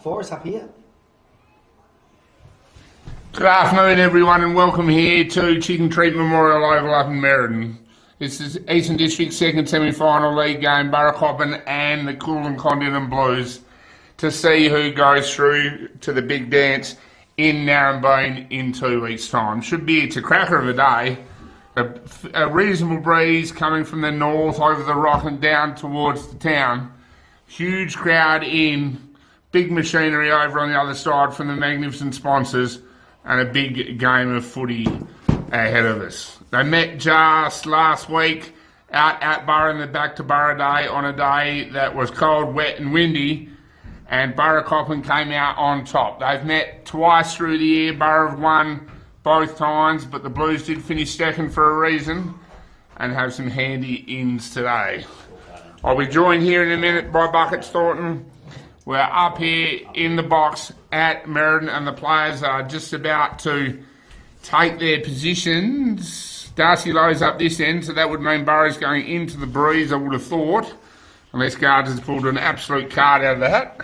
For us up here. Good afternoon, everyone, and welcome here to Chicken Treat Memorial Oval up in Meriden. This is Eastern District's second semi-final league game, Burracoppin and the Kulin Kondinin Blues, to see who goes through to the big dance in Narrabeen in 2 weeks' time. It's a cracker of a day. A reasonable breeze coming from the north over the rock and down towards the town. Huge crowd in. Big machinery over on the other side from the magnificent sponsors, and a big game of footy ahead of us. They met just last week out at Burra in the Back to Burra Day on a day that was cold, wet and windy, and Burracoppin came out on top. They've met twice through the year. Burra have won both times, but the Blues did finish second for a reason and have some handy ins today. I'll be joined here in a minute by Buckets Thornton. We're up here in the box at Meriden, and the players are just about to take their positions. Darcy Lowe's up this end, so that would mean Burra's going into the breeze, I would have thought, unless Guards has pulled an absolute card out of the hat.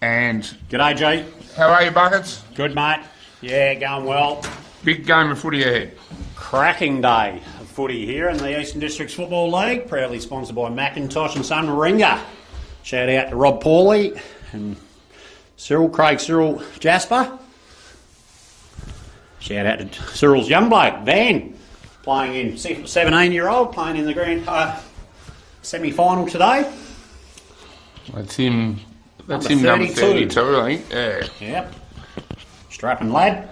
And G'day, Jay. How are you, Buckets? Good, mate. Yeah, going well. Big game of footy ahead. Cracking day of footy here in the Eastern Districts Football League, proudly sponsored by Macintosh and Son Ringer. Shout out to Rob Pawley and Craig Cyril Jasper. Shout out to Cyril's young bloke, Van, playing in 17-year-old, playing in the grand semi-final today. That's him number 32, I think. Yeah. Yep. Strapping lad.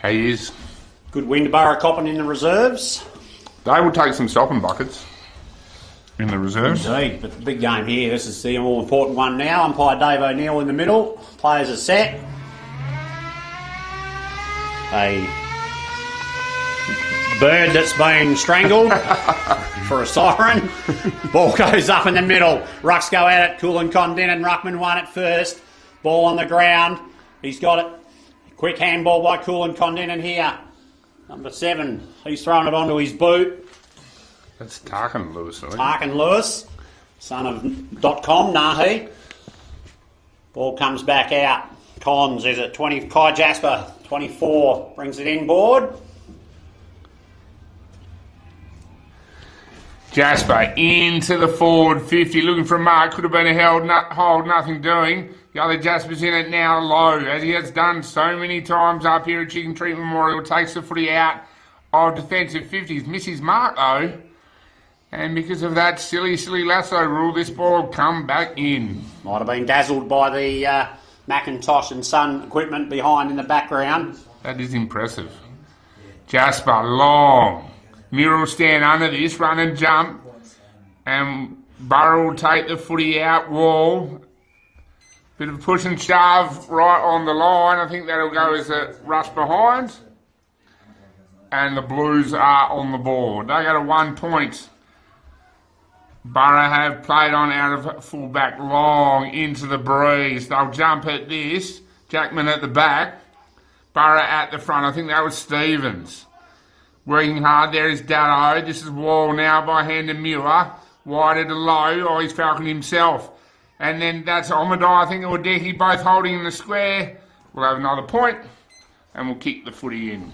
He is. Good win to Burracoppin in the reserves. They will take some stopping, Buckets. In the reserves. Indeed, but the big game here, this is the all important one now. Umpire Dave O'Neill in the middle. Players are set. A bird that's been strangled for a siren. Ball goes up in the middle. Rucks go at it. Kulin Kondinin. Ruckman won it first. Ball on the ground. He's got it. Quick handball by Kulin Kondinin here. Number 7. He's throwing it onto his boot. That's Tarkin Lewis, I think. Tarkin Lewis, son of .com, Nahi. Ball comes back out. Cons is it 20? Kai Jasper, 24, brings it inboard. Jasper into the forward 50, looking for a mark. Could have been a hold, nothing doing. The other Jasper's in it now low, as he has done so many times up here at Chicken Treat Memorial. Takes the footy out of defensive 50s. Misses mark though. And because of that silly lasso rule, this ball will come back in. Might have been dazzled by the Macintosh and Son equipment behind in the background. That is impressive. Jasper, long. Muir will stand under this, run and jump. And Burra will take the footy out, wall. Bit of push and shove right on the line. I think that'll go as a rush behind. And the Blues are on the board. They go to 1 point. Burra have played on out of full-back long into the breeze. They'll jump at this. Jackman at the back. Burra at the front. I think that was Stevens. Working hard. There is Darrow. This is Wall now by hand to Muir. Wider to Low. Oh, he's Falcon himself. And then that's Omadai, I think, or Decky, both holding in the square. We'll have another point. And we'll kick the footy in.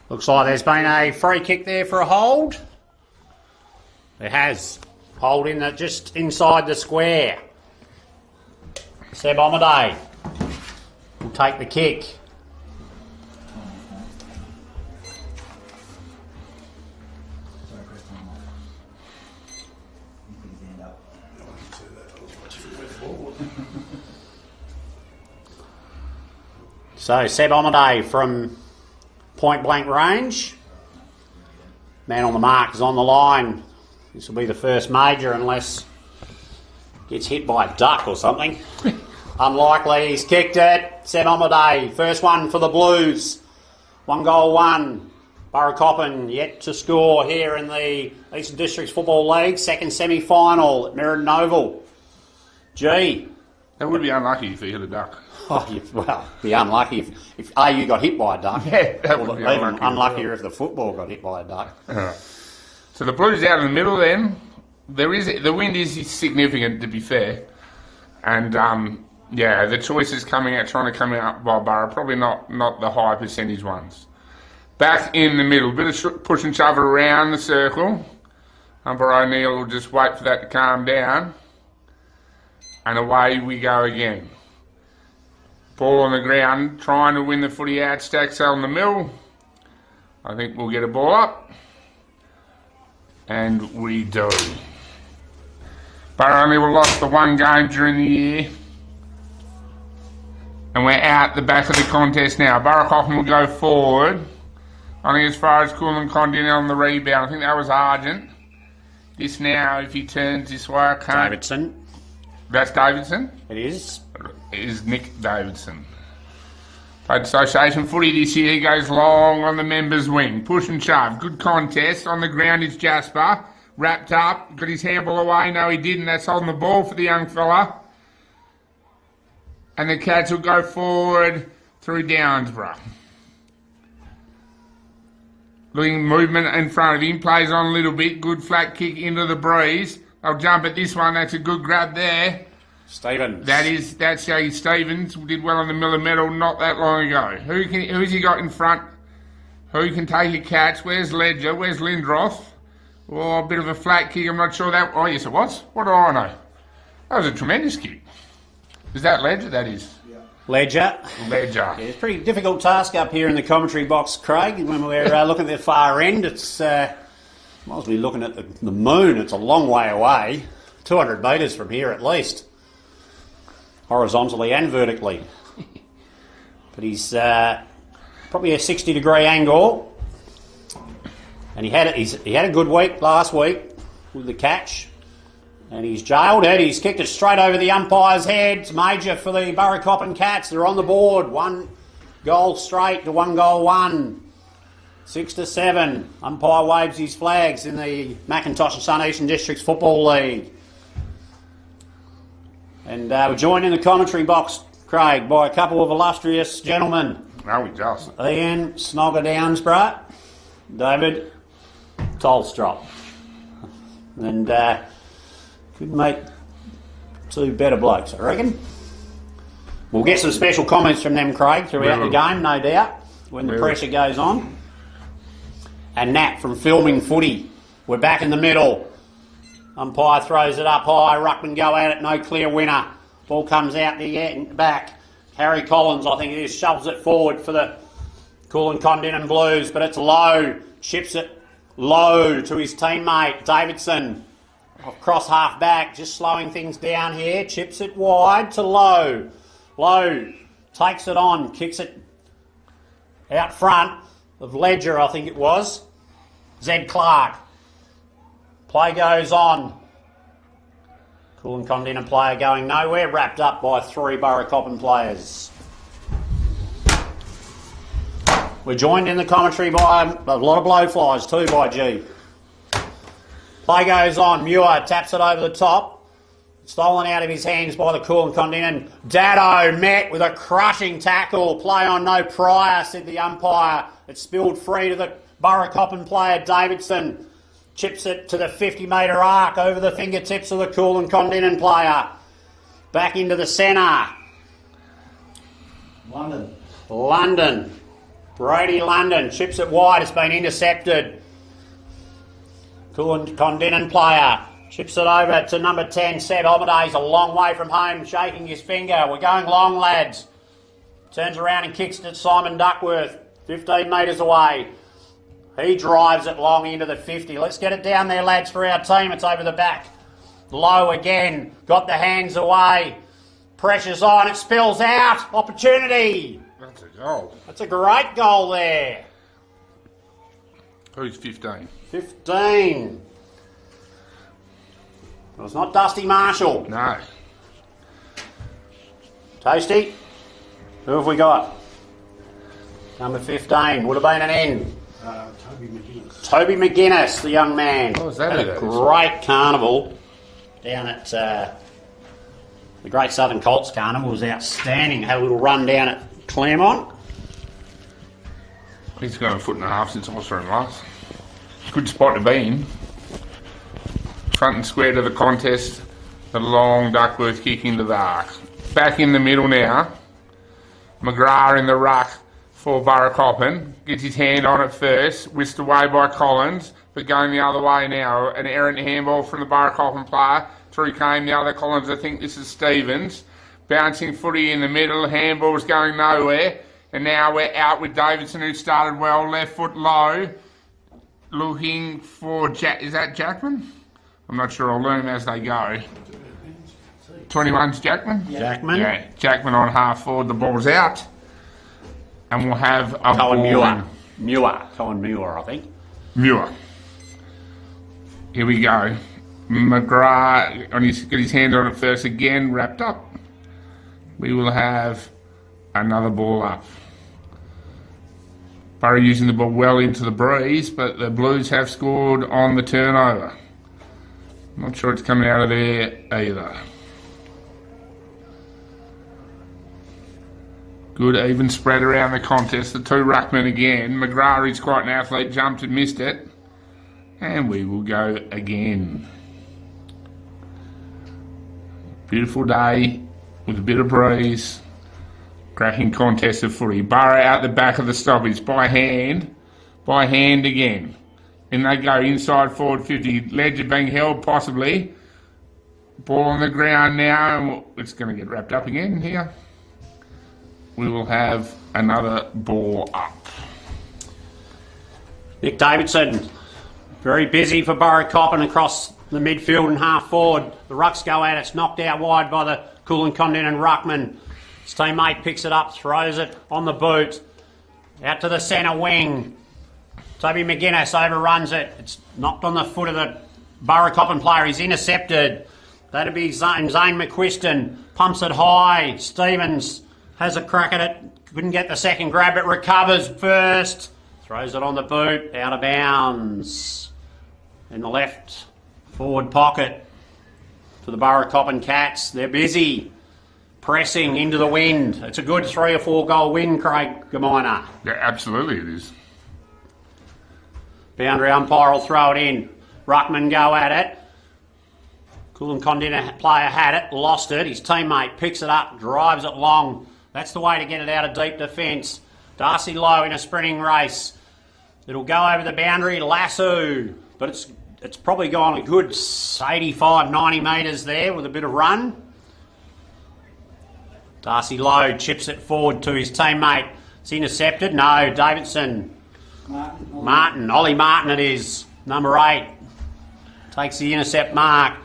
Looks like there's been a free kick there for a hold. It has. Hold in just inside the square. Seb Omadai will take the kick. So Seb Omadai from point blank range. Man on the mark is on the line. This will be the first major unless gets hit by a duck or something. Unlikely. He's kicked it. Seb Omadai, first one for the Blues. 1 goal, 1. Burracoppin yet to score here in the Eastern Districts Football League. Second semi-final at Meriden Oval. Gee. That would be unlucky if he hit a duck. Oh, well, be unlucky if you got hit by a duck. Yeah, that would be even unluckier if the football got hit by a duck. So the Blues out in the middle then. the wind is significant, to be fair, and yeah, the choices trying to come out by Burra, probably not the high percentage ones. Back in the middle, bit of push and shove around the circle. Umpire O'Neill will just wait for that to calm down, and away we go again. Ball on the ground, trying to win the footy out, stack cell in the middle. I think we'll get a ball up, and we do. Burra only lost the one game during the year, and we're out the back of the contest now. Burracoppin will go forward, only as far as Kulin Kondinin on the rebound. I think that was Argent. This now, if he turns this way, I can't. Davidson. That's Davidson? It is. It is Nick Davidson. Played association footy this year. He goes long on the members' wing. Push and shove. Good contest. On the ground is Jasper. Wrapped up. Got his handball away. No, he didn't. That's holding the ball for the young fella. And the Cats will go forward through Downsborough. Looking movement in front of him. Plays on a little bit. Good flat kick into the breeze. They'll jump at this one. That's a good grab there. Stevens. That's Shaggy Stevens. Did well on the Miller Medal not that long ago. Who's he got in front? Who can take a catch? Where's Ledger? Where's Lindroth? Oh, a bit of a flat kick. I'm not sure that... Oh, yes, it was. What do I know? That was a tremendous kick. Is that Ledger? That is. Ledger. Ledger. Yeah, it's a pretty difficult task up here in the commentary box, Craig. When we're looking at the far end, it's... might as well be looking at the moon. It's a long way away. 200 metres from here at least. Horizontally and vertically. But he's probably a 60-degree angle. And he had a good week last week with the catch. And he's jailed it. He's kicked it straight over the umpire's head. It's major for the Burracoppin Cats. They're on the board. 1 goal straight to 1 goal 1. 6-7. Umpire waves his flags in the Macintosh and Sun Eastern Districts Football League. And we're joined in the commentary box, Craig, by a couple of illustrious gentlemen. No, we just. Ian Snogger Downsborough, David Tolstrop. And could make 2 better blokes, I reckon. We'll get some special comments from them, Craig, throughout the game, no doubt, when the pressure goes on. And Nat from Filming Footy. We're back in the middle. Umpire throws it up high. Ruckman go at it. No clear winner. Ball comes out the back. Harry Collins, I think it is, shoves it forward for the Kulin Kondinin Blues, but it's low. Chips it low to his teammate, Davidson. Cross half back, just slowing things down here. Chips it wide to Low. Low takes it on, kicks it out front of Ledger, I think it was. Zed Clark. Play goes on. Kulin Kondinin player going nowhere, wrapped up by 3 Burracoppin players. We're joined in the commentary by a lot of blowflies too by G. Play goes on. Muir taps it over the top. Stolen out of his hands by the Kulin Kondinin. Dado met with a crushing tackle. Play on no prior, said the umpire. It spilled free to the Burracoppin player Davidson. Chips it to the 50-metre arc over the fingertips of the Kulin Kondinin player. Back into the centre. London. Brady London chips it wide. It's been intercepted. Kulin Kondinin player chips it over to number 10, Seb Almaday's a long way from home, shaking his finger. We're going long, lads. Turns around and kicks it at Simon Duckworth, 15 metres away. He drives it long into the 50. Let's get it down there, lads, for our team. It's over the back. Low again. Got the hands away. Pressure's on. It spills out. Opportunity. That's a goal. That's a great goal there. Who's 15? 15. It was not Dusty Marshall. No. Toasty. Who have we got? Number 15. Would have been an N. Toby McGuinness, the young man. What was that? Had a great carnival down at the Great Southern Colts Carnival. It was outstanding. Had a little run down at Claremont. He's gone 1.5 foot since I saw him last. Good spot to be in. front and square to the contest. The long Duckworth kick into the arc. Back in the middle now. McGrath in the ruck for Burracoppin. Gets his hand on it first. Whisked away by Collins, but going the other way now. An errant handball from the Burracoppin player. Through came the other Collins. I think this is Stevens. Bouncing footy in the middle. Handball's going nowhere. And now we're out with Davidson, who started well. Left foot low. Looking for is that Jackman? I'm not sure. I'll learn as they go. 21's Jackman? Jackman. Yeah, Jackman on half forward. The ball's out. And we'll have a Colin ball Muir. Colin Muir, I think. Muir. Here we go. McGrath got his hand on it first again, wrapped up. We will have another ball up. Burra using the ball well into the breeze, but the Blues have scored on the turnover. Not sure it's coming out of there either. Good even spread around the contest. The two ruckmen again. McGrath is quite an athlete, jumped and missed it. And we will go again. Beautiful day with a bit of breeze. Cracking contest of footy. Burra out the back of the stoppage by hand. By hand again. And they go inside forward 50. Ledger being held possibly. Ball on the ground now. And it's going to get wrapped up again here. We will have another ball up. Nick Davidson, very busy for Burracoppin across the midfield and half forward. The rucks go out. It's knocked out wide by the Kulin, Kondinin ruckman. His teammate picks it up, throws it on the boot. Out to the centre wing. Toby McGuinness overruns it. It's knocked on the foot of the Burracoppin player. He's intercepted. That'd be Zane McQuiston. Pumps it high. Stevens has a crack at it. Couldn't get the second grab. It recovers first. Throws it on the boot. Out of bounds. In the left forward pocket for the Burracoppin Cats. They're busy. Pressing into the wind. It's a good 3 or 4 goal win, Craig Gaminer. Yeah, absolutely it is. Boundary umpire will throw it in. Ruckman go at it. Kulin Kondinin player had it, lost it. His teammate picks it up, drives it long. That's the way to get it out of deep defence. Darcy Lowe in a sprinting race. It'll go over the boundary, lasso, but it's probably gone a good 85, 90 metres there with a bit of run. Darcy Lowe chips it forward to his teammate. It's intercepted. No, Davidson. Martin. Ollie Martin it is. Number 8. Takes the intercept mark.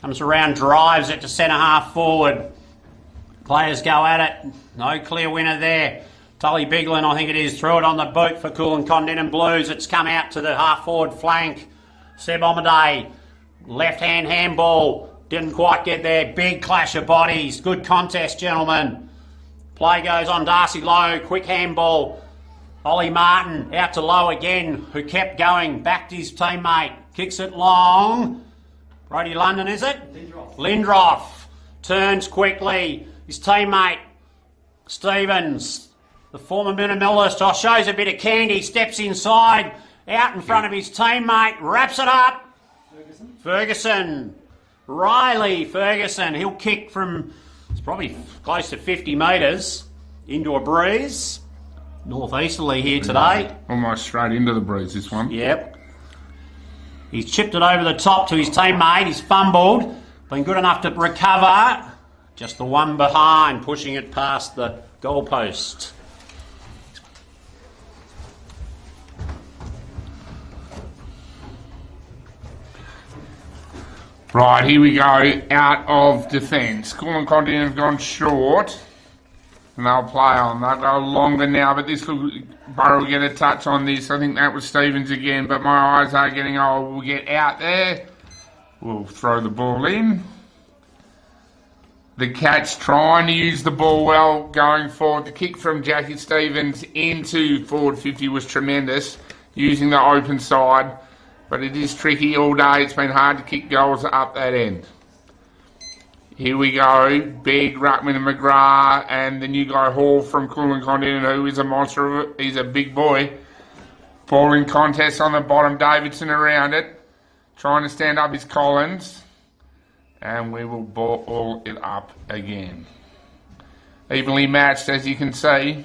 Comes around, drives it to centre half forward. Players go at it. No clear winner there. Tully Biglin, I think it is, threw it on the boot for Kulin Kondinin Blues. It's come out to the half forward flank. Seb Omaday. Left hand handball. Didn't quite get there. Big clash of bodies. Good contest, gentlemen. Play goes on Darcy Lowe. Quick handball. Ollie Martin out to Lowe again, who kept going. Backed his teammate. Kicks it long. Brody London, is it? Lindroff. Turns quickly. His teammate, Stevens, the former minimalist, shows a bit of candy. Steps inside. Out in front of his teammate. Wraps it up. Ferguson. Riley Ferguson, he'll kick from, it's probably close to 50 metres into a breeze. Northeasterly here today. Almost straight into the breeze, this one. Yep. He's chipped it over the top to his teammate. He's fumbled. Been good enough to recover. Just the one behind, pushing it past the goalpost. Right, here we go, out of defence. Kulin Kondinin have gone short, and they'll play on. They'll go longer now, but this Burra will get a touch on this. I think that was Stevens again, but my eyes are getting old. We'll get out there. We'll throw the ball in. The Cats trying to use the ball well going forward. The kick from Jackie Stevens into forward 50 was tremendous, using the open side. But it is tricky all day. It's been hard to kick goals up that end. Here we go. Big Ruckman and McGrath and the new guy Hall from Kulin Kondinin, who is a monster. He's a big boy. Ball in contest on the bottom. Davidson around it. Trying to stand up is Collins. And we will ball it up again. Evenly matched, as you can see.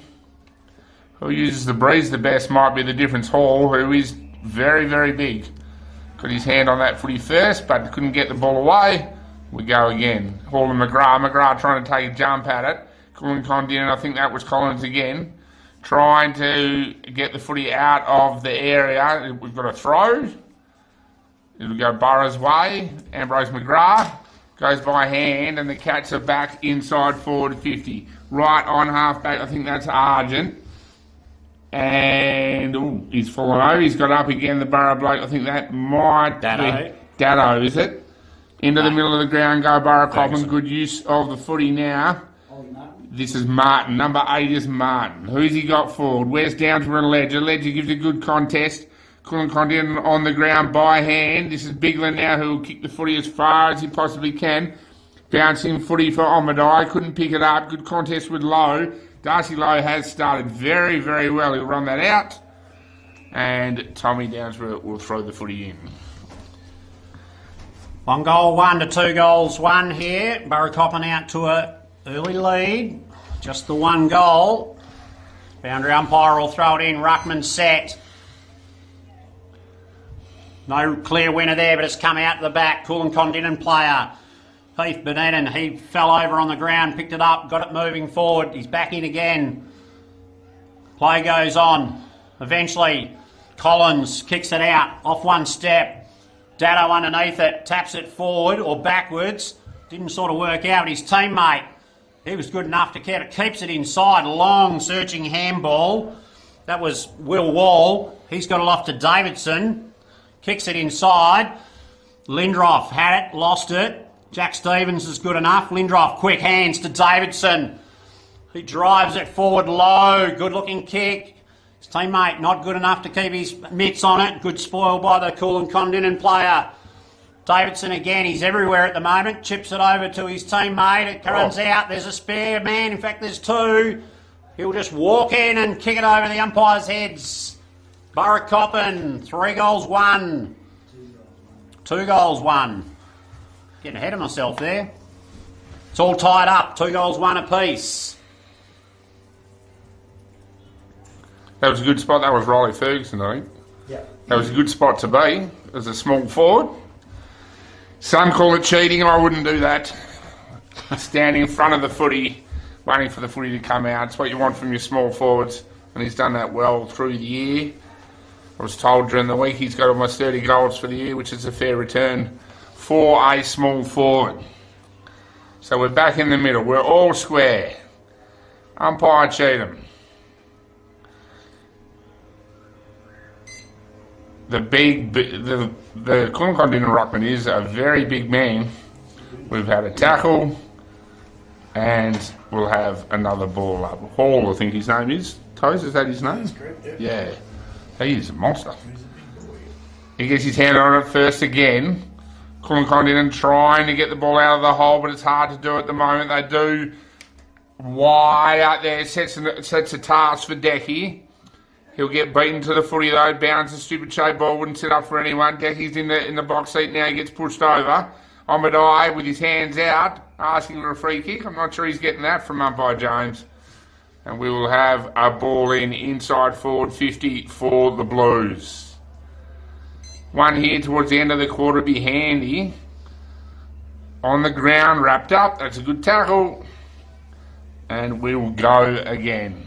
Who uses the breeze the best might be the difference. Hall, who is very, very big. Got his hand on that footy first, but couldn't get the ball away. We go again. Hall and McGrath. McGrath trying to take a jump at it. Kulin, Kondinin, I think that was Collins again. Trying to get the footy out of the area. We've got a throw. It'll go Burra's way. Ambrose McGrath goes by hand, and the Cats are back inside forward 50. Right on halfback, I think that's Argent. And he's fallen over. He's got up again, the Burra bloke. I think that might be Dado, is it? Into the middle of the ground, go Burracoppin. Good use of the footy now. This is Martin. Number 8 is Martin. Who's he got forward? Where's Downsbury and Ledger? Ledger gives a good contest. Kulin Kondinin on the ground by hand. This is Bigler now, who will kick the footy as far as he possibly can. Bouncing footy for Omadai. Couldn't pick it up. Good contest with Lowe. Darcy Lowe has started very, very well. He'll run that out. And Tommy Downsbury will throw the footy in. 1 goal, 1 to 2 goals, 1 here. Burracoppin out to an early lead. Just the 1 goal. Boundary umpire will throw it in. Ruckman set. No clear winner there, but it's come out to the back. Kulin Kondinin player. Heath Benetten, he fell over on the ground, picked it up, got it moving forward. He's back in again. Play goes on. Eventually, Collins kicks it out, off 1 step. Dado underneath it, taps it forward or backwards. Didn't sort of work out. His teammate, he was good enough to get it. Keeps it inside. Long searching handball. That was Will Wall. He's got it off to Davidson. Kicks it inside. Lindroff had it, lost it. Jack Stevens is good enough. Lindroff, quick hands to Davidson. He drives it forward low. Good looking kick. His teammate not good enough to keep his mitts on it. Good spoil by the Kulin Kondinin player. Davidson again, he's everywhere at the moment. Chips it over to his teammate. It runs out. There's a spare man. In fact, there's 2. He'll just walk in and kick it over the umpires' heads. Burracoppin, 3 goals, 1. 2 goals, 1. Getting ahead of myself there. It's all tied up. 2 goals, 1 apiece. That was a good spot. That was Riley Ferguson, I think. Yeah. That was a good spot to be as a small forward. Some call it cheating. I wouldn't do that. Standing in front of the footy, waiting for the footy to come out. It's what you want from your small forwards. And he's done that well through the year. I was told during the week he's got almost 30 goals for the year, which is a fair return for a small forward. So we're back in the middle. We're all square. Umpire Cheatham. The Kulin Kondinin Ruckman is a very big man. We've had a tackle, and we'll have another ball up. Hall, I think his name is. Toes, is that his name? That's correct, Yeah. He is a monster. He gets his hand on it first again. Kulin Kondinin trying to get the ball out of the hole, but it's hard to do at the moment. They do wide out there, sets a task for Decky. He'll get beaten to the footy though, bounds a stupid shape ball, wouldn't sit up for anyone. Decky's in the box seat now, he gets pushed over. Omadai with his hands out, asking for a free kick. I'm not sure he's getting that from umpire James. And we will have a ball in inside forward 50 for the Blues. 1 here towards the end of the quarter, be handy. On the ground, wrapped up. That's a good tackle. And we will go again.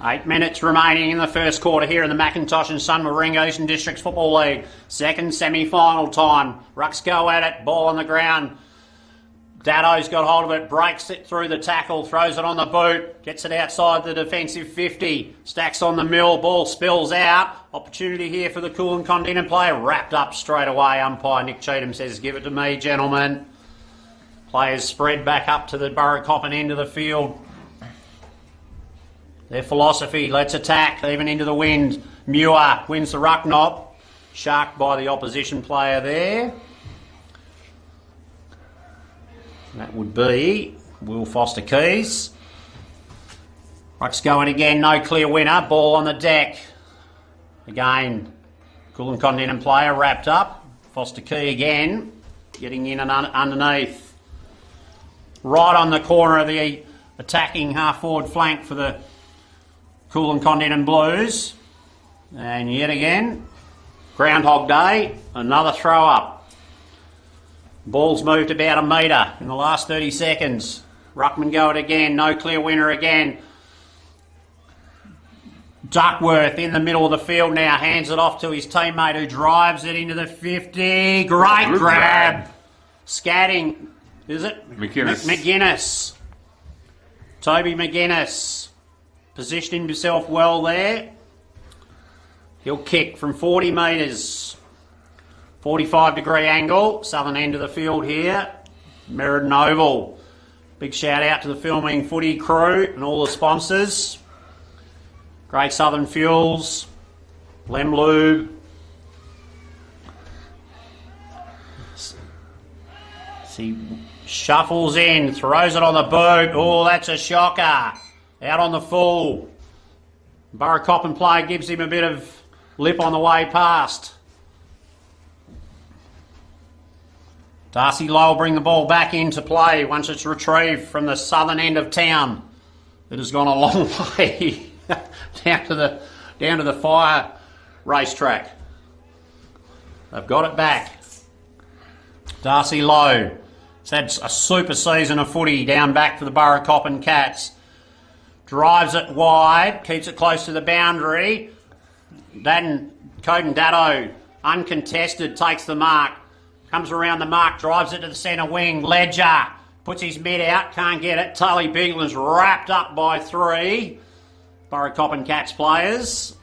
8 minutes remaining in the first quarter here in the Macintosh and Sun Warringah Eastern Districts Football League. Second semi-final time. Rucks go at it. Ball on the ground. Dado's got hold of it, breaks it through the tackle, throws it on the boot, gets it outside the defensive 50, stacks on the mill, ball spills out. Opportunity here for the Kulin Kondinin player, wrapped up straight away. Umpire Nick Cheatham says, give it to me, gentlemen. Players spread back up to the Burracoppin end of the field. Their philosophy, let's attack, even into the wind. Muir wins the ruck knob, sharked by the opposition player there. That would be Will Foster Keys. Ruck's going again, no clear winner. Ball on the deck. Again, Kulin Kondinin player wrapped up. Foster Key again, getting in and underneath. Right on the corner of the attacking half-forward flank for the Kulin Kondinin Blues. And yet again, Groundhog Day, another throw-up. Ball's moved about a metre in the last 30 seconds. Ruckman go it again, no clear winner again. Duckworth in the middle of the field now, hands it off to his teammate who drives it into the 50. Great grab. Scatting, is it? McGuinness. Toby McGuinness positioning himself well there. He'll kick from 40 metres. 45-degree angle, southern end of the field here. Meriden Oval. Big shout out to the filming footy crew and all the sponsors. Great Southern Fuels, Lem Lube. He shuffles in, throws it on the boot. Oh, that's a shocker. Out on the full. Burracoppin player gives him a bit of lip on the way past. Darcy Lowe will bring the ball back into play once it's retrieved from the southern end of town. It has gone a long way down to the fire racetrack. They've got it back. Darcy Lowe. He's had a super season of footy down back for the Burracoppin Cats. Drives it wide, keeps it close to the boundary. Then Coden Datto, uncontested, takes the mark. Comes around the mark, drives it to the centre wing. Ledger puts his mid out, can't get it. Tully Bigland's wrapped up by 3 Burracoppin Cats players.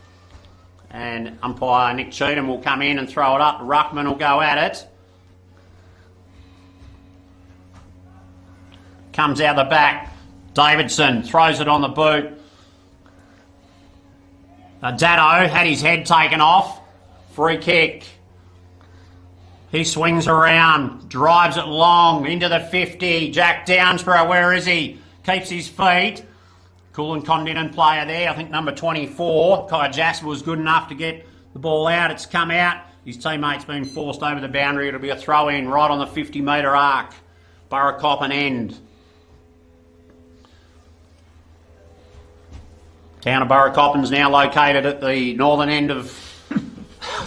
And umpire Nick Cheatham will come in and throw it up. Ruckman will go at it. Comes out the back. Davidson throws it on the boot. Datto had his head taken off. Free kick. He swings around, drives it long into the 50. Jack Downsborough, where is he? Keeps his feet. Kulin Kondinin player there, I think number 24. Kai Jasper was good enough to get the ball out. It's come out. His teammate's been forced over the boundary. It'll be a throw-in right on the 50-metre arc. Burracoppin end. Town of Burracoppin's now located at the northern end of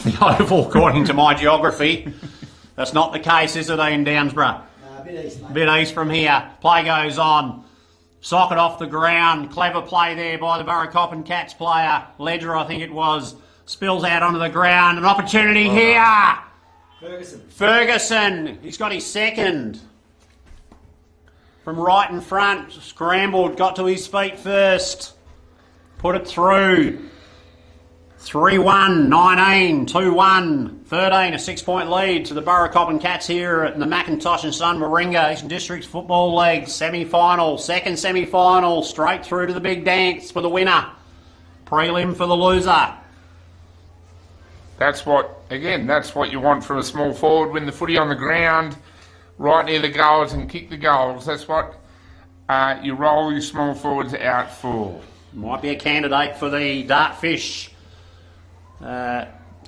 the oval, according to my geography. That's not the case, is it, Ian Downsborough? A bit east, mate. Bit east from here. Play goes on. Socket off the ground. Clever play there by the Burracoppin Cats player. Ledger, I think it was. Spills out onto the ground. An opportunity here. Ferguson. He's got his second. From right in front. Scrambled. Got to his feet first. Put it through. 3-1, 19, 2-1, 13, a 6-point lead to the Burracoppin Cats here at the Macintosh and Son Warringah Eastern Districts Football League semi-final, second semi-final, straight through to the big dance for the winner. Prelim for the loser. That's what you want from a small forward. Win the footy on the ground, right near the goals and kick the goals. That's what you roll your small forwards out for. Might be a candidate for the Dartfish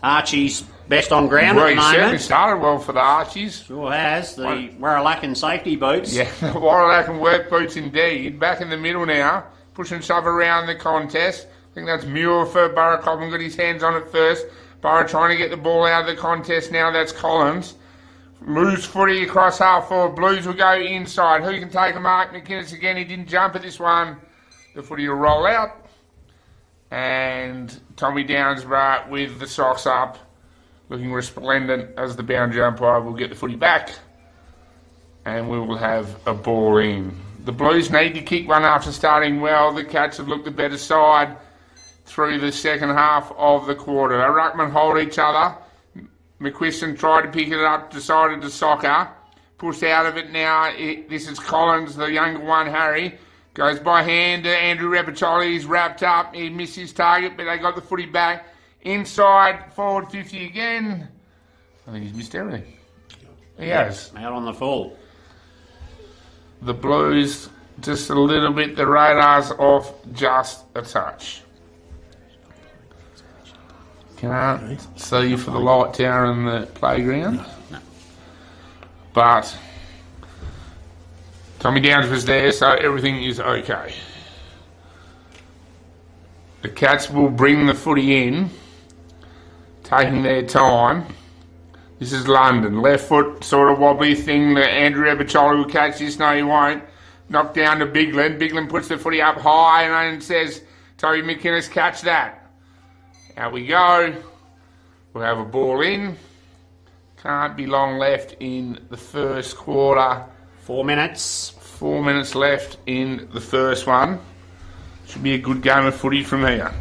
Archie's best on ground at the moment. Certainly started well for the Archies. Sure has. The Warralacan safety boots. Yeah, the Warralacan work boots indeed. Back in the middle now, push and shove around the contest. I think that's Muir for Burracoppin, got his hands on it first. Burra trying to get the ball out of the contest now, that's Collins. Loose footy across half forward. Blues will go inside. Who can take a mark? McInnes again, he didn't jump at this one. The footy will roll out. And Tommy Downsborough with the socks up, looking resplendent as the boundary umpire will get the footy back. And we will have a ball in. The Blues need to kick one after starting well. The Cats have looked the better side through the second half of the quarter. The ruckmen hold each other. McQuiston tried to pick it up, decided to soccer. Pushed out of it now. This is Collins, the younger one, Harry. Goes by hand to Andrew Repiccioli. He's wrapped up. He missed his target, but they got the footy back. Inside, forward 50 again. I think he's missed everything. He has. Out on the full. The Blues, just a little bit, the radar's off just a touch. Can't see for the light tower in the playground. No. But Tommy Downs was there, so everything is okay. The Cats will bring the footy in, taking their time. This is London. Left foot sort of wobbly thing that Andrew Ebacholi will catch this. No, he won't. Knock down to Bigland. Bigland puts the footy up high and then says, Toby McInnes, catch that. Out we go. We'll have a ball in. Can't be long left in the first quarter. 4 minutes. 4 minutes left in the first one. Should be a good game of footy from here.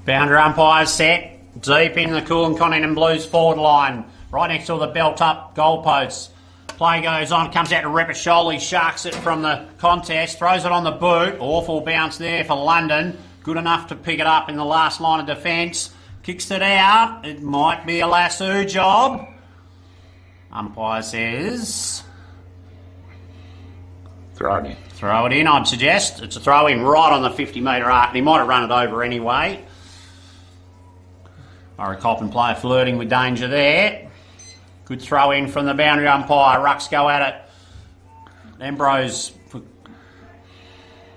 Boundary umpires set. Deep in the Kulin Kondinin Blues forward line. Right next to the belt up goalposts. Play goes on, comes out to Repacholi, sharks it from the contest, throws it on the boot. Awful bounce there for London. Good enough to pick it up in the last line of defence. Kicks it out. It might be a lasso job. Umpire says... Throw it in. Throw it in, I'd suggest. It's a throw in right on the 50-metre arc, and he might have run it over anyway. Burracoppin player flirting with danger there. Good throw in from the boundary umpire. Rucks go at it. Ambrose for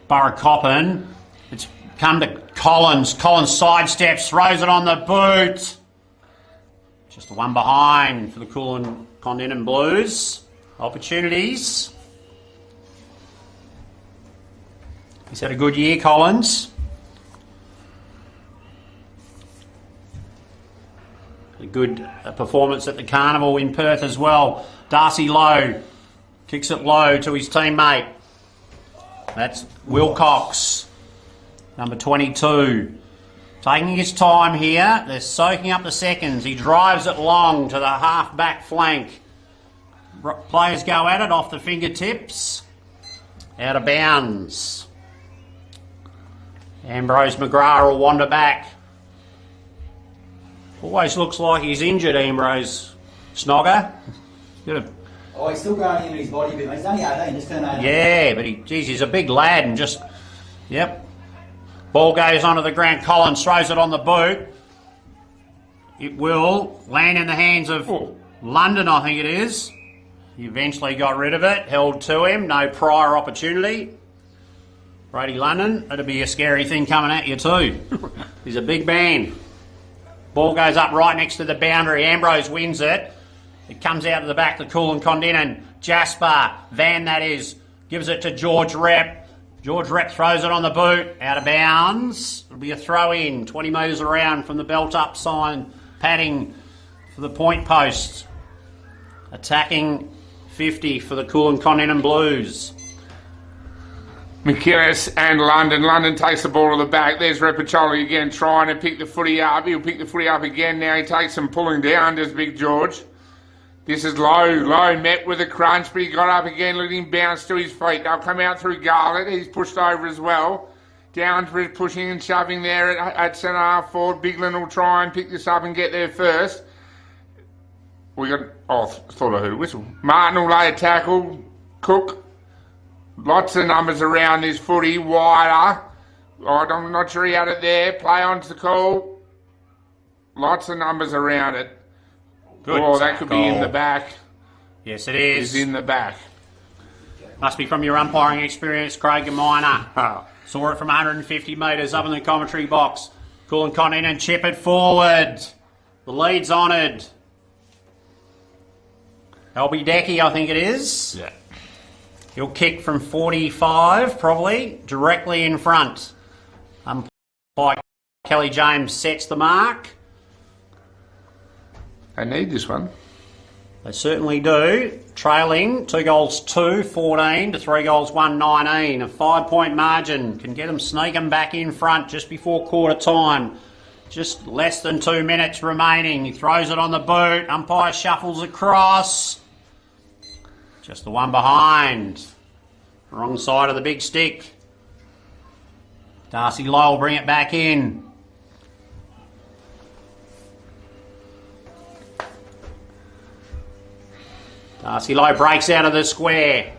Burracoppin. It's come to Collins. Collins sidesteps, throws it on the boot. Just the one behind for the Kulin Kondinin Blues. Opportunities. He's had a good year, Collins. A good performance at the Carnival in Perth as well. Darcy Lowe kicks it low to his teammate. That's Wilcox, number 22. Taking his time here. They're soaking up the seconds. He drives it long to the half-back flank. Players go at it off the fingertips. Out of bounds. Ambrose McGrath will wander back. Always looks like he's injured, Ambrose Snogger. Oh, he's still growing into his body, but he's only 18, just turned 18. Yeah, but he's a big lad and just, yep. Ball goes onto the ground. Collins throws it on the boot. It will land in the hands of London, I think it is. He eventually got rid of it, held to him, no prior opportunity. Brady London, that'd be a scary thing coming at you too. He's a big man. Ball goes up right next to the boundary. Ambrose wins it. It comes out to the back to Kulin Kondinin. Jasper, Van that is, gives it to George Rep. George Rep throws it on the boot. Out of bounds. It'll be a throw in. 20 metres around from the belt up sign. Padding for the point post. Attacking 50 for the Kulin Kondinin Blues. McInnes and London. London takes the ball to the back. There's Repacholi again trying to pick the footy up. He'll pick the footy up again. Now he takes some pulling down, does Big George. This is Lowe. Lowe met with a crunch, but he got up again, let him bounce to his feet. They'll come out through Garlett. He's pushed over as well. Down for pushing and shoving there at centre half forward. Bigland will try and pick this up and get there first. We got... Oh, thought I heard a whistle. Martin will lay a tackle. Cook. Lots of numbers around this footy, wider. I'm not sure he had it there. Play on to the call. Lots of numbers around it. Good. Oh, that could be in the back. Yes, it is. It's in the back. Must be from your umpiring experience, Craig and Miner. Saw it from 150 metres up in the commentary box. Kulin Kondinin chip it forward. The lead's honoured. LB Decky, I think it is. Yeah. He'll kick from 45, probably, directly in front. Umpire Kelly James sets the mark. They need this one. They certainly do. Trailing 2 goals 2-14 to 3 goals 1-19. A 5-point margin can get them sneaking back in front just before quarter time. Just less than 2 minutes remaining. He throws it on the boot. Umpire shuffles across. Just the one behind. Wrong side of the big stick. Darcy Lowe will bring it back in. Darcy Lowe breaks out of the square.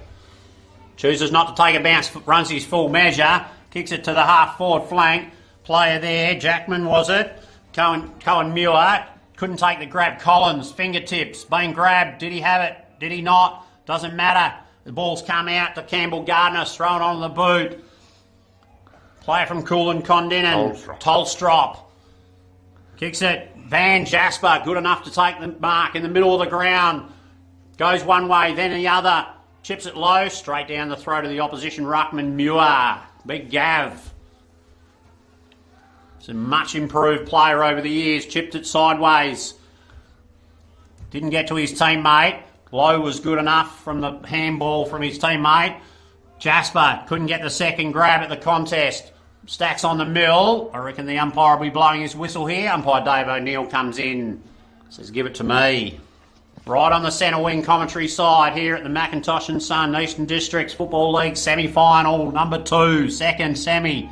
Chooses not to take a bounce, runs his full measure. Kicks it to the half-forward flank. Player there, Jackman was it? Cohen Muir couldn't take the grab. Collins, fingertips, being grabbed. Did he have it? Did he not? Doesn't matter. The ball's come out to Campbell Gardner, thrown on the boot. Player from Kulin, Kondinin, Tolstrop. Kicks it. Van Jasper, good enough to take the mark in the middle of the ground. Goes one way, then the other. Chips it low, straight down the throat of the opposition ruckman, Muir. Big Gav. It's a much improved player over the years. Chipped it sideways. Didn't get to his teammate. Low was good enough from the handball from his teammate. Jasper couldn't get the second grab at the contest. Stacks on the mill. I reckon the umpire will be blowing his whistle here. Umpire Dave O'Neill comes in. Says, give it to me. Right on the centre wing commentary side here at the Macintosh and Son Eastern Districts Football League semi-final. Number 2, second semi.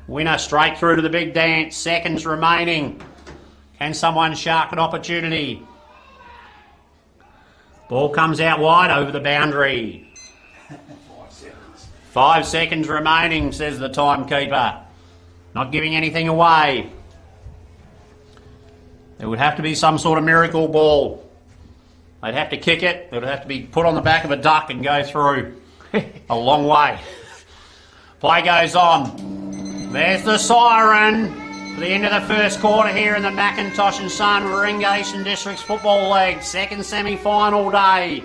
Winner straight through to the big dance. Seconds remaining. Can someone shark an opportunity? Ball comes out wide over the boundary. 5 seconds remaining, says the timekeeper. Not giving anything away. There would have to be some sort of miracle ball. They'd have to kick it. It would have to be put on the back of a duck and go through a long way. Play goes on. There's the siren for the end of the first quarter here in the Macintosh and Son Warringah Eastern Districts Football League. Second semi-final day.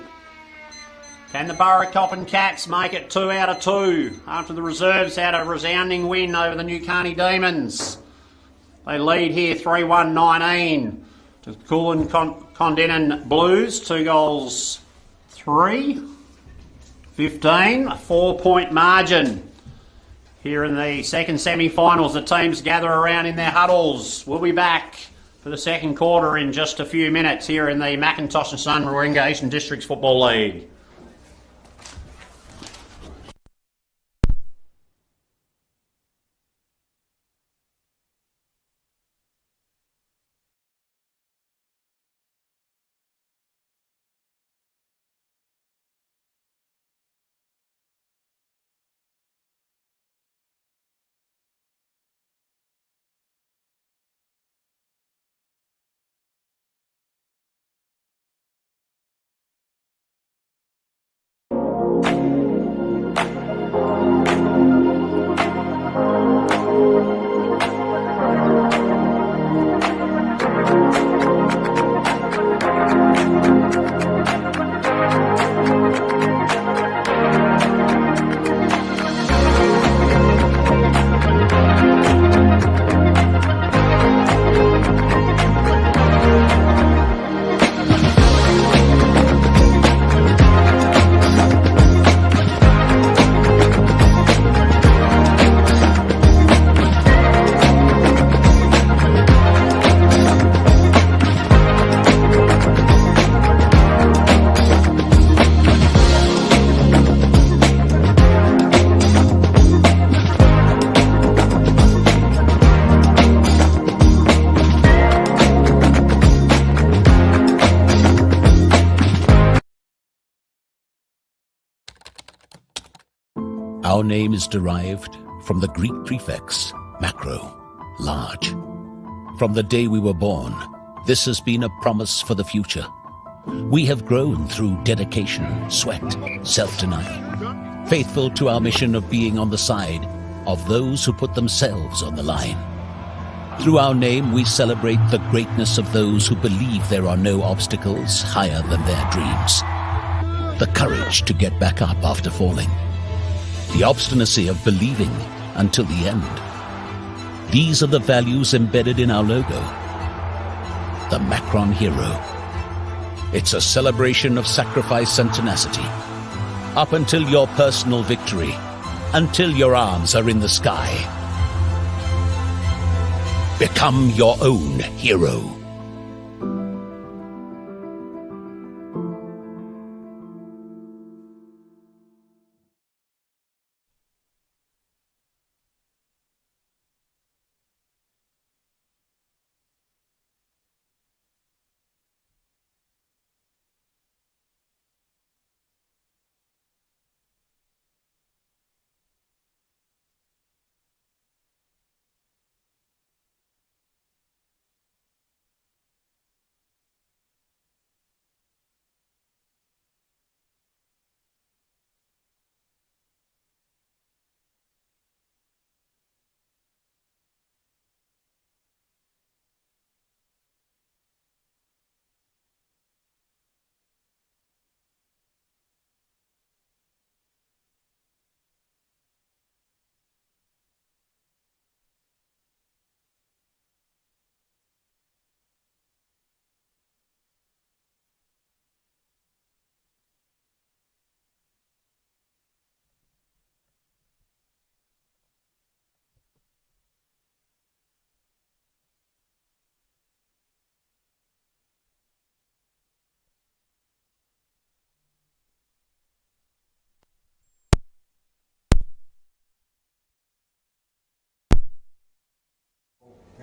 Can the Burracoppin Cats make it 2 out of 2 after the reserves had a resounding win over the Newcarney Demons? They lead here 3-1-19 to Kulin Kondinin Blues. 2 goals, 3, 15, a 4-point margin. Here in the second semi-finals, the teams gather around in their huddles. We'll be back for the second quarter in just a few minutes here in the Macintosh and Son Warringah Eastern Districts Football League. Our name is derived from the Greek prefix, macro, large. From the day we were born, this has been a promise for the future. We have grown through dedication, sweat, self-denial, faithful to our mission of being on the side of those who put themselves on the line. Through our name, we celebrate the greatness of those who believe there are no obstacles higher than their dreams. The courage to get back up after falling. The obstinacy of believing until the end. These are the values embedded in our logo. The Macron Hero. It's a celebration of sacrifice and tenacity. Up until your personal victory. Until your arms are in the sky. Become your own hero.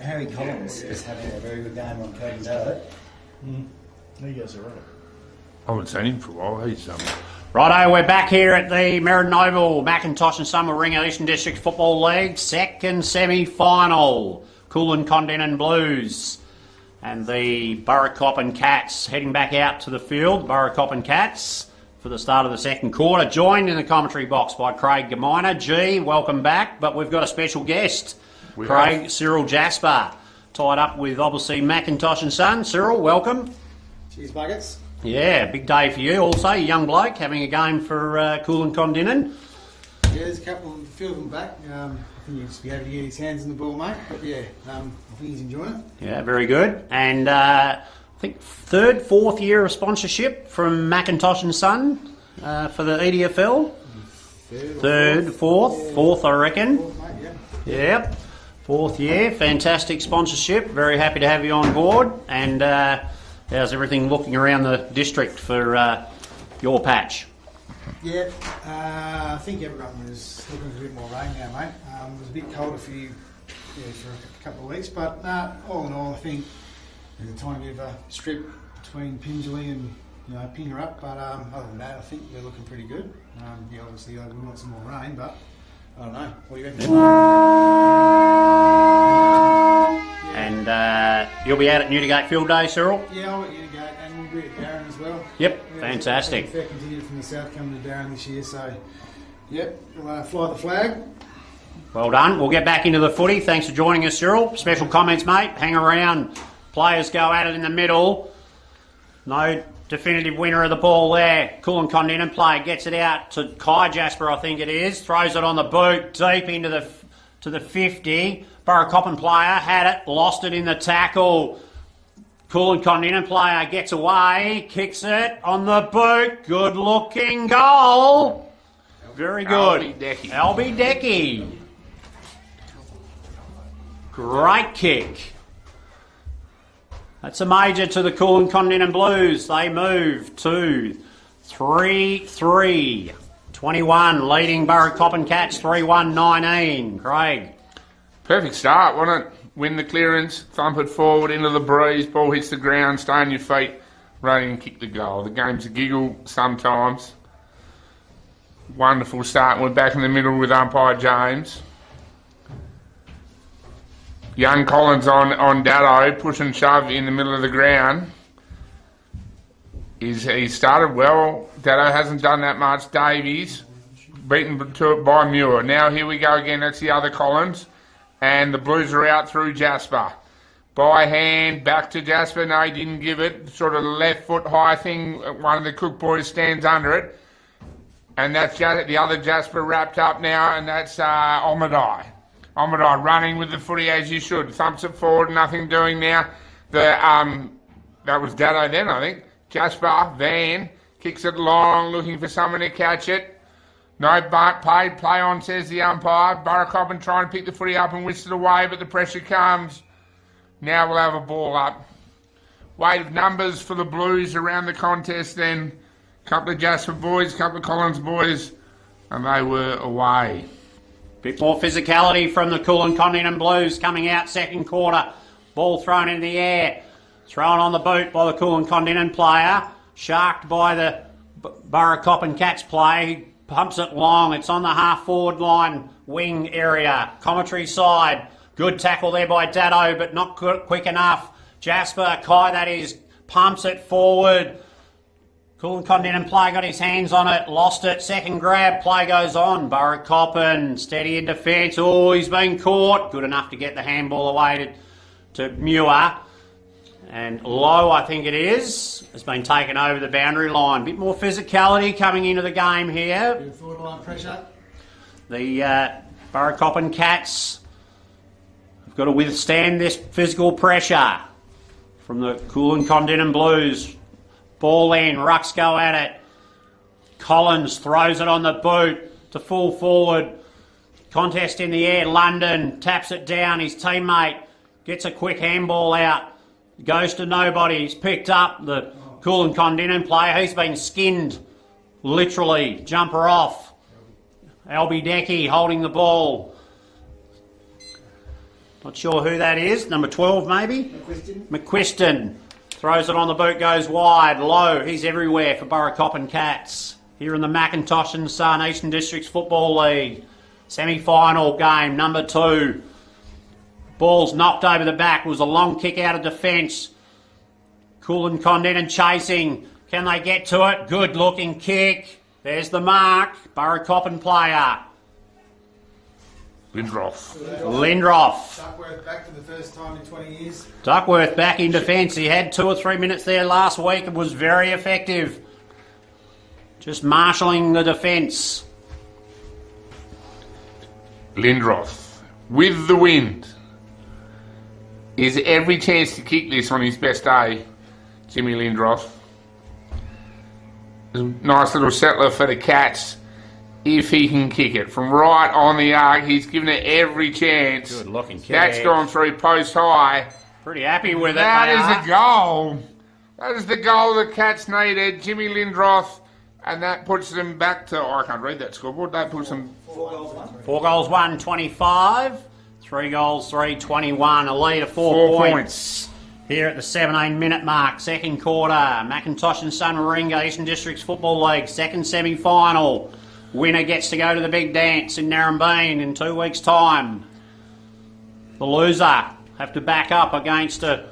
Harry Collins is having a very good game on Kondinin. He goes around. I haven't seen him for a while. He's Righto, we're back here at the Meriden Oval, Macintosh and Summer Ringer Eastern District Football League, second semi-final. Kulin Kondinin Blues and the Burracoppin Cats heading back out to the field. Burracoppin Cats for the start of the second quarter, joined in the commentary box by Craig Gaminer. G, welcome back, but we've got a special guest, Craig Cyril Jasper, tied up with obviously Macintosh and Son. Cyril, welcome. Cheers, buckets. Yeah, big day for you also, a young bloke having a game for Kulin Kondinin. Yeah, there's a few of them back. I think he'll just be able to get his hands in the ball, mate. But yeah, I think he's enjoying it. Yeah, very good. And I think fourth year of sponsorship from Macintosh and Son for the EDFL. Fourth, I reckon. Fourth, mate, yeah. Yep, fourth year, fantastic sponsorship. Very happy to have you on board. And how's everything looking around the district for your patch? Yeah, I think everyone was looking for a bit more rain now, mate. It was a bit cold for a couple of weeks, but all in all, I think there's a tiny bit of a strip between Pingelly and Pinger up. But other than that, I think we're looking pretty good. Yeah, obviously, we want some more rain, but I don't know. What do you reckon? And you'll be out at Newdigate Field Day, Cyril? Yeah, I'll let you go, and we'll be at Darren as well. Yep, Yeah, fantastic. Fair contingent from the south coming to Darren this year, so yep, we'll fly the flag. Well done. We'll get back into the footy. Thanks for joining us, Cyril. Special comments, mate. Hang around. Players go at it in the middle. No definitive winner of the ball there. Kulin Kondinin player gets it out to Kai Jasper, I think it is. Throws it on the boot, deep into the 50. Burracoppin player had it, lost it in the tackle. Kulin Kondinin player gets away, kicks it on the boot. Good looking goal. Very good. Albie Decky. Great kick. That's a major to the Kulin Kondinin Blues. They move to 3-3. 21 leading Burracoppin Cats 3-1-19. Craig. perfect start, wasn't it? Win the clearance, thump it forward into the breeze, ball hits the ground, stay on your feet, run in and kick the goal. The game's a giggle sometimes. Wonderful start. We're back in the middle with umpire James. Young Collins on Dado, push and shove in the middle of the ground. He started well. Dado hasn't done that much. Davies beaten by Muir. Now here we go again. That's the other Collins. And the Blues are out through Jasper. By hand, back to Jasper. No, he didn't give it. Sort of left foot high thing. One of the Cook boys stands under it. And that's the other Jasper wrapped up now, and that's Omadai. Omadai running with the footy as you should. Thumps it forward, nothing doing now. That was Dado then, I think. Jasper, Van, kicks it long, looking for someone to catch it. No paid play on, says the umpire. Burracoppin trying to pick the footy up and whisk it away, but the pressure comes. Now we'll have a ball up. Weight of numbers for the Blues around the contest then. Couple of Jasper boys, couple of Collins boys, and they were away. Bit more physicality from the Kulin Kondinin Blues coming out second quarter. Ball thrown in the air. Thrown on the boot by the Kulin Kondinin player. Sharked by the Burracoppin Cats player. He pumps it long. It's on the half-forward line wing area. Commentary side. Good tackle there by Dado, but not quick enough. Jasper, Kai that is, pumps it forward. Kulin Kondinin player got his hands on it, lost it, second grab, play goes on. Burracoppin, steady in defence. Oh, he's been caught. Good enough to get the handball away to Muir. And Lowe, I think it is, has been taken over the boundary line. Bit more physicality coming into the game here. Bit of forward line pressure. The Burracoppin Cats have got to withstand this physical pressure from the Kulin Kondinin Blues. Ball in, Rucks go at it. Collins throws it on the boot to full forward. Contest in the air, London taps it down. His teammate gets a quick handball out. Goes to nobody. He's picked up the Kulin Kondinin player. He's been skinned, literally. Jumper off. Albie Decky holding the ball. Not sure who that is. Number 12 maybe? McQuiston. Throws it on the boot, goes wide, low. He's everywhere for Burracoppin Cats. Here in the Macintosh and Son Eastern Districts Football League. Semi-final game, number 2. Ball's knocked over the back. It was a long kick out of defence. Kulin, Kondinin chasing. Can they get to it? Good looking kick. There's the mark. Burracoppin player. Lindroth. Duckworth back for the first time in 20 years. Duckworth back in defence. He had 2 or 3 minutes there last week and was very effective. Just marshalling the defence. Lindroth, with the wind, is every chance to kick this on his best day. Jimmy Lindroth. Nice little settler for the Cats. If he can kick it from right on the arc, he's given it every chance. Good looking kick. That's gone through post high. Pretty happy with it. That is a goal. That is the goal the Cats needed. Jimmy Lindroth, and that puts them back to, I can't read that scoreboard. That puts them 4 goals, 1, 25. 3 goals, 3, 21. A lead of 4 points. Here at the 17-minute mark, second quarter. Macintosh and Son Warringah Eastern Districts Football League, second semi-final. Winner gets to go to the big dance in Narrabeen in 2 weeks' time. The loser have to back up against a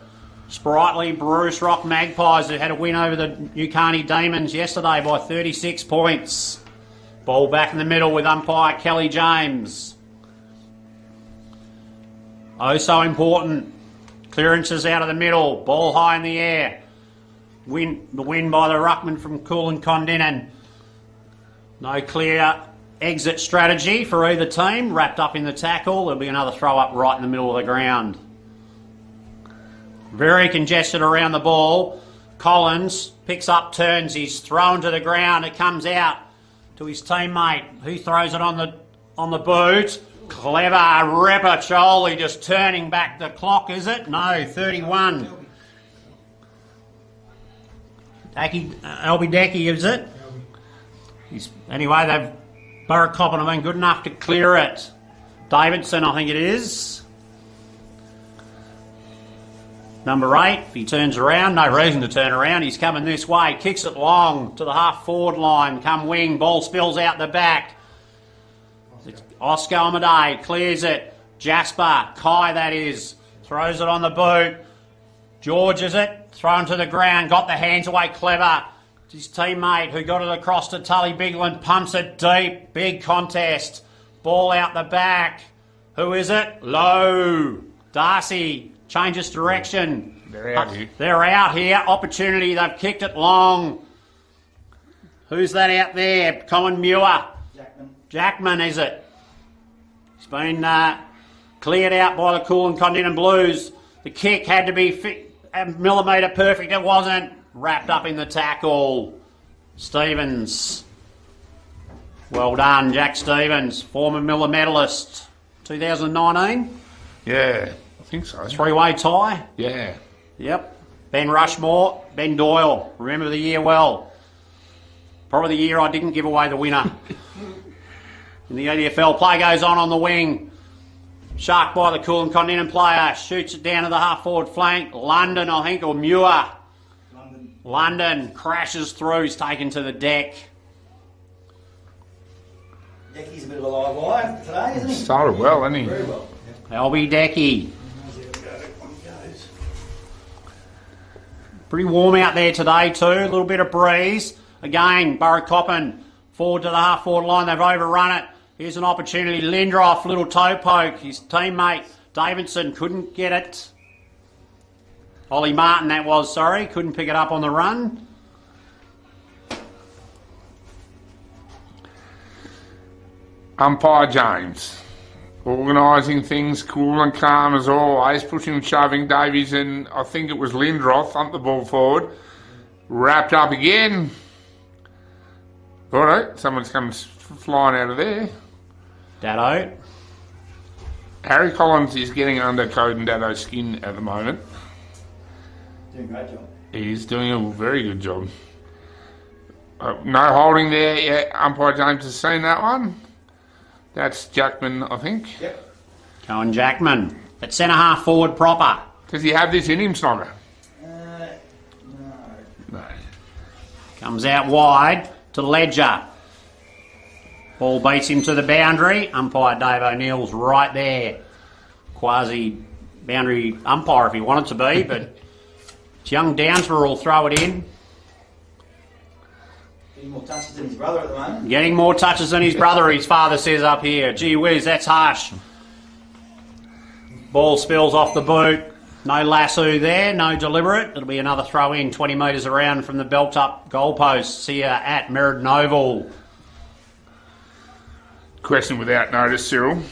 sprightly Bruce Rock Magpies who had a win over the Newcarney Demons yesterday by 36 points. Ball back in the middle with umpire Kelly James. Oh, so important. Clearances out of the middle. Ball high in the air. The win by the ruckman from Kulin, Kondinin. No clear exit strategy for either team. Wrapped up in the tackle. There'll be another throw up right in the middle of the ground. Very congested around the ball. Collins picks up, turns. He's thrown to the ground. It comes out to his teammate, who throws it on the boot. Clever Repacholi just turning back the clock, is it? No, 31. Albie Decky, is it? Anyway, Burracoppin have been good enough to clear it. Davidson, I think it is. Number 8, if he turns around, no reason to turn around, he's coming this way, kicks it long to the half-forward line, come wing, ball spills out the back. It's Oscar Amadei, clears it, Jasper, Kai that is, throws it on the boot, George is it, thrown to the ground, got the hands away, clever. His teammate who got it across to Tully Bigland, pumps it deep, big contest, ball out the back. Who is it? Low. Darcy changes direction. They're out here. They're out here. Opportunity. They've kicked it long. Who's that out there? Colin Muir. Jackman, is it? He's been cleared out by the Kulin Kondinin Blues. The kick had to be a millimetre perfect. It wasn't. Wrapped up in the tackle. Stevens. Well done, Jack Stevens, former Miller medalist. 2019? Yeah, I think so. 3-way tie? Yeah. Yep. Ben Rushmore, Ben Doyle. Remember the year well. Probably the year I didn't give away the winner. In the EDFL, play goes on the wing. Shark by the Kulin Kondinin player. Shoots it down to the half-forward flank. London, I think, or Muir. London crashes through. He's taken to the deck. Decky's a bit of a live wire today, isn't he? Started well, hasn't he? Very well. Albie Decky. Pretty warm out there today too. A little bit of breeze. Again, Burracoppin forward to the half-forward line. They've overrun it. Here's an opportunity. Lindroth, little toe poke. His teammate Davidson couldn't get it. Ollie Martin, that was, sorry. Couldn't pick it up on the run. Umpire James. Organising things cool and calm as always. Pushing and shoving Davies and I think it was Lindroth. Thumped the ball forward. Wrapped up again. Righto, someone's come flying out of there. Dado. Harry Collins is getting under Code and Dado's skin at the moment. Doing a great job. He's doing a very good job. No holding there yet. Umpire James has seen that one. That's Jackman, I think. Yep. Cohen Jackman. At centre half forward proper. Does he have this in him, Snogger? No. Comes out wide to Ledger. Ball beats him to the boundary. Umpire Dave O'Neill's right there. Quasi boundary umpire if he wanted to be, but it's young Downsborough will throw it in. Getting more touches than his brother at the moment. Getting more touches than his brother, his father says up here. Gee whiz, that's harsh. Ball spills off the boot. No lasso there, no deliberate. It'll be another throw in, 20 metres around from the belt up goalposts here at Meriden Oval. Question without notice, Cyril.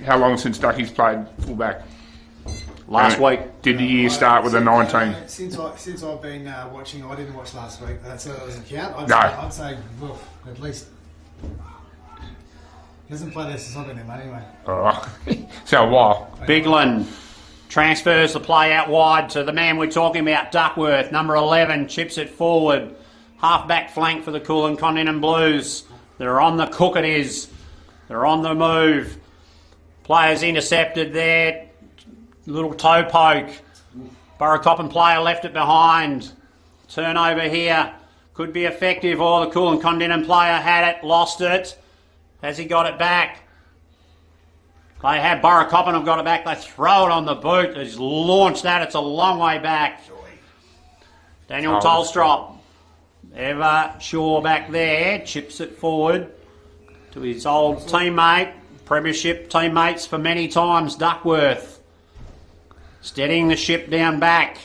How long since Ducky's played fullback? Last week. Did the year start with a 19? Since I've been watching, I didn't watch last week. That doesn't count. No. I'd say well, at least he hasn't played there since I've been there, mate. Anyway. Oh, so a while. Bigland transfers the play out wide to the man we're talking about, Duckworth, number 11, chips it forward. Half-back flank for the Kulin Kondinin Blues. They're on the cook it is. They're on the move. Players intercepted there. Little toe poke. Burracoppin player left it behind. Turnover here. Could be effective, or the Kulin Kondinin player had it, lost it. Has he got it back? They have. Burracoppin have got it back. They throw it on the boot. He's launched that. It's a long way back. Daniel Tolstrop, ever sure back there, chips it forward to his old teammate, premiership teammates for many times, Duckworth. Steadying the ship down back.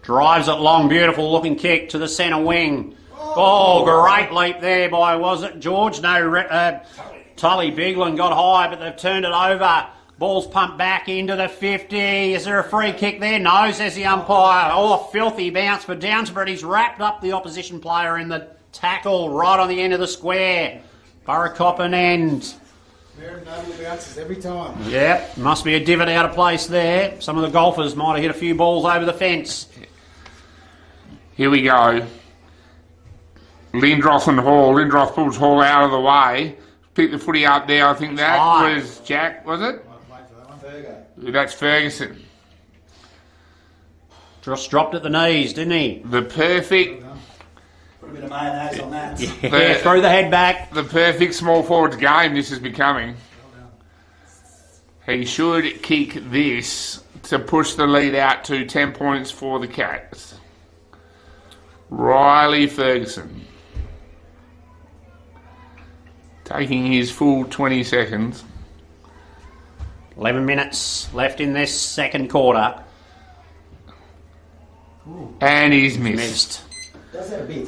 Drives it long, beautiful looking kick to the centre wing. Oh, great leap there by, was it George? No, Tully Bigland got high, but they've turned it over. Ball's pumped back into the 50. Is there a free kick there? No, says the umpire. Oh, filthy bounce for Downsborough. He's wrapped up the opposition player in the tackle right on the end of the square. Burracoppin end. Meriden Oval bounces every time. Yep, must be a divot out of place there. Some of the golfers might have hit a few balls over the fence. Here we go. Lindros and Hall. Lindros pulls Hall out of the way. Picked the footy up there. I think that was Jack, was it? That's Ferguson. Just dropped at the knees, didn't he? The perfect... Put a bit of mayonnaise on that. Yeah, through the head back. The perfect small forwards game this is becoming. He should kick this to push the lead out to 10 points for the Cats. Riley Ferguson. Taking his full 20 seconds. 11 minutes left in this second quarter. And he's missed. Does that a bit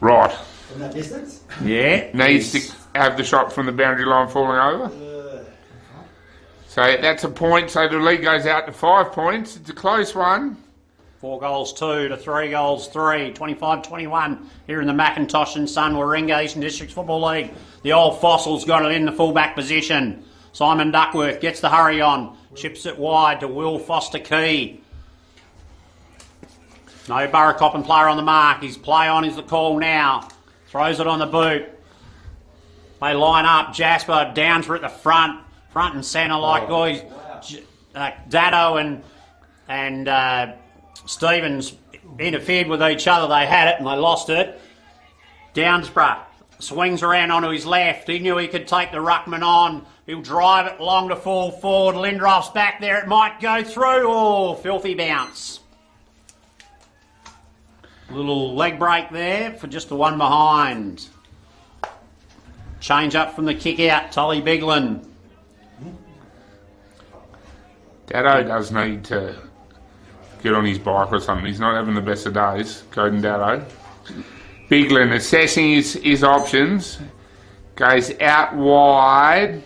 Right. from that distance? Yeah. Needs to have the shot from the boundary line falling over. So that's a point. So the lead goes out to 5 points. It's a close one. 4 goals 2 to 3 goals 3. 25-21 here in the Macintosh and Son Warringah Eastern Districts Football League. The old Fossil's got it in the fullback position. Simon Duckworth gets the hurry on. Chips it wide to Will Foster-Key. No Burracoppin player on the mark. His play on is the call now. Throws it on the boot. They line up. Jasper, Downsborough at the front and centre like guys. Dado and Stevens interfered with each other. They had it and they lost it. Downsborough swings around onto his left. He knew he could take the ruckman on. He'll drive it long to fall forward. Lindrof's back there. It might go through. Oh, filthy bounce. Little leg break there for just the one behind. Change up from the kick out. Tully Bigland. Dado does need to get on his bike or something. He's not having the best of days, Coden Dado. Bigland assessing his options. Goes out wide.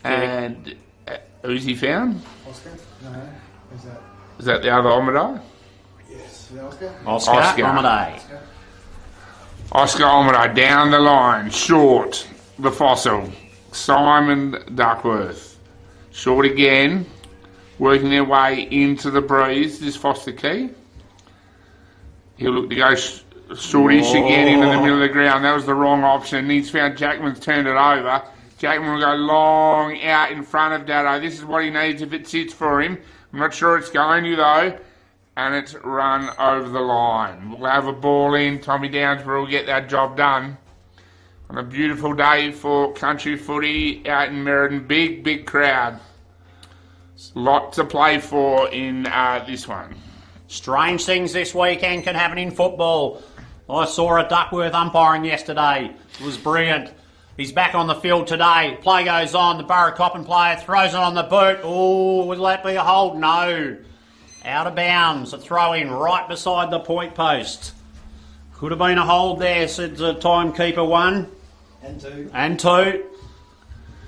And who's he found? Oscar? No. Who's that? Is that the other Omadai? Yes. Is that Oscar? Oscar Omadai. Oscar Omadai down the line. Short. The Fossil. Simon Duckworth. Short again. Working their way into the breeze. This Foster-Key. He'll look to go shortish again into the middle of the ground. That was the wrong option. He's found Jackman's turned it over. Jack will go long out in front of Dado. This is what he needs if it sits for him. I'm not sure it's going to though. And it's run over the line. We'll have a ball in. Tommy Downsborough will get that job done. On a beautiful day for country footy out in Merredin. Big crowd. Lot to play for in this one. Strange things this weekend can happen in football. I saw a Duckworth umpiring yesterday. It was brilliant. He's back on the field today. Play goes on. The Burracoppin player throws it on the boot. Oh, will that be a hold? No. Out of bounds. A throw in right beside the point post. Could have been a hold there, said the timekeeper. 1 and 2.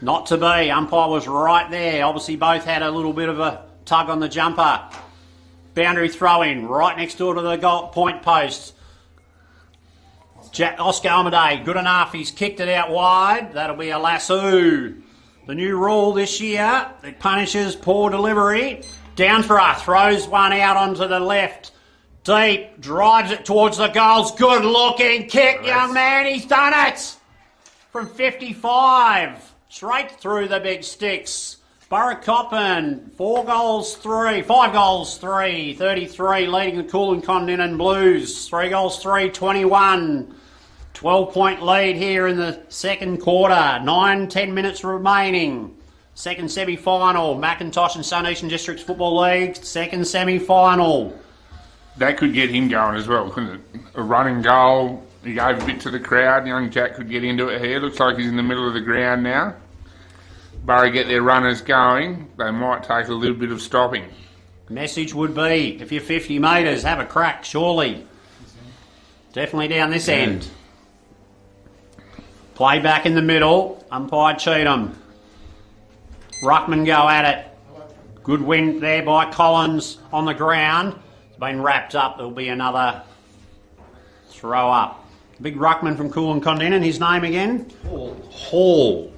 Not to be. Umpire was right there. Obviously both had a little bit of a tug on the jumper. Boundary throw in right next door to the goal point post. Oscar Almaday, good enough. He's kicked it out wide. That'll be a lasso. The new rule this year, it punishes poor delivery. Downsborough throws one out onto the left. Deep, drives it towards the goals. Good looking kick, young man. He's done it. From 55. Straight through the big sticks. Burracoppin, 5 goals 3, 33, leading the Kulin Kondinin Blues. 3 goals 3, 21. 12-point lead here in the second quarter. 9-10 minutes remaining. Second semi-final. Macintosh and Sun Eastern Districts Football League. Second semi-final. That could get him going as well, couldn't it? A running goal. He gave a bit to the crowd. Young Jack could get into it here. Looks like he's in the middle of the ground now. Burra get their runners going. They might take a little bit of stopping. Message would be, if you're 50 metres, have a crack, surely. Definitely down this end. Play back in the middle. Umpire Cheatham. Ruckman go at it. Good win there by Collins on the ground. It's been wrapped up. There'll be another throw up. Big Ruckman from Kulin Kondinin. His name again? Hall.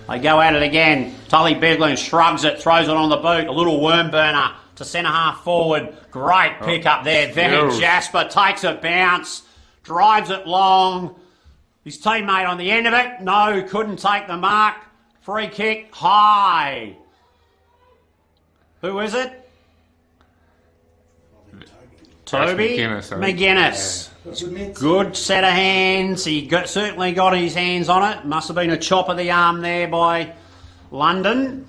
They go at it again. Tully Bedlin shrugs it, throws it on the boot. A little worm burner to centre half forward. Great pick up there. Van Jasper takes a bounce, drives it long. His teammate on the end of it. No, couldn't take the mark. Free kick, high. Who is it? Toby McGuinness. Good set of hands. He certainly got his hands on it. Must have been a chop of the arm there by London.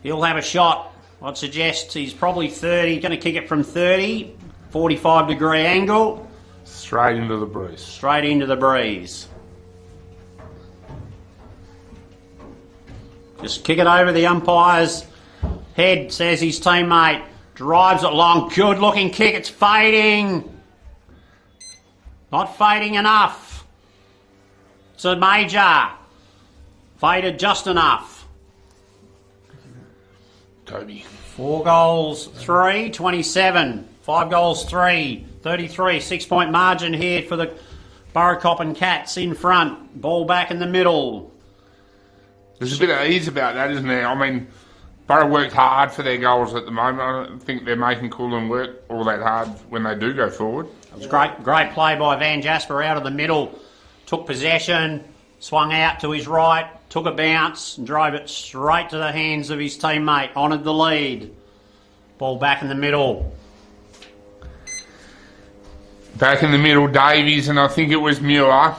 He'll have a shot. I'd suggest he's probably 30. Going to kick it from 30. 45-degree angle. Straight into the breeze. Straight into the breeze. Just kick it over the umpire's head, says his teammate. Drives it long. Good looking kick. It's fading. Not fading enough. It's a major. Faded just enough. Toby. 4 goals 3, 27. 5 goals 3, 33. 6-point margin here for the Burracoppin Cats in front. Ball back in the middle. There's a bit of ease about that, isn't there? I mean, Burra worked hard for their goals at the moment. I don't think they're making Kulin work all that hard when they do go forward. It was great play by Van Jasper out of the middle. Took possession, swung out to his right, took a bounce and drove it straight to the hands of his teammate. Honoured the lead. Ball back in the middle. Back in the middle, Davies, and I think it was Muir.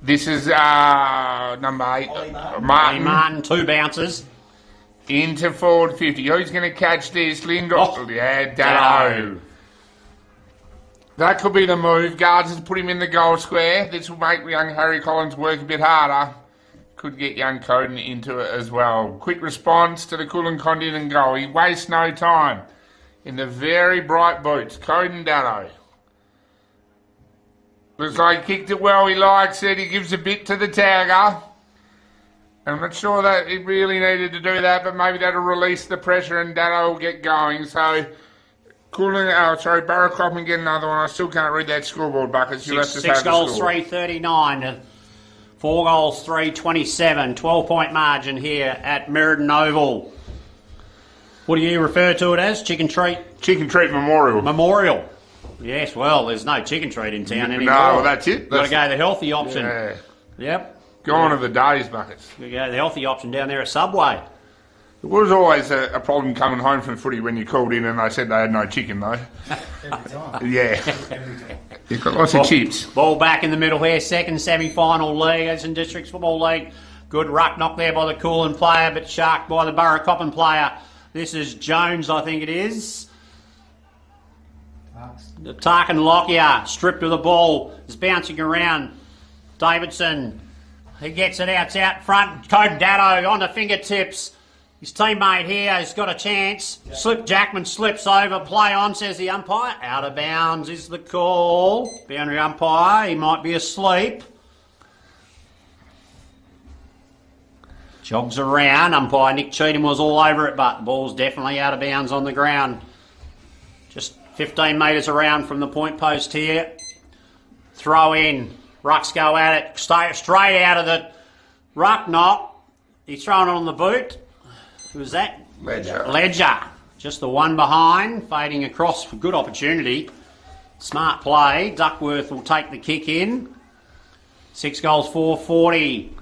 This is number 8, Martin. 2 bounces. Into forward 50. Who's going to catch this? Lindor. Yeah, Dado. That could be the move. Guards has put him in the goal square. This will make young Harry Collins work a bit harder. Could get young Coden into it as well. Quick response to the Kulin Kondinin goal. He wastes no time. In the very bright boots. Coden Dado. Looks like he kicked it well. He likes it. He gives a bit to the tagger. I'm not sure that he really needed to do that, but maybe that'll release the pressure and Dado will get going. So, Burracoppin get another one. I still can't read that scoreboard bucket. 6 goals, 3, 39. 4 goals, 3, 27. 12-point margin here at Merredin Oval. What do you refer to it as? Chicken treat? Chicken treat memorial. Memorial. Yes, well, there's no chicken treat in town anymore. No, that's it. You've got to go the healthy option. Yeah. Yep. Gone are the days, buckets. You go the healthy option down there at Subway. It was always a problem coming home from footy when you called in and they said they had no chicken, though. Every time. Yeah. Every time. You've got lots of chips. Ball back in the middle here, second semi-final league, Eastern Districts Football League. Good ruck knock there by the Kulin player, but sharked by the Burracoppin player. This is Jones, I think it is. The Tarkin Lockyer, stripped of the ball, is bouncing around. Davidson, he gets it out, it's out front. Kondinin on the fingertips. His teammate here has got a chance. Jackman slips over. Play on, says the umpire. Out of bounds is the call. Boundary umpire, he might be asleep. Jogs around. Umpire Nick Cheatham was all over it, but the ball's definitely out of bounds on the ground. Just 15 metres around from the point post here. Throw in. Rucks go at it. Straight out of the ruck knock. He's throwing it on the boot. Who's that? Ledger. Just the one behind, fading across for good opportunity. Smart play. Duckworth will take the kick in. 6 goals, 440.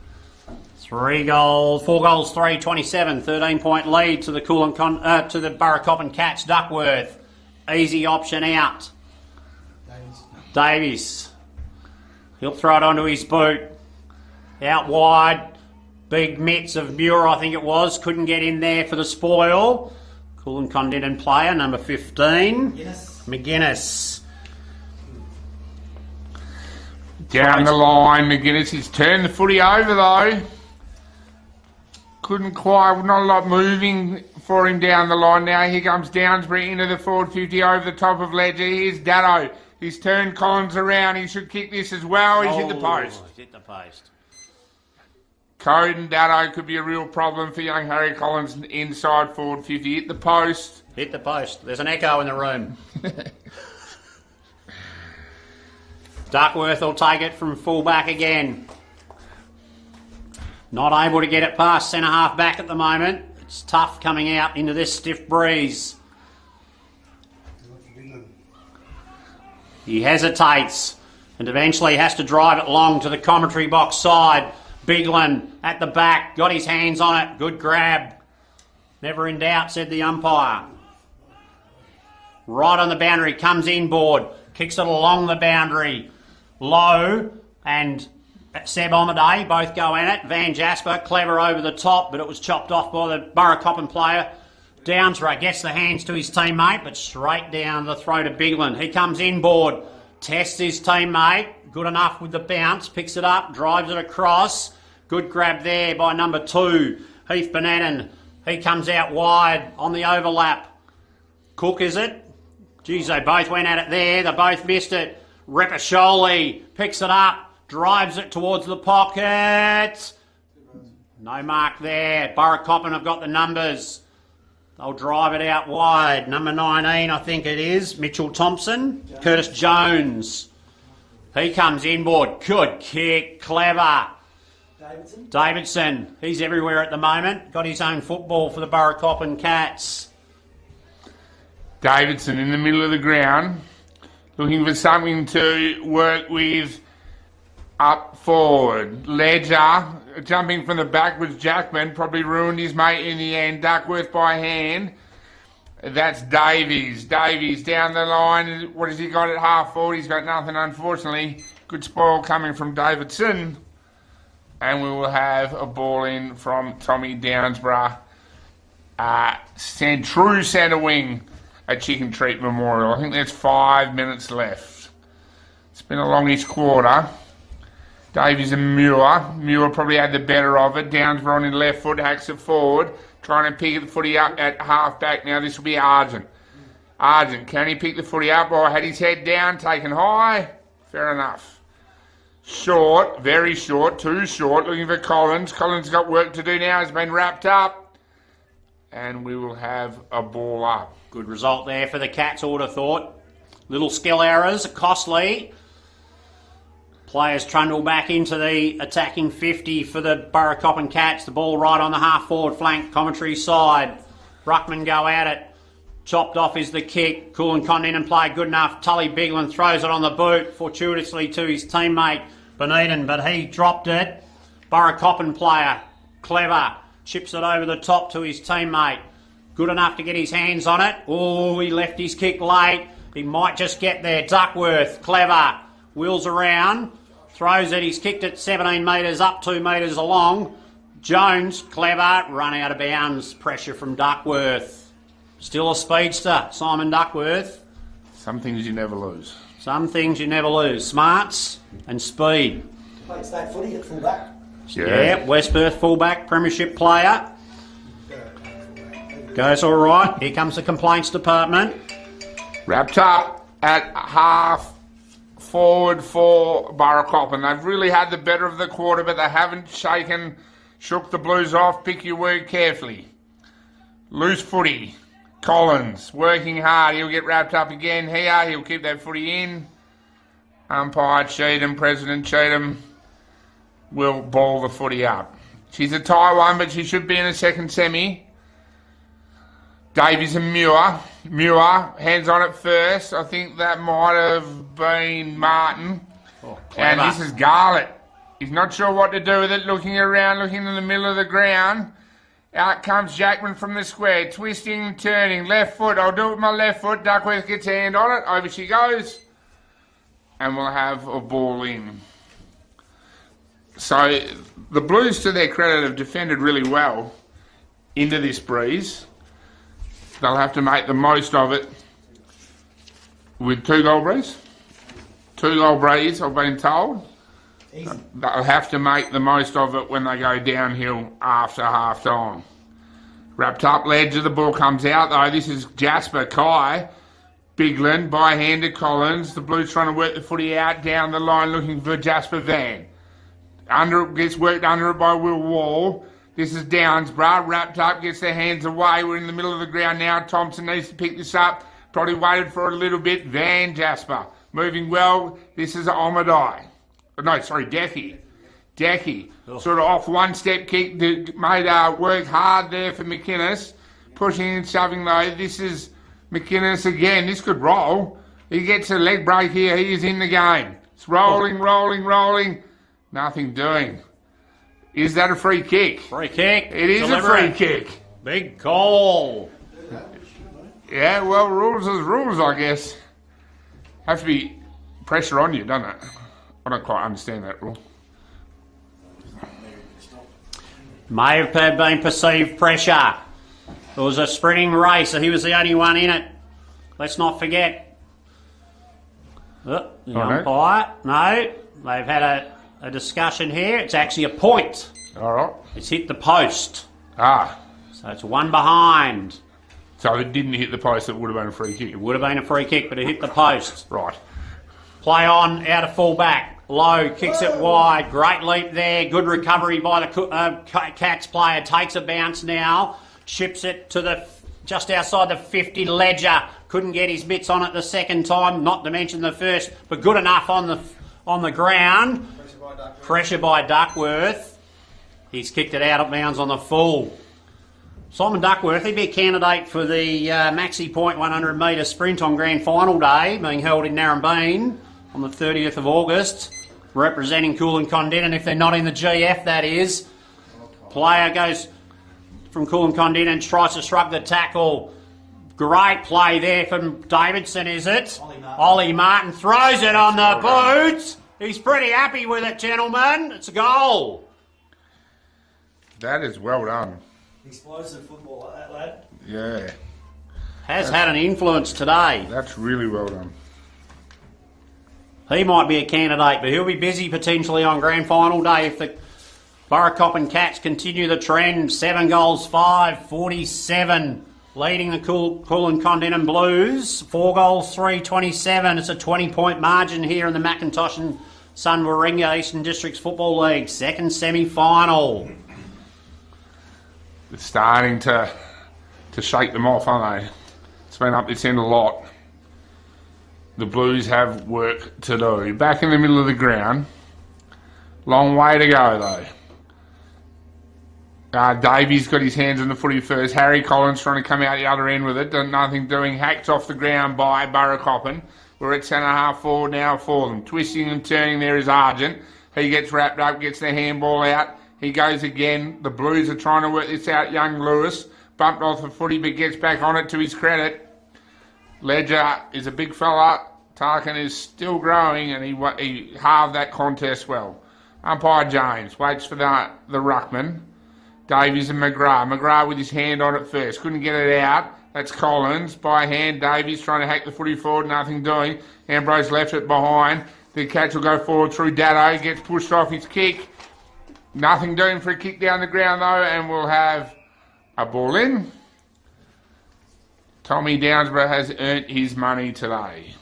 4 goals, 327. 13-point lead to the to the Burracoppin Cats. Duckworth. Easy option out. Davies. He'll throw it onto his boot. Out wide. Big mitts of Muir, I think it was. Couldn't get in there for the spoil. Kulin Kondinin player, number 15. McGuinness. Down the line, McGuinness. He's turned the footy over, though. Couldn't quite, not a lot moving for him down the line now. Here comes Downsbury into the forward 50 over the top of Ledger. Here's Datto. He's turned Collins around. He should kick this as well. He's hit the post. He's hit the post. Code and Datto could be a real problem for young Harry Collins inside forward 50. Hit the post. Hit the post. There's an echo in the room. Duckworth will take it from full-back again. Not able to get it past centre-half back at the moment. It's tough coming out into this stiff breeze. He hesitates and eventually has to drive it long to the commentary box side. Biglin at the back, got his hands on it. Good grab. Never in doubt, said the umpire. Right on the boundary, comes inboard, kicks it along the boundary. Low and Seb Omaday both go in it. Van Jasper, clever over the top, but it was chopped off by the Burracoppin player. Downsbury gets the hands to his teammate, but straight down the throat of Biglin. He comes inboard, tests his teammate. Good enough with the bounce, picks it up, drives it across. Good grab there by number 2, Heath Bannanen. He comes out wide on the overlap. Cook, is it? Geez, they both went at it there. They both missed it. Repasholi picks it up, drives it towards the pocket. No mark there. Burracoppin have got the numbers. They'll drive it out wide. Number 19, I think it is, Mitchell Thompson. Curtis Jones. He comes inboard. Good kick. Clever. Davidson. He's everywhere at the moment. Got his own football for the Burracoppin Cats. Davidson in the middle of the ground, looking for something to work with up forward. Ledger, jumping from the back was Jackman, probably ruined his mate in the end. Duckworth by hand. That's Davies. Davies down the line. What has he got at half forward? He's got nothing, unfortunately. Good spoil coming from Davidson. And we will have a ball in from Tommy Downsborough. True centre wing at Chicken Treat Memorial. I think there's 5 minutes left. It's been a longish quarter. Davies and Muir. Muir probably had the better of it. Downsborough on his left foot, hacks it forward. Trying to pick the footy up at half back. Now this will be Argent. Argent, can he pick the footy up? Or had his head down, taken high? Fair enough. Short, very short, too short. Looking for Collins. Collins got work to do now. Has been wrapped up. And we will have a ball up. Good result there for the Cats, I would have thought. Little skill errors, costly. Players trundle back into the attacking 50 for the Burracoppin Cats. The ball right on the half-forward flank, commentary side. Ruckman go at it. Chopped off is the kick. Kulin Kondinin played good enough. Tully Bigland throws it on the boot fortuitously to his teammate Kondinin, but he dropped it. Burracoppin player, clever, chips it over the top to his teammate. Good enough to get his hands on it. Oh, he left his kick late. He might just get there. Duckworth, clever, wheels around, throws it. He's kicked it 17 metres up, 2 metres along. Jones, clever, run out of bounds. Pressure from Duckworth. Still a speedster, Simon Duckworth. Some things you never lose. Some things you never lose. Smarts and speed. Played state footy at fullback. Yeah, West Perth fullback, premiership player. Goes all right. Here comes the complaints department. Wrapped up at half forward for Burracoppin. They've really had the better of the quarter, but they haven't shook the Blues off. Pick your word carefully. Loose footy. Collins working hard. He'll get wrapped up again here. He'll keep that footy in. Umpire Cheatham, President Cheatham, will ball the footy up. She's a tie one, but she should be in a second semi. Davies and Muir. Muir, hands on it first. I think that might have been Martin. Oh, and this is Garlett. He's not sure what to do with it. Looking around, looking in the middle of the ground. Out comes Jackman from the square. Twisting, turning. Left foot. I'll do it with my left foot. Duckworth gets a hand on it. Over she goes. And we'll have a ball in. So the Blues, to their credit, have defended really well into this breeze. They'll have to make the most of it with 2 goal breeze. 2 goal breeze, I've been told. Easy. They'll have to make the most of it when they go downhill after half time. Wrapped up, ledge of the ball comes out though. This is Jasper Kai. Bigland by hand to Collins. The Blues trying to work the footy out down the line looking for Jasper Van. Gets worked under it by Will Wall. This is Downsborough, wrapped up, gets their hands away. We're in the middle of the ground now. Thompson needs to pick this up. Probably waited for a little bit. Van Jasper, moving well. This is Omadai. No, sorry, Decky. Sort of off one step kick. Made work hard there for McInnes. Pushing and shoving though. This is McInnes again. This could roll. He gets a leg break here. He is in the game. It's rolling. Nothing doing. Is that a free kick? Free kick. It is a free kick. Big call. Yeah, well, rules is rules, I guess. Have to be pressure on you, doesn't it? I don't quite understand that rule. May have been perceived pressure. It was a sprinting race, so he was the only one in it. Let's not forget. The umpire. No, they've had a discussion here. It's actually a point. All right. It's hit the post. Ah. So it's one behind. So if it didn't hit the post, it would have been a free kick. It would have been a free kick, but it hit the post. Right. Play on, out of full-back. Low, kicks it wide. Great leap there. Good recovery by the Cats player. Takes a bounce now. Chips it to the just outside the 50. Ledger couldn't get his mitts on it the second time, not to mention the first, but good enough on the ground. Pressure by Duckworth. He's kicked it out of bounds on the full. Simon Duckworth, he'd be a candidate for the Maxi Point 100 metre sprint on Grand Final Day, being held in Narrabeen on the 30th of August, representing Kulin Kondinin, if they're not in the GF, that is. Player goes from Kulin Kondinin, tries to shrug the tackle. Great play there from Davidson, is it? Ollie Martin throws it on the boot. He's pretty happy with it, gentlemen. It's a goal. That is well done. Explosive football, that lad. Yeah. Has had an influence today. That's really well done. He might be a candidate, but he'll be busy potentially on Grand Final Day if the Burracoppin Cats continue the trend. 7 goals, 5, 47, leading the Kulin Kondinin Blues. 4 goals, 3, 27. It's a 20-point margin here in the Macintosh and Sunwarringah Eastern Districts Football League. Second semi-final. It's starting to shake them off, aren't they? It's been up this end a lot. The Blues have work to do. Back in the middle of the ground. Long way to go, though. Davies got his hands on the footy first. Harry Collins trying to come out the other end with it. Nothing doing. Hacked off the ground by Burracoppin. We're at centre half forward now for them. Twisting and turning there is Argent. He gets wrapped up, gets the handball out. He goes again. The Blues are trying to work this out. Young Lewis bumped off the footy but gets back on it to his credit. Ledger is a big fella. Tarkin is still growing and he halved that contest well. Umpire James waits for the ruckman. Davies and McGrath. McGrath with his hand on it first. Couldn't get it out. That's Collins. By hand, Davies trying to hack the footy forward. Nothing doing. Ambrose left it behind. The catch will go forward through Datto. Gets pushed off his kick. Nothing doing for a kick down the ground though. And we'll have a ball in. Tommy Downsborough has earned his money today.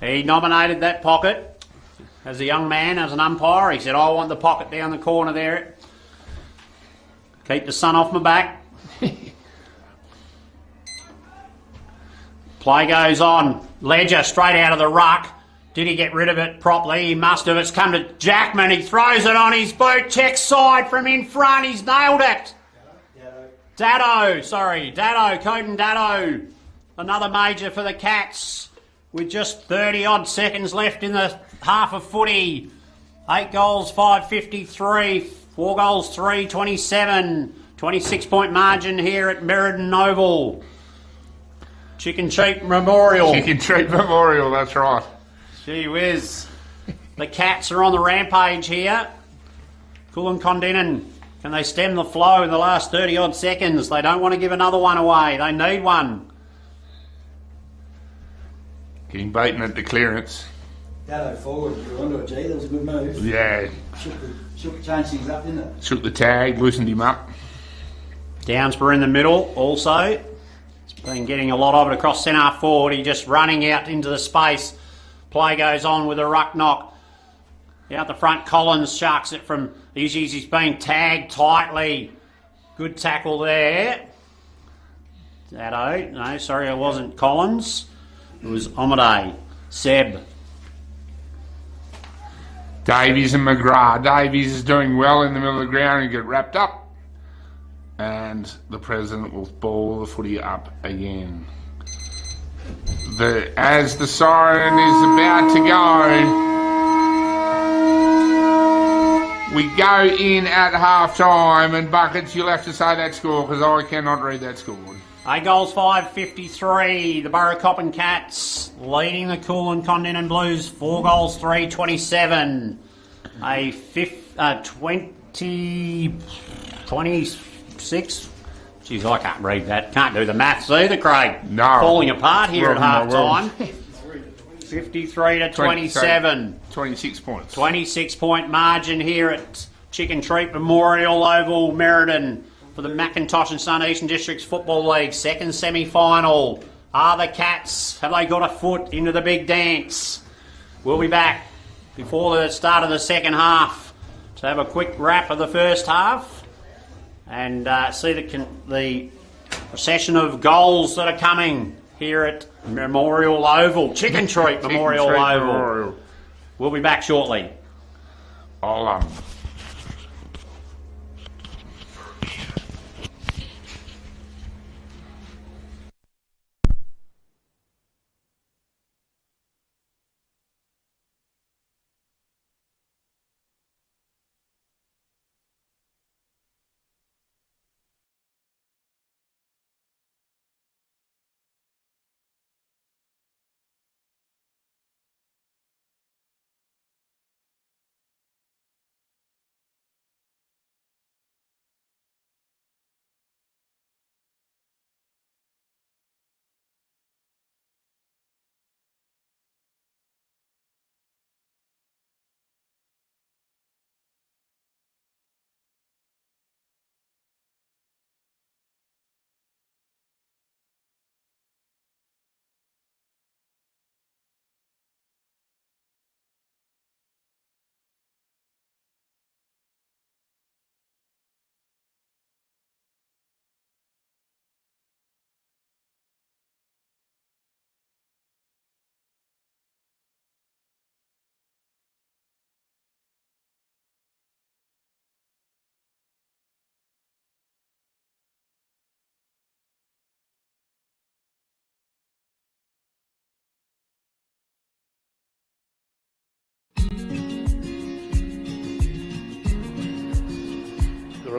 He nominated that pocket as a young man, as an umpire. He said, I want the pocket down the corner there. Keep the sun off my back. Play goes on. Ledger straight out of the ruck. Did he get rid of it properly? He must have. It's come to Jackman. He throws it on his boot. Check side from in front. He's nailed it. Datto. Kondinin Datto. Another major for the Cats with just 30-odd seconds left in the half of footy. 8 goals, 553. 4 goals, 327. 26-point margin here at Meriden Oval. Chicken Treat Memorial. Chicken Treat Memorial, that's right. Gee whiz. The Cats are on the rampage here. Kulin Kondinin. Can they stem the flow in the last 30-odd seconds? They don't want to give another one away. They need one. Getting beaten at the clearance. Datto forward, you're onto it, G. That was a good move. Yeah. Changed things up, didn't it? Shook the tag, loosened him up. Downsborough in the middle also. He's been getting a lot of it across centre half forward. He just running out into the space. Play goes on with a ruck knock. Out the front, Collins sharks it from... He's being tagged tightly. Good tackle there. Datto. No, sorry, it wasn't Collins. It was Omadei. Seb. Davies and McGrath. Davies is doing well in the middle of the ground and get wrapped up. And the President will ball the footy up again. As the siren is about to go, we go in at half time, and Buckets, you'll have to say that score because I cannot read that score. 8 goals, 553. The Burracoppin Cats leading the Kulin Kondinin Blues. 4 goals, 327. A 26. Jeez, I can't read that. Can't do the maths either, Craig. No. Falling apart here at half time. 53 to 27. 26 points. 26-point margin here at Chicken Treat Memorial Oval, Meriden, for the Macintosh and Sun Eastern Districts Football League. Second semi-final. Are the Cats, have they got a foot into the big dance? We'll be back before the start of the second half to have a quick wrap of the first half and see the procession of goals that are coming here at Memorial Oval. Chicken Treat Memorial Oval. We'll be back shortly. I'll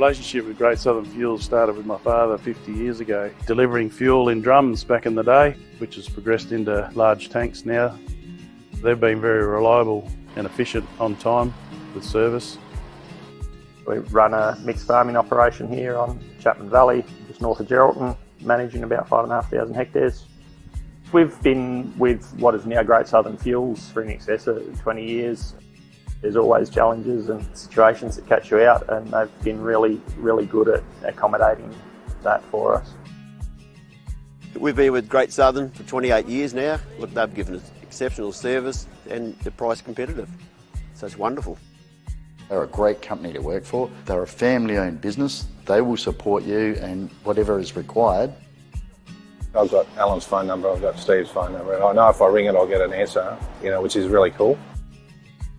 relationship with Great Southern Fuels started with my father 50 years ago, delivering fuel in drums back in the day, which has progressed into large tanks now. They've been very reliable and efficient on time with service. We run a mixed farming operation here on Chapman Valley, just north of Geraldton, managing about 5,500 hectares. We've been with what is now Great Southern Fuels for in excess of 20 years. There's always challenges and situations that catch you out, and they've been really, really good at accommodating that for us. We've been with Great Southern for 28 years now. Look, they've given us exceptional service and the price competitive, so it's wonderful. They're a great company to work for. They're a family-owned business. They will support you and whatever is required. I've got Alan's phone number, I've got Steve's phone number, and I know if I ring it I'll get an answer, which is really cool.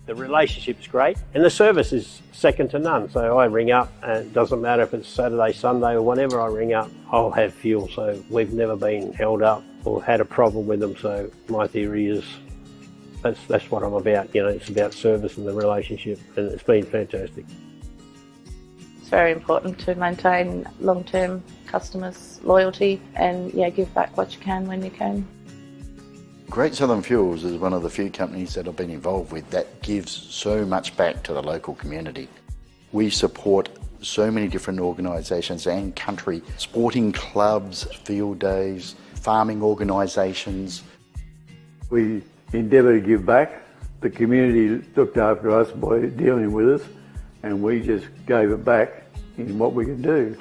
The relationship's great and the service is second to none. So I ring up and it doesn't matter if it's Saturday, Sunday or whenever I ring up, I'll have fuel. So we've never been held up or had a problem with them. So my theory is that's what I'm about. It's about service and the relationship, and it's been fantastic. It's very important to maintain long-term customers' loyalty and give back what you can when you can. Great Southern Fuels is one of the few companies that I've been involved with that gives so much back to the local community. We support so many different organisations and country, sporting clubs, field days, farming organisations. We endeavour to give back. The community looked after us by dealing with us, and we just gave it back in what we could do.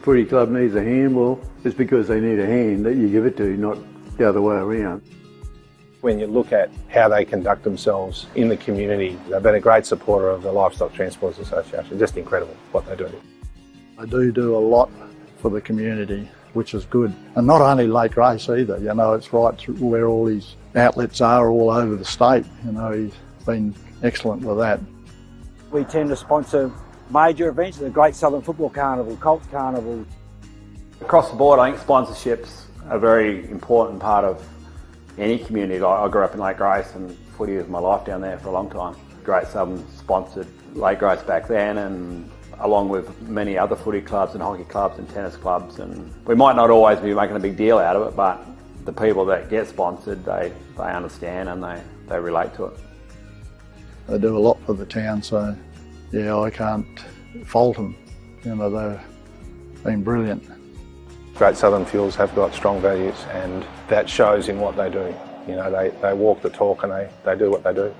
Footy club needs a hand, well, it's because they need a hand that you give it to, not the other way around. When you look at how they conduct themselves in the community, they've been a great supporter of the Livestock Transporters Association. Just incredible what they do. I do a lot for the community, which is good. And not only Lake Race either, it's right through where all these outlets are all over the state. He's been excellent with that. We tend to sponsor major events, the Great Southern Football Carnival, Colts Carnival. Across the board, I think sponsorships are a very important part of any community. I grew up in Lake Grace and footy was my life down there for a long time. Great Southern sponsored Lake Grace back then, and along with many other footy clubs and hockey clubs and tennis clubs, and we might not always be making a big deal out of it, but the people that get sponsored, they understand and they relate to it. They do a lot for the town, so I can't fault them. They've been brilliant. Great Southern Fuels have got strong values, and that shows in what they do. They walk the talk and they do what they do.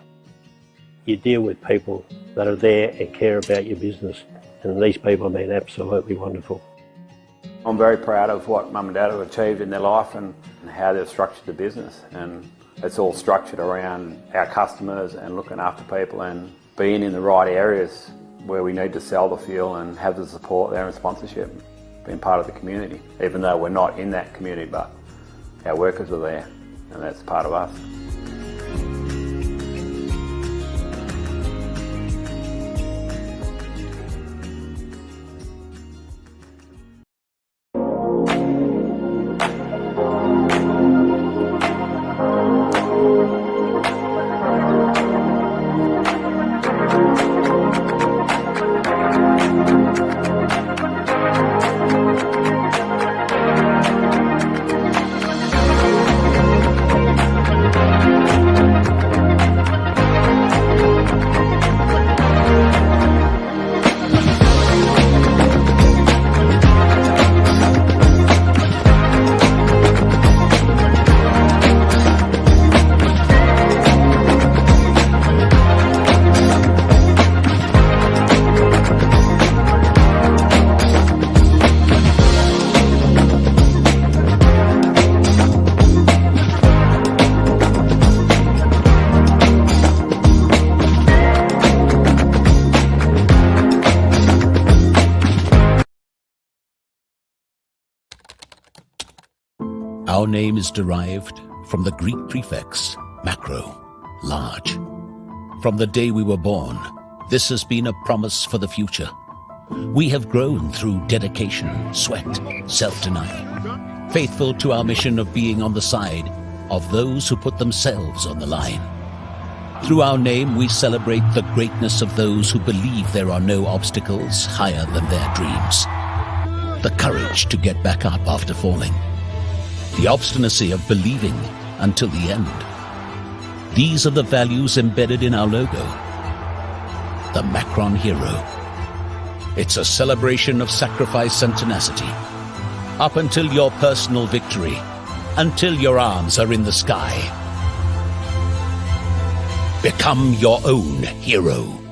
You deal with people that are there and care about your business, and these people have been absolutely wonderful. I'm very proud of what Mum and Dad have achieved in their life and how they've structured the business, and it's all structured around our customers and looking after people and being in the right areas where we need to sell the fuel and have the support there and sponsorship. Being part of the community, even though we're not in that community, but our workers are there and that's part of us. Our name is derived from the Greek prefix macro, large. From the day we were born, this has been a promise for the future. We have grown through dedication, sweat, self-denial, faithful to our mission of being on the side of those who put themselves on the line. Through our name, we celebrate the greatness of those who believe there are no obstacles higher than their dreams. The courage to get back up after falling. The obstinacy of believing until the end. These are the values embedded in our logo. The Macron Hero. It's a celebration of sacrifice and tenacity. Up until your personal victory. Until your arms are in the sky. Become your own hero.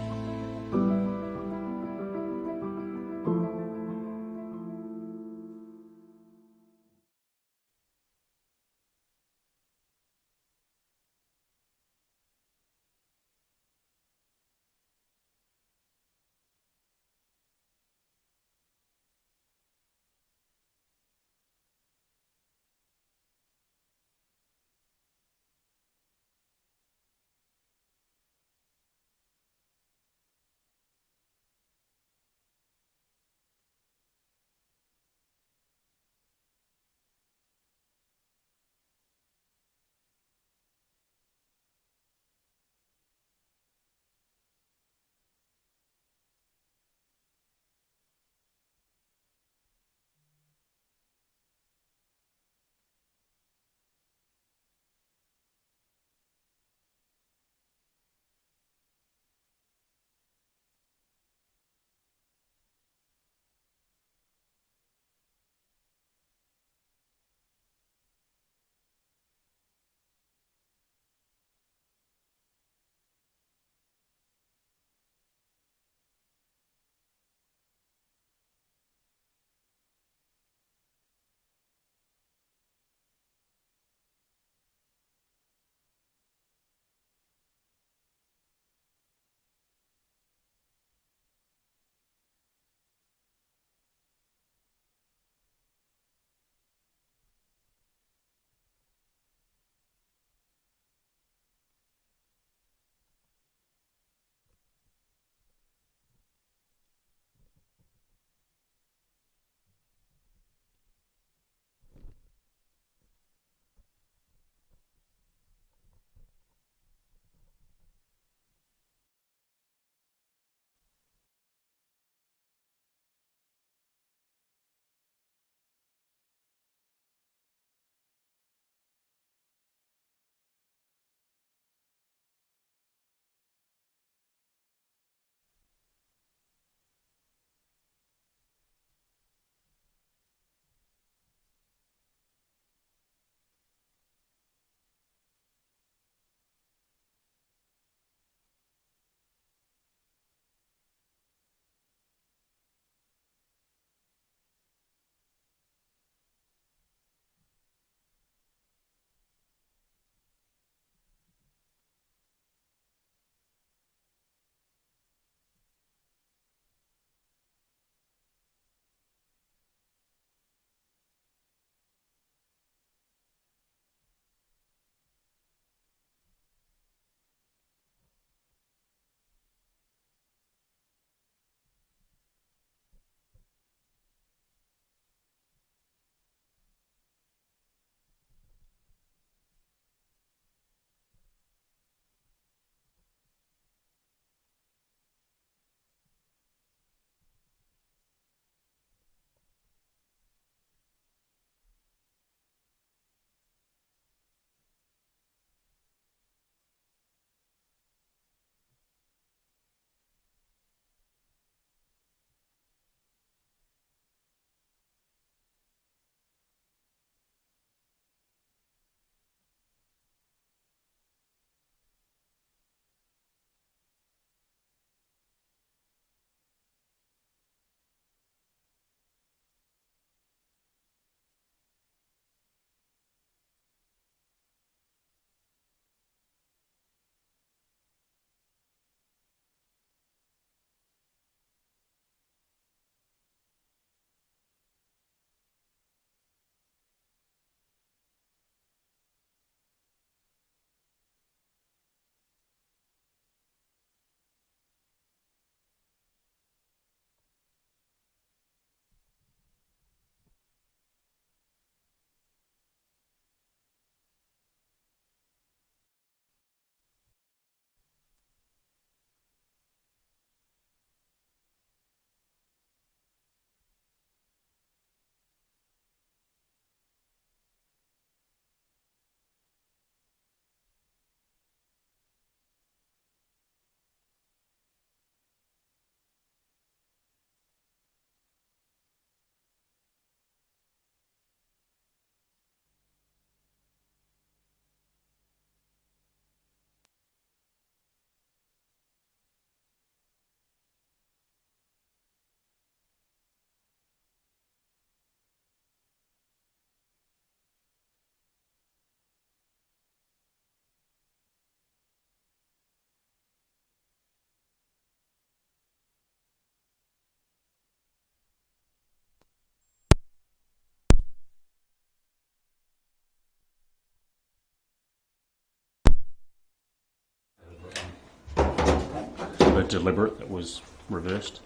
weren't deliberate, it was reversed.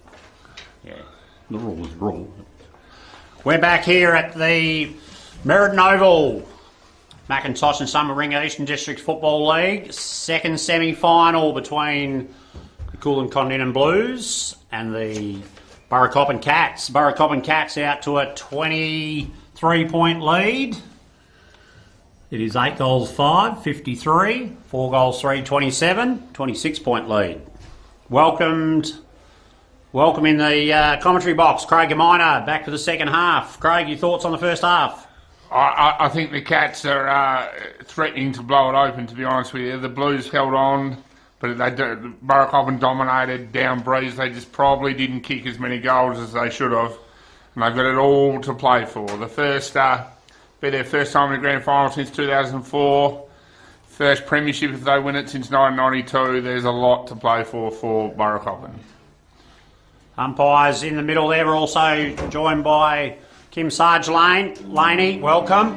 Yeah, the rule was rule. We're back here at the Meriden Oval. Macintosh and Summer Eastern District Football League. Second semi-final between the Kulin Kondinin Blues and the Burracoppin Cats. Burracoppin Cats out to a 23-point lead. It is 8 goals 5, 53, 4 goals 3, 27, 26-point lead. Welcome in the commentary box, Craig Amina, back for the second half. Craig, your thoughts on the first half? I think the Cats are threatening to blow it open, to be honest with you. The Blues held on, but Burracoppin dominated down breeze. They just probably didn't kick as many goals as they should have, and they've got it all to play for. The first, be their first time in the grand final since 2004. First premiership if they win it since 1992. There's a lot to play for Burracoppin. Umpires in the middle there. We're also joined by Kim Sarge Laney, welcome.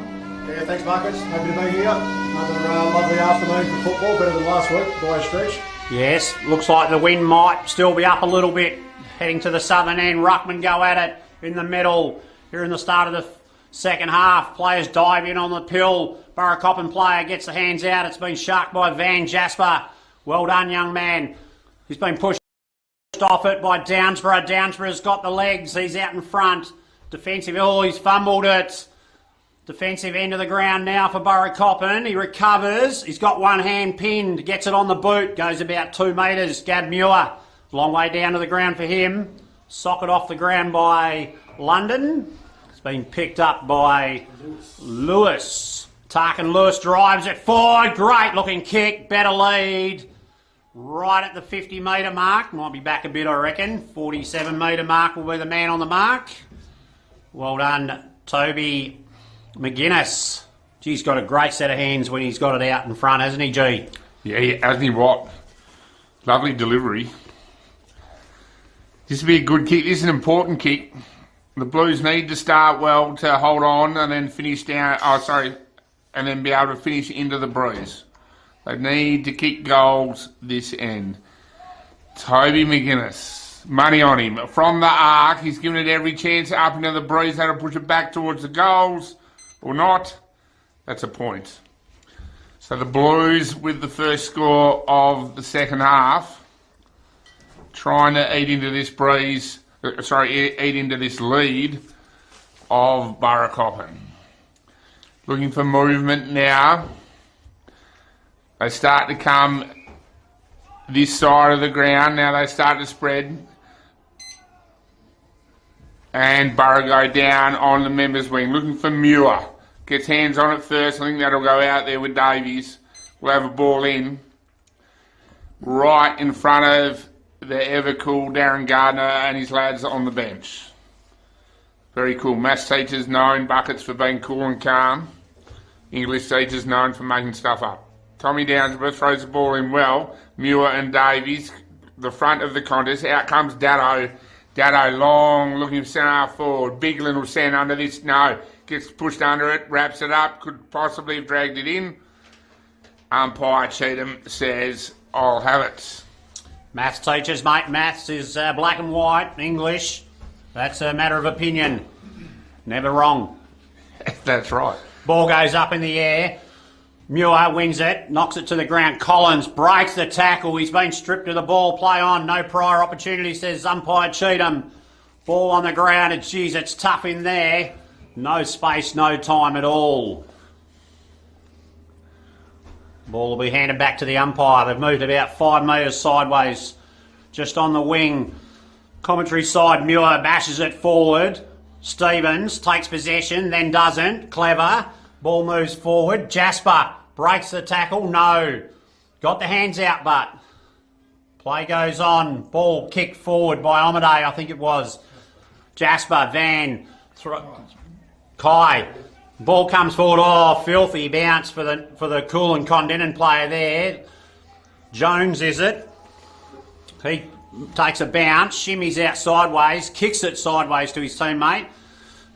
Yeah, thanks Marcus. Happy to be here. Another lovely afternoon for football, better than last week by a stretch. Yes, looks like the wind might still be up a little bit. Heading to the southern end, Ruckman go at it in the middle. Here in the start of the second half, players dive in on the pill. Burracoppin player gets the hands out. It's been sharked by Van Jasper. Well done, young man. He's been pushed off it by Downsborough. Downsborough's got the legs. He's out in front. Defensive, he's fumbled it. Defensive end of the ground now for Burracoppin. He recovers. He's got one hand pinned. Gets it on the boot. Goes about 2 metres. Gab Muir. Long way down to the ground for him. Socket off the ground by London. It's been picked up by Lewis. Tarkin Lewis drives it forward. Great looking kick. Better lead. Right at the 50 metre mark. Might be back a bit, I reckon. 47 metre mark will be the man on the mark. Well done, Toby McGuinness. He's got a great set of hands when he's got it out in front, hasn't he, G? Yeah, hasn't he what? Lovely delivery. This will be a good kick. This is an important kick. The Blues need to start well to hold on and then finish down. And then be able to finish into the breeze. They need to kick goals this end. Toby McGuinness. Money on him. From the arc, he's given it every chance up into the breeze. That'll push it back towards the goals or not. That's a point. So the Blues with the first score of the second half, trying to eat into this eat into this lead of Burracoppin. Looking for movement now. They start to come this side of the ground. Now they start to spread. And Burra go down on the members' wing. Looking for Muir. Gets hands on it first. I think that'll go out there with Davies. We'll have a ball in. Right in front of the ever cool Darren Gardner and his lads on the bench. Very cool. Maths teachers known buckets for being cool and calm. English teachers known for making stuff up. Tommy Downsborough throws the ball in well. Muir and Davies, the front of the contest. Out comes Datto. Datto long, looking centre forward. Big little send under this. No, gets pushed under it, wraps it up. Could possibly have dragged it in. Umpire Cheatham says, I'll have it. Maths teachers, mate. Maths is black and white. English, that's a matter of opinion. Never wrong. That's right. Ball goes up in the air. Muir wins it, knocks it to the ground. Collins breaks the tackle. He's been stripped of the ball. Play on. No prior opportunity, says umpire Cheatham. Ball on the ground. And geez, it's tough in there. No space, no time at all. Ball will be handed back to the umpire. They've moved about 5 metres sideways. Just on the wing. Commentary side, Muir bashes it forward. Stevens takes possession, then doesn't. Clever. Ball moves forward. Jasper breaks the tackle. No. Got the hands out, but play goes on. Ball kicked forward by Omaday, I think it was. Jasper, Van, Kai. Ball comes forward. Oh, filthy bounce for the Kulin Kondinin player there. Jones, is it? He takes a bounce, shimmies out sideways, kicks it sideways to his teammate.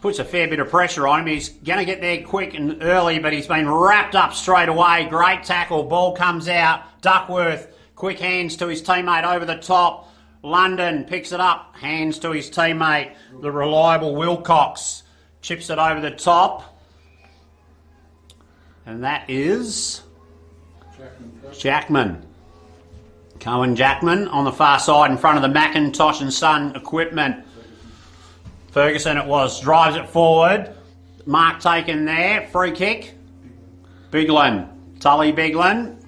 Puts a fair bit of pressure on him. He's going to get there quick and early, but he's been wrapped up straight away. Great tackle. Ball comes out. Duckworth Quick hands to his teammate over the top. London picks it up. Hands to his teammate. The reliable Wilcox chips it over the top. And that is Jackman. Cohen Jackman on the far side in front of the McIntosh and Son equipment. Ferguson it was. Drives it forward. Mark taken there. Free kick. Biglin. Tully Biglin.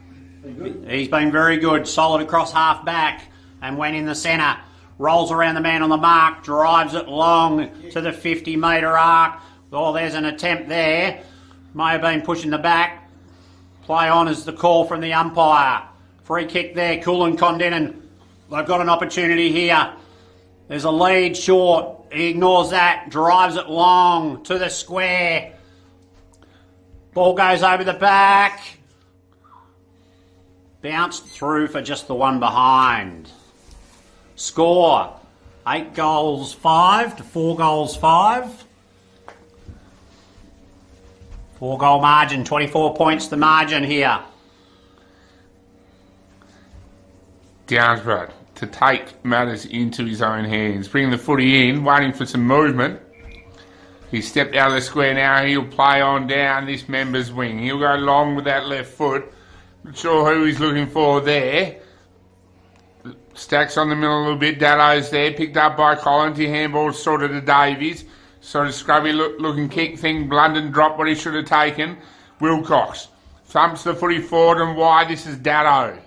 He's been very good. Solid across half back and went in the centre. Rolls around the man on the mark. Drives it long to the 50-metre arc. Oh, there's an attempt there. May have been pushing the back. Play on is the call from the umpire. Free kick there. Kulin Kondinin. They've got an opportunity here. There's a lead short. He ignores that. Drives it long to the square. Ball goes over the back. Bounced through for just the one behind. Score 8 goals 5 to 4 goals 5. 4 goal margin, 24 points the margin here. Downsborough to take matters into his own hands. Bring the footy in, waiting for some movement. He's stepped out of the square now. He'll play on down this member's wing. He'll go long with that left foot. Not sure who he's looking for there. Stacks on the middle a little bit. Daddo's there. Picked up by Collins. He handball sorted to Davies. Sort of scrubby looking kick thing. London dropped what he should have taken. Wilcox thumps the footy forward and wide. This is Daddo.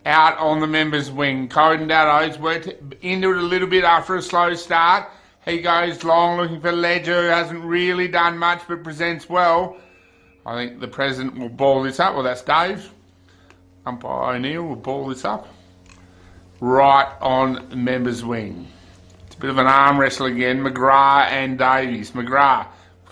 Out on the members' wing. Coden Daddo's worked into it a little bit after a slow start. He goes long looking for Ledger, who hasn't really done much but presents well. I think the president will ball this up. Well, that's Dave. Umpire O'Neill will ball this up. Right on the members' wing. It's a bit of an arm wrestle again. McGrath and Davies. McGrath,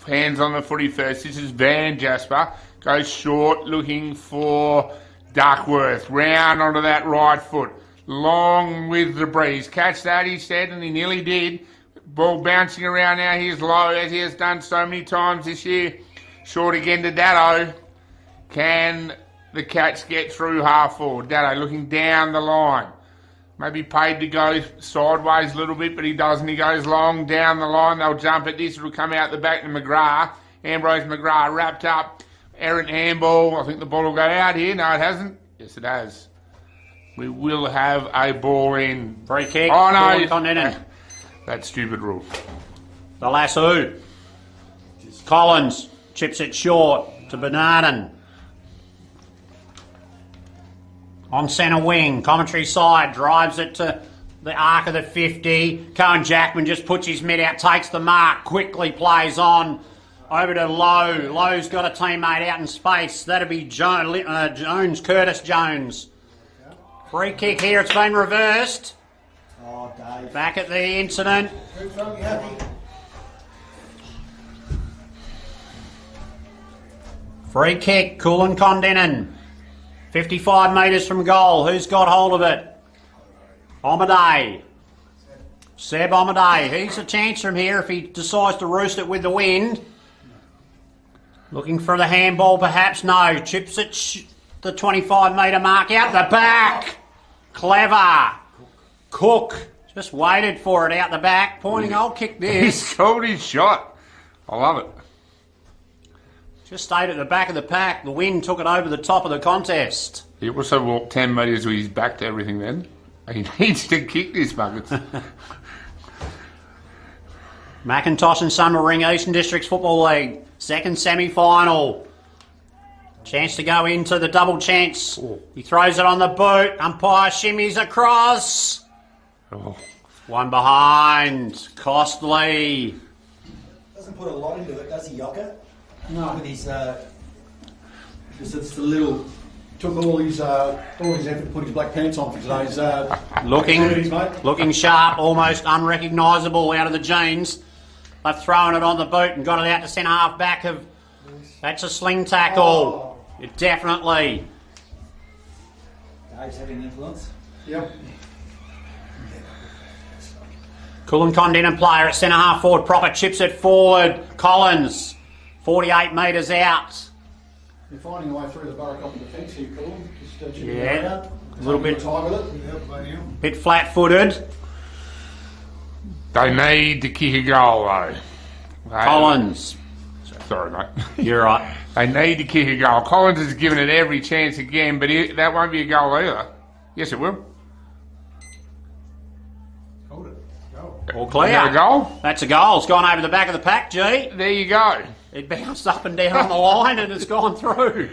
hands on the footy first. This is Van Jasper. Goes short looking for Duckworth. Round onto that right foot. Long with the breeze. Catch that, he said, and he nearly did. Ball bouncing around now. He's low, as he has done so many times this year. Short again to Daddo. Can the Cats get through half forward? Daddo looking down the line. Maybe paid to go sideways a little bit, but he doesn't. He goes long down the line. They'll jump at this. It'll come out the back to McGrath. Ambrose McGrath wrapped up. Errant handball. I think the ball will go out here. No, it hasn't. Yes, it has. We will have a ball in. Free kick. Oh, no. Kondinin. That stupid rule. The lasso. Collins chips it short to Bernardin. On centre wing, commentary side, drives it to the arc of the 50. Cohen Jackman just puts his mid out, takes the mark, quickly plays on. Over to Lowe. Lowe's got a teammate out in space. That'll be Jones, Curtis Jones. Free kick here, it's been reversed. Oh, Dave. Back at the incident. Free kick, Kulin Kondinin. 55 metres from goal. Who's got hold of it? Omaday. Seb Omaday. He's a chance from here if he decides to roost it with the wind. Looking for the handball, perhaps. No. Chips it the 25 metre mark out the back. Clever. Cook. Just waited for it out the back. Pointing, I'll kick this. He's called his shot. I love it. Just stayed at the back of the pack. The wind took it over the top of the contest. He also walked 10 metres with his back to everything then. He needs to kick this bucket. McIntosh and Summerring Eastern Districts Football League. Second semi-final. Chance to go into the double chance. He throws it on the boot. Umpire shimmies across. Oh. One behind. Costly. Doesn't put a lot into it, does he, Yocker? No. With his, just it's the little, took all his effort to put his black pants on for today's looking sharp, almost unrecognisable out of the jeans. They've thrown it on the boot and got it out to centre half back of. That's a sling tackle. Oh. Definitely. Dave's having influence. Yep. Kulin Kondinin player at centre half forward, proper chips it forward. Collins, 48 metres out. You're finding a way through the Burracoppin defence here, Kulin. Just chipping yeah. out. A little bit, Time with it. bit flat-footed. They need to kick a goal though. Collins. Sorry, mate. You're right. They need to kick a goal. Collins has given it every chance again, but that won't be a goal either. Yes, it will. Hold it. Go. All clear. Is that a goal? That's a goal. It's gone over the back of the pack, G. There you go. It bounced up and down on the line and it's gone through.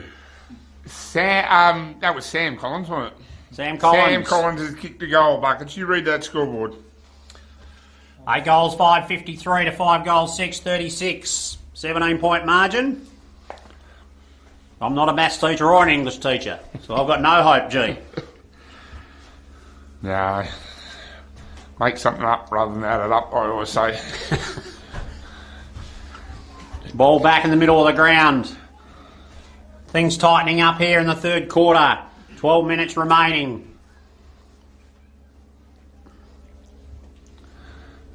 That was Sam Collins, wasn't it? Sam Collins. Sam Collins has kicked the goal buckets. You read that scoreboard. 8 goals, 553 to 5 goals, 636. 17-point margin. I'm not a maths teacher or an English teacher, so I've got no hope, G. No. Make something up rather than add it up, I always say. Ball back in the middle of the ground. Things tightening up here in the third quarter. 12 minutes remaining.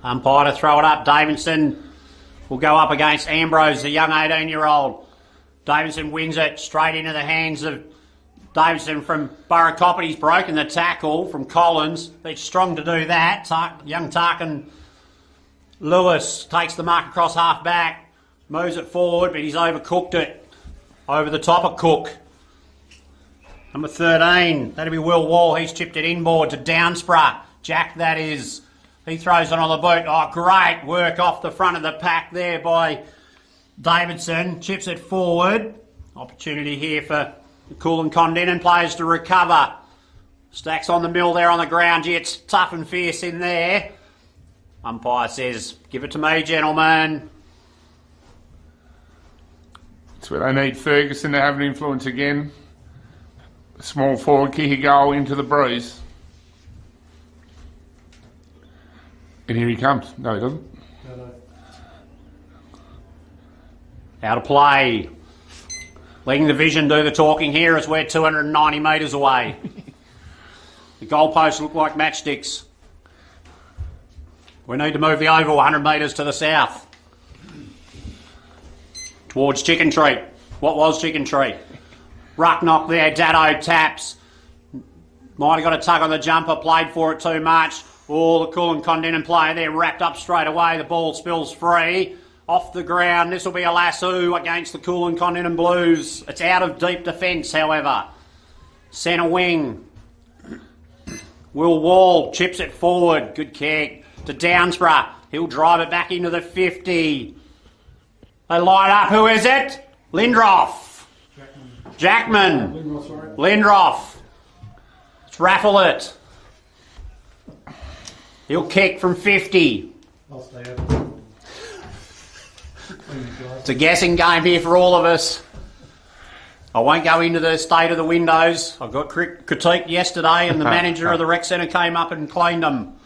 Umpire to throw it up. Davidson will go up against Ambrose, the young 18-year-old. Davidson wins it straight into the hands of Davidson from Burracoppin. He's broken the tackle from Collins. He's strong to do that. Young Tarkin Lewis takes the mark across half back, moves it forward, but he's overcooked it over the top of Cook. Number 13, that'll be Will Wall. He's chipped it inboard to Downsborough. Jack, that is. He throws it on the boot. Oh, great work off the front of the pack there by Davidson. Chips it forward. Opportunity here for the Kulin Kondinin players to recover. Stacks on the mill there on the ground. Gee, it's tough and fierce in there. Umpire says, give it to me, gentlemen. That's where they need Ferguson to have an influence again. Small forward kick a goal into the breeze. And here he comes. No, he doesn't. Out of play. Letting the vision do the talking here as we're 290 metres away. The goalposts look like matchsticks. We need to move the oval 100 metres to the south. Towards Chicken Treat. What was Chicken Treat? Ruck knock there. Dado taps. Might have got a tug on the jumper. Played for it too much. Oh, the Kulin Kondinin player there wrapped up straight away. The ball spills free. Off the ground. This will be a lasso against the Kulin Kondinin Blues. It's out of deep defence, however. Centre wing. Will Wall chips it forward. Good kick to Downsborough. He'll drive it back into the 50. They line up. Who is it? Lindroff. Jackman. Lindroff. Let's raffle it. He'll kick from 50. It's a guessing game here for all of us. I won't go into the state of the windows. I got critiqued yesterday and the manager of the rec centre came up and cleaned them.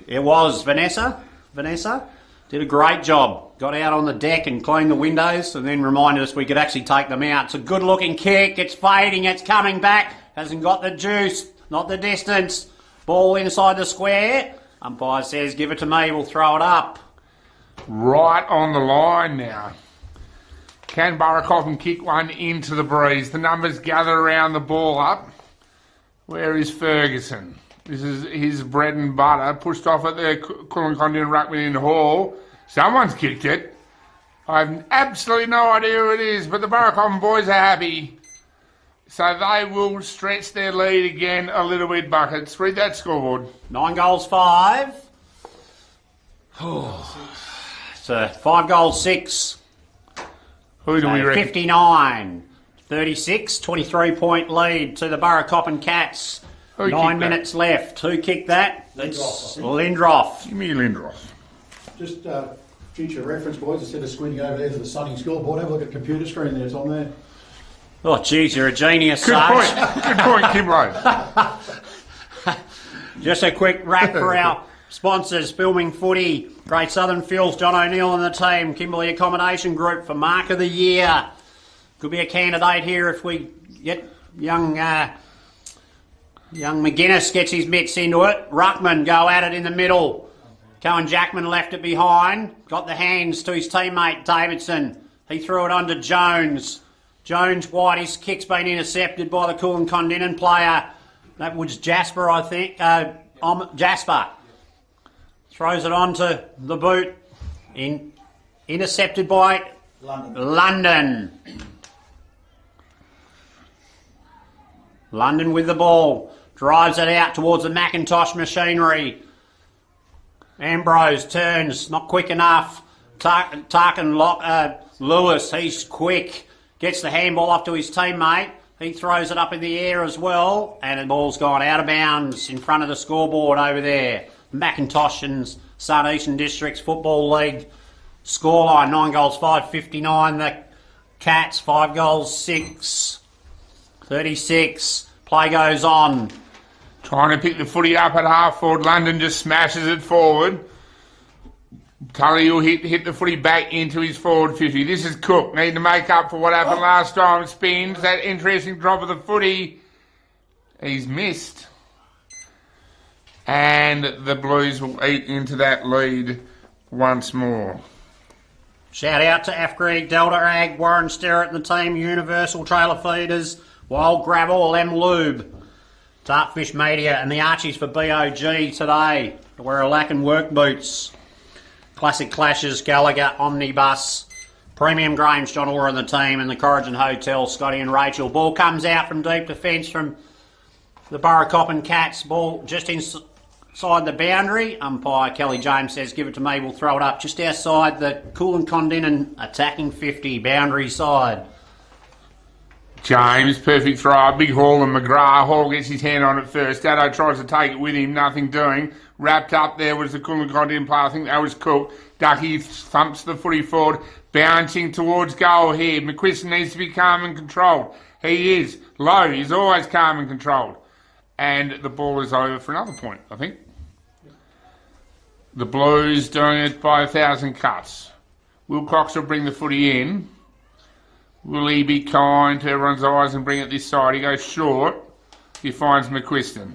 It was Vanessa. Vanessa did a great job. Got out on the deck and cleaned the windows and then reminded us we could actually take them out. It's a good looking kick. It's fading. It's coming back. Hasn't got the juice. Not the distance. Ball inside the square. Umpire says, give it to me. We'll throw it up. Right on the line now. Can Burracoppin kick one into the breeze? The numbers gather around the ball up. Where is Ferguson? This is his bread and butter. Pushed off at the Kulin Kondinin Ruckman in Hall. Someone's kicked it. I have absolutely no idea who it is, but the Burracoppin boys are happy. So they will stretch their lead again a little bit, Buckets. Read that scoreboard. 9 goals, 5. So 5 goals, 6. Who do we reckon? 59, 36, 23-point lead to the Burracoppin Cats. 9 minutes left. Who kicked that? It's Lindroff. Give me Lindroff. Just future reference, boys, instead of squinting over there to the sunny scoreboard, have a look at the computer screen there. It's on there. Oh, geez, you're a genius, Good Sarge. point. Good point, Kimbo. Just a quick wrap for our sponsors, Filming Footy, Great Southern Fuels, John O'Neill and the team, Kimberley Accommodation Group for Mark of the Year. Could be a candidate here if we get young McGuinness gets his mitts into it. Ruckman go at it in the middle. Cohen Jackman left it behind. Got the hands to his teammate Davidson. He threw it onto Jones. Jones wide, his kick's been intercepted by the Kulin Kondinin player. That was Jasper, I think. Jasper throws it onto the boot. Intercepted by London. London with the ball. Drives it out towards the Macintosh machinery. Ambrose turns, not quick enough. Lewis, he's quick. Gets the handball off to his teammate. He throws it up in the air as well. And the ball's gone out of bounds in front of the scoreboard over there. Macintosh and Sun Eastern Districts Football League scoreline, 9 goals, 5-59. The Cats, 5 goals, 6. 36. Play goes on. Trying to pick the footy up at half forward. London just smashes it forward. Tully will hit the footy back into his forward 50. This is Cook. Need to make up for what happened last time. Spins. That interesting drop of the footy. He's missed. And the Blues will eat into that lead once more. Shout out to Afgreek, Delta Ag, Warren Sterrett and the team, Universal Trailer Feeders, Wild Gravel, M Lube, Dartfish Media and the Archies for BOG today. Wear a lack and work boots. Classic Clashes, Gallagher, Omnibus, Premium Grange, John Orr and the team, and the Corrigan Hotel, Scotty and Rachel. Ball comes out from deep defence from the Burracoppin Cats. Ball just inside the boundary. Umpire Kelly James says, give it to me, we'll throw it up just outside the Kulin Kondinin attacking 50, boundary side. James, perfect throw, big Hall and McGrath. Hall gets his hand on it first. Dado tries to take it with him, nothing doing. Wrapped up there was the Kulin Kondinin player, I think that was Cook. Ducky thumps the footy forward, bouncing towards goal here. McQuiston needs to be calm and controlled. He is. Low, he's always calm and controlled. And the ball is over for another point, I think. The Blues doing it by 1,000 cuts. Wilcox will bring the footy in. Will he be kind to everyone's eyes and bring it this side? He goes short. He finds McQuiston.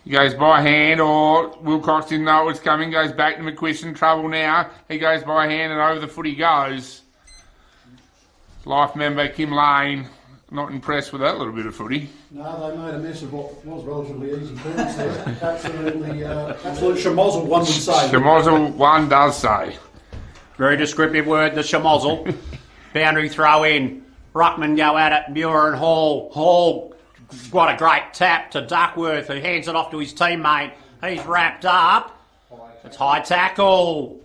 He goes by hand, or Wilcox didn't know it was coming. Goes back to McQuiston. Trouble now. He goes by hand and over the foot he goes. Life member Kim Lane, not impressed with that little bit of footy. No, they made a mess of what was relatively easy points there. Absolutely, absolute shamozzle, one would say. Shamozzle, one does say. Very descriptive word, the shamozzle. Boundary throw in. Ruckman go at it. Muir and Hall. Hall, what a great tap to Duckworth, who hands it off to his teammate. He's wrapped up. It's high tackle.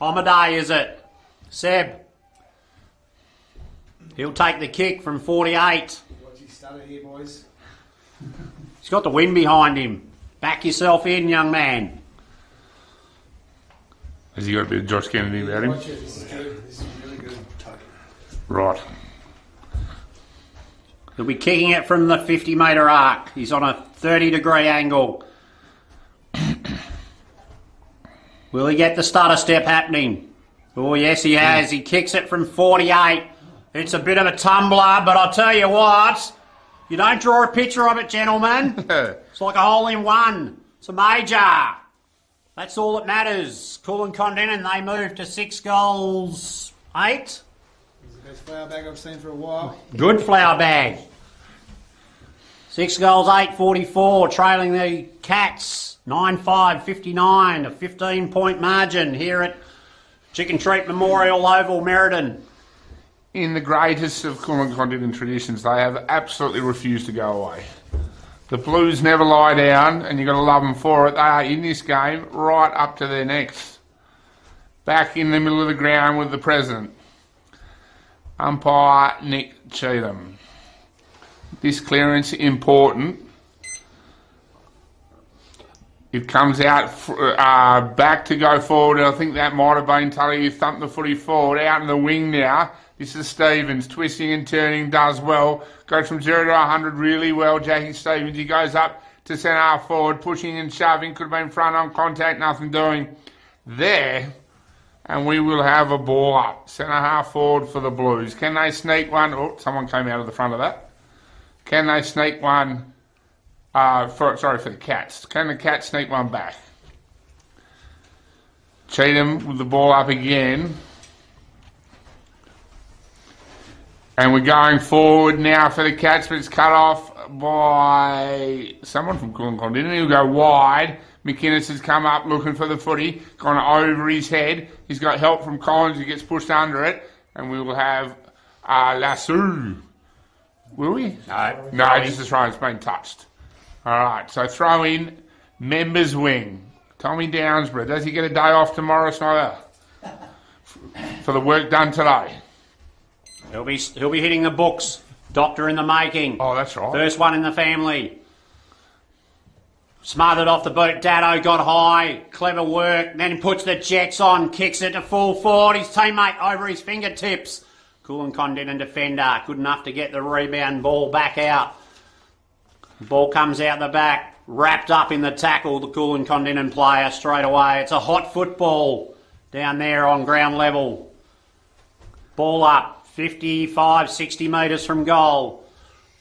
Omaday, is it? Seb. He'll take the kick from 48. What's he stutter here, boys? He's got the wind behind him. Back yourself in, young man. Has he got a bit of Josh Kennedy about him? Watch it. This is good. This is really good. Right. He'll be kicking it from the 50-metre arc. He's on a 30-degree angle. Will he get the stutter step happening? Oh, yes, he has. He kicks it from 48. It's a bit of a tumbler, but I'll tell you what, you don't draw a picture of it, gentlemen. It's like a hole-in-one. It's a major. That's all that matters. Kulin Kondinin, they move to 6 goals, 8. It's the best flower bag I've seen for a while. Good flower bag. 6 goals, 8-44, trailing the Cats, 9-5-59, a 15-point margin here at Chicken Treat Memorial Oval, Merredin. In the greatest of Kulin Kondinin traditions, they have absolutely refused to go away. The Blues never lie down, and you've got to love them for it. They are in this game right up to their necks. Back in the middle of the ground with the president. Umpire Nick Cheatham. This clearance important. It comes out back to go forward. I think that might have been Tully who thumped the footy forward. Out in the wing now. This is Stevens. Twisting and turning, does well. Goes from 0 to 100 really well. Jackie Stevens. He goes up to centre half forward. Pushing and shoving. Could have been front on contact. Nothing doing there. And we will have a ball up. Centre half forward for the Blues. Can they sneak one? Oh, someone came out of the front of that. Can they sneak one? For the Cats. Can the Cats sneak one back? Cheatham with the ball up again. And we're going forward now for the catch, but it's cut off by someone from Kulin Kondinin. He'll go wide. McInnes has come up looking for the footy, gone over his head. He's got help from Collins, who gets pushed under it. And we will have Lasso. Will we? No, just a throw. It's been touched. All right, so throw in members wing. Tommy Downsborough. Does he get a day off tomorrow, Snyder? For the work done today? He'll be hitting the books. Doctor in the making. Oh, that's right. First one in the family. Smothered off the boot. Dado got high. Clever work. Then he puts the jets on. Kicks it to full forward. His teammate over his fingertips. Kulin Kondinin defender. Good enough to get the rebound. Ball back out. Ball comes out the back. Wrapped up in the tackle. The Kulin Kondinin player straight away. It's a hot football down there on ground level. Ball up. 55, 60 metres from goal.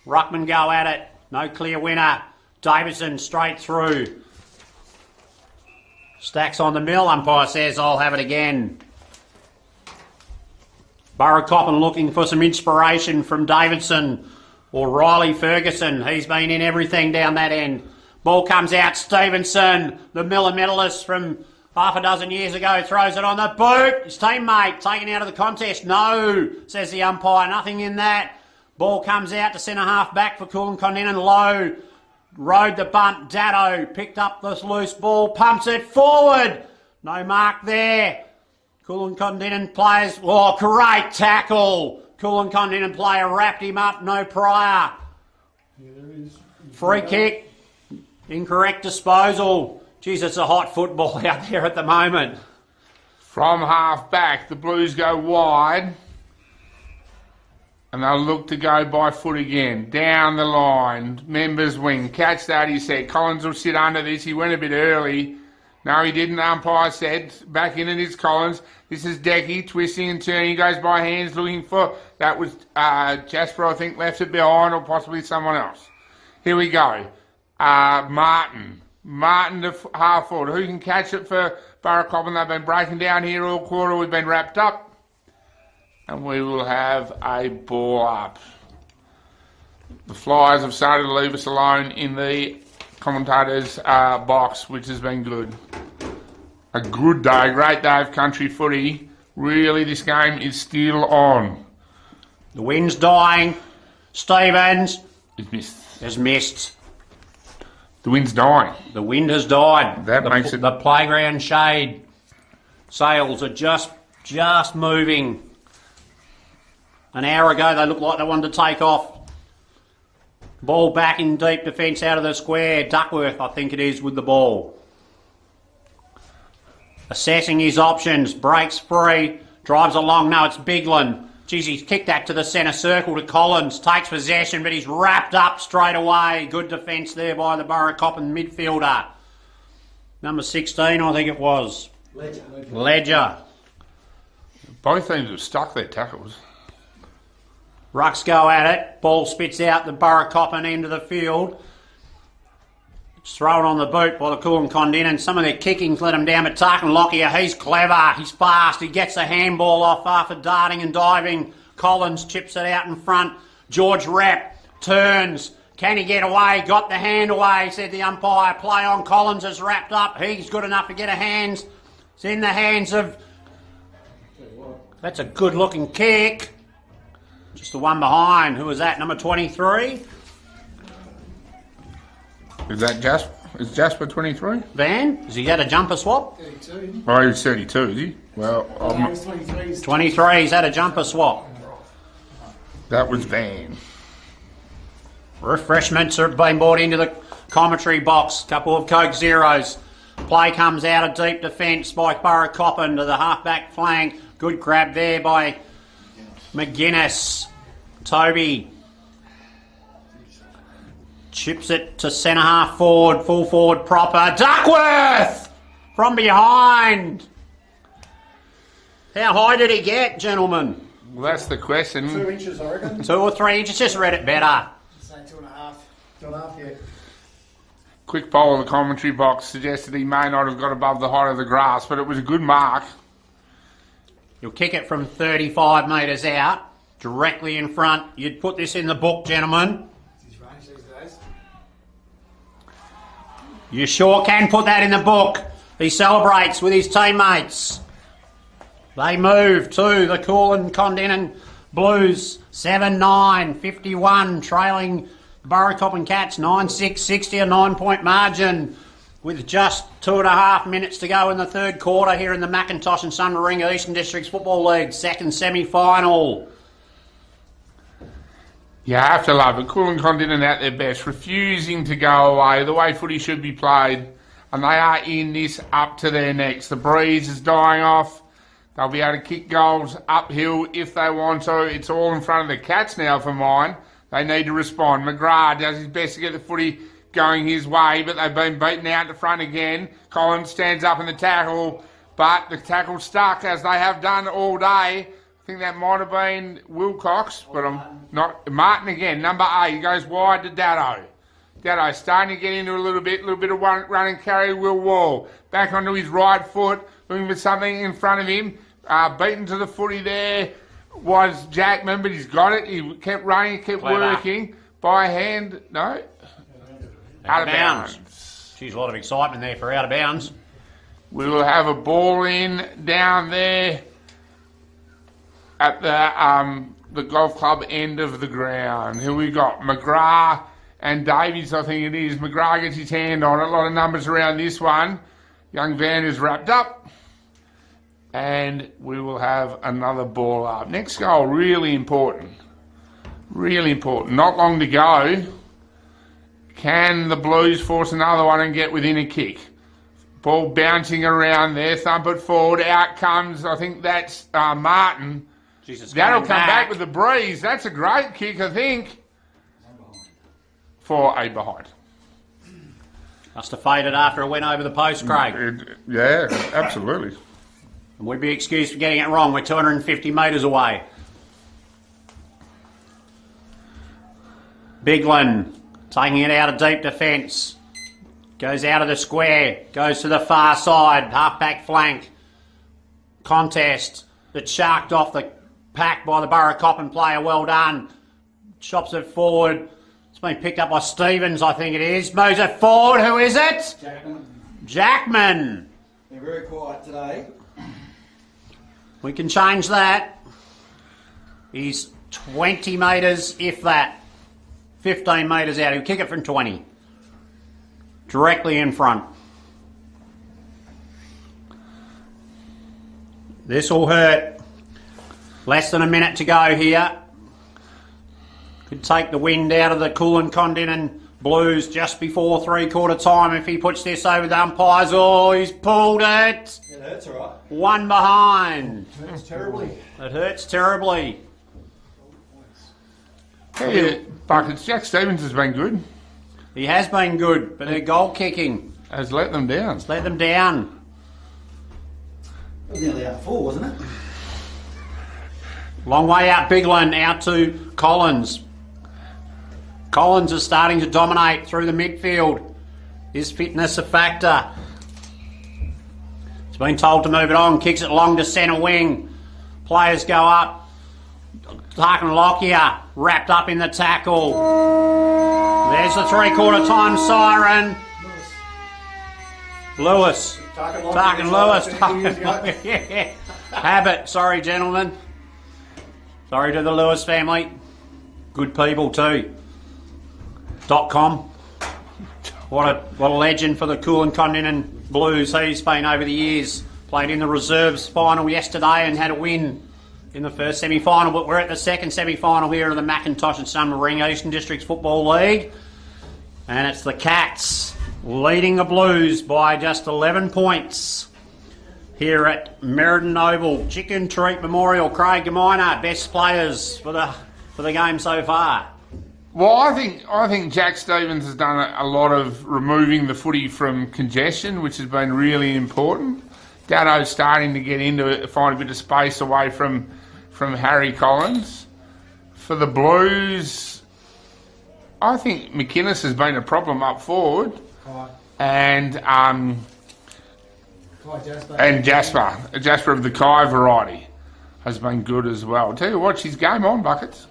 Ruckman go at it. No clear winner. Davidson straight through. Stacks on the mill. Umpire says, I'll have it again. Burracoppin looking for some inspiration from Davidson or Riley Ferguson. He's been in everything down that end. Ball comes out. Stevenson, the Miller medalist from half a dozen years ago, throws it on the boot. His teammate taken out of the contest. No, says the umpire. Nothing in that. Ball comes out to centre half back for Kulin Kondinin. Low. Rode the bump. Dado picked up this loose ball. Pumps it forward. No mark there. Kulin Kondinin players. Oh, great tackle. Kulin Kondinin player wrapped him up. No prior. Free kick. Incorrect disposal. Geez, it's a hot football out there at the moment. From half back, the Blues go wide. And they'll look to go by foot again. Down the line. Members wing. Catch that, he said. Collins will sit under this. He went a bit early. No, he didn't. Umpire said. Back in it is Collins. This is Decky. Twisting and turning. He goes by hands looking for... That was Jasper, I think, left it behind, or possibly someone else. Here we go. Martin to half forward. Who can catch it for Burracoppin? They've been breaking down here all quarter. We've been wrapped up. And we will have a ball up. The Flyers have started to leave us alone in the commentators' box, which has been good. A good day, great day of country footy. Really, this game is still on. The wind's dying. Stevens has missed. The wind's dying. The wind has died. That makes it... The playground shade sails are just moving. An hour ago, they looked like they wanted to take off. Ball back in deep defence out of the square. Duckworth, I think it is, with the ball. Assessing his options. Breaks free. Drives along. No, it's Bigland. Geez, he's kicked that to the centre circle to Collins. Takes possession, but he's wrapped up straight away. Good defence there by the Burracoppin midfielder. Number 16, I think it was. Ledger. Both teams have stuck their tackles. Rucks go at it. Ball spits out the Burracoppin end of the field. It's thrown on the boot by the Kulin Kondinin. Some of their kickings let him down, but Tarkin Lockyer, he's clever. He's fast. He gets the handball off after darting and diving. Collins chips it out in front. George Rep turns. Can he get away? Got the hand away, said the umpire. Play on. Collins is wrapped up. He's good enough to get a hands. It's in the hands of... That's a good-looking kick. Just the one behind. Who was that? Number 23? Is that Jasper? Is Jasper 23? Van? Has he had a jumper swap? 32. Oh, he's 32, is he? Well, No, he's 23. 23. He's had a jumper swap. That was Van. Refreshments are being brought into the commentary box. Couple of Coke Zeros. Play comes out of deep defence by Burracoppin to the half-back flank. Good grab there by McGuinness. Toby chips it to centre half forward, full forward proper. Duckworth from behind. How high did he get, gentlemen? Well, that's the question. 2 inches, I reckon. 2 or 3 inches. Just read it better. Say 2.5. 2.5, yeah. Quick poll of the commentary box suggested he may not have got above the height of the grass, but it was a good mark. He'll kick it from 35 metres out. directly in front. You'd put this in the book, gentlemen. You sure can put that in the book. He celebrates with his teammates. They move to the Kulin Kondinin Blues, 7-9, 51, trailing Burracoppin Cats, 9-6, 60, a 9-point margin, with just 2.5 minutes to go in the third quarter here in the Macintosh and Sun Warringah Eastern Districts Football League, second semi-final. You have to love it. Kulin Kondinin at their best, refusing to go away, the way footy should be played, and they are in this up to their necks. The breeze is dying off. They'll be able to kick goals uphill if they want to. It's all in front of the Cats now for mine. They need to respond. McGrath does his best to get the footy going his way, but they've been beaten out the front again. Collins stands up in the tackle, but the tackle's stuck, as they have done all day. I think that might have been Wilcox, but I'm not. Martin again, number 8. He goes wide to Dado. Dado starting to get into a little bit of run and carry. Will Wall back onto his right foot, looking for something in front of him. Beaten to the footy there was Jackman, but he's got it. He kept running, kept working. By hand, no. Out of bounds. Geez, a lot of excitement there for out of bounds. We will have a ball in down there at the golf club end of the ground. Here we got McGrath and Davies, I think it is. McGrath gets his hand on it. A lot of numbers around this one. Young Van is wrapped up. And we will have another ball up. Next goal, really important. Really important. Not long to go. Can the Blues force another one and get within a kick? Ball bouncing around there. Thump it forward. Out comes, I think that's Martin. Jesus, that'll come back with the breeze. That's a great kick, I think. For a behind. Must have faded after it went over the post, Craig. Yeah, absolutely. And we'd be excused for getting it wrong. We're 250 metres away. Bigland taking it out of deep defence. Goes out of the square. Goes to the far side. Half-back flank. Contest. That's sharked off the pack by the Burracoppin player. Well done. Chops it forward. It's been picked up by Stevens, I think it is. Moves it forward. Who is it? Jackman. They're very quiet today. We can change that. He's 20 metres, if that. 15 metres out. He'll kick it from 20. Directly in front. This will hurt. Less than a minute to go here. Could take the wind out of the Kulin Kondinin Blues just before three-quarter time if he puts this over the umpires. Oh, he's pulled it. It hurts, all right. One behind. It hurts terribly. It hurts terribly. Hey, Buckets, Jack Stevens has been good. He has been good, but their goal kicking has let them down. It's let them down. It was nearly out full, wasn't it? Long way out, Bigland, out to Collins. Collins is starting to dominate through the midfield. Is fitness a factor? He's been told to move it on, kicks it long to centre wing. Players go up. Tarkin Lockyer wrapped up in the tackle. There's the three-quarter time siren. Lewis. Tarkin Lewis. Yeah. Habit. Sorry, gentlemen. Sorry to the Lewis family. Good people too. .com. What a legend for the Kulin Kondinin Blues. He's been over the years. Played in the reserves final yesterday and had a win in the first semi-final, but we're at the second semi-final here of the Macintosh and Sun Warringah Eastern Districts Football League. And it's the Cats leading the Blues by just 11 points here at Meriden Oval. Chicken Treat Memorial. Craig Gaminer, best players for the game so far. Well, I think Jack Stevens has done a lot of removing the footy from congestion, which has been really important. Dado's starting to get into it, find a bit of space away from Harry Collins. For the Blues, I think McInnes has been a problem up forward, and Jasper of the Kai variety. has been good as well. Tell you what, she's game on, Buckets.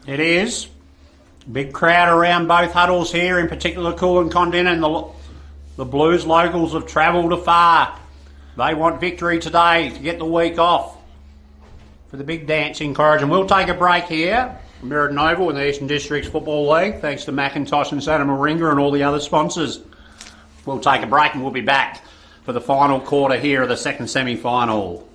It is. Big crowd around both huddles here, in particular Kulin, Kondinin. The Blues locals have travelled afar. They want victory today to get the week off for the big dancing courage. And we'll take a break here. Merredin Oval in the Eastern Districts Football League, thanks to Macintosh and Santa Moringa and all the other sponsors. We'll take a break and we'll be back for the final quarter here of the second semi-final.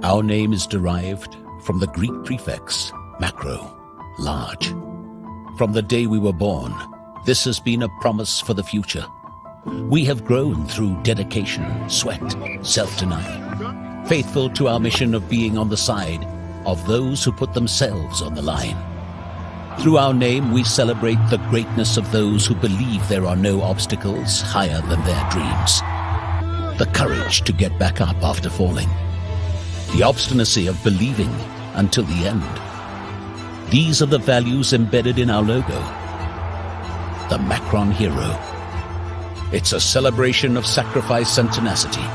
Our name is derived from the Greek prefix macro, large. From the day we were born, this has been a promise for the future. We have grown through dedication, sweat, self-denial, faithful to our mission of being on the side of those who put themselves on the line. Through our name, we celebrate the greatness of those who believe there are no obstacles higher than their dreams. The courage to get back up after falling. The obstinacy of believing until the end. These are the values embedded in our logo. The Macron Hero. It's a celebration of sacrifice and tenacity.